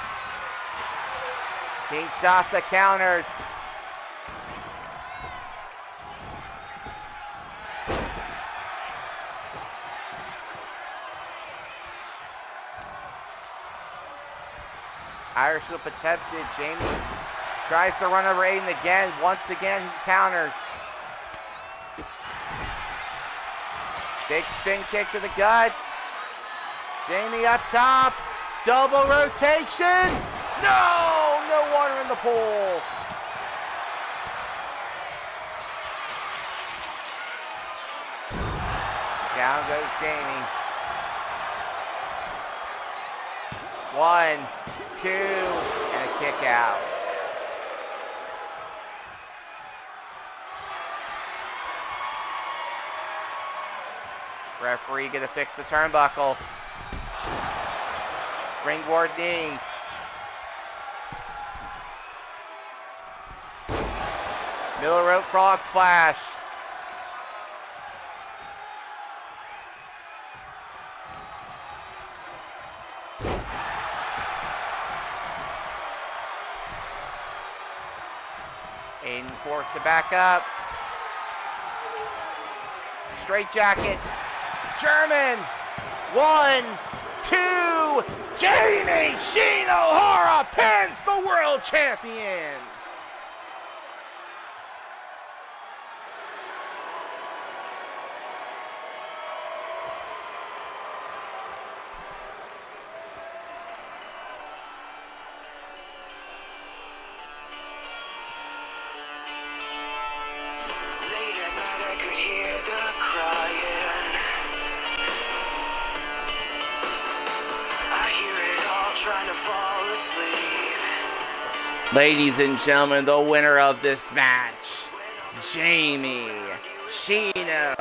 Kinshasa countered. Irish whip attempted. Jamie tries to run over Aiden again. Once again, he counters. Big spin kick to the guts. Jamie up top. Double rotation. No! No water in the pool. Down goes Jamie. 1, 2, and a kick out. Referee gonna fix the turnbuckle. Springboard knee. Middle rope frog splash. Aiden forced to back up. Straight jacket. German. 1, 2. Jamie Shinohara pins the world champion. Ladies and gentlemen, the winner of this match, Jamie Shinohara.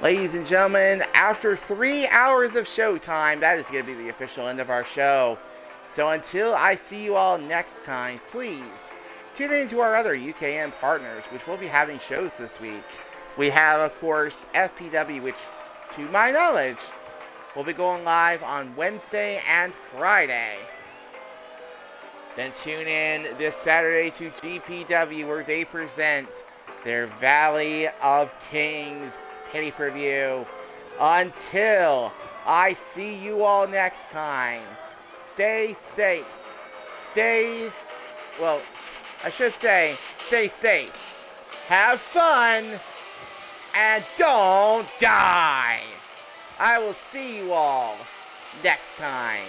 Ladies and gentlemen, after 3 hours of showtime, that is going to be the official end of our show. So until I see you all next time, please tune in to our other UKM partners, which will be having shows this week. We have, of course, FPW, which, to my knowledge, will be going live on Wednesday and Friday. Then tune in this Saturday to GPW, where they present their Valley of Kings pay-per-view. Until I see you all next time, stay safe. Stay safe. Have fun. And don't die. I will see you all next time.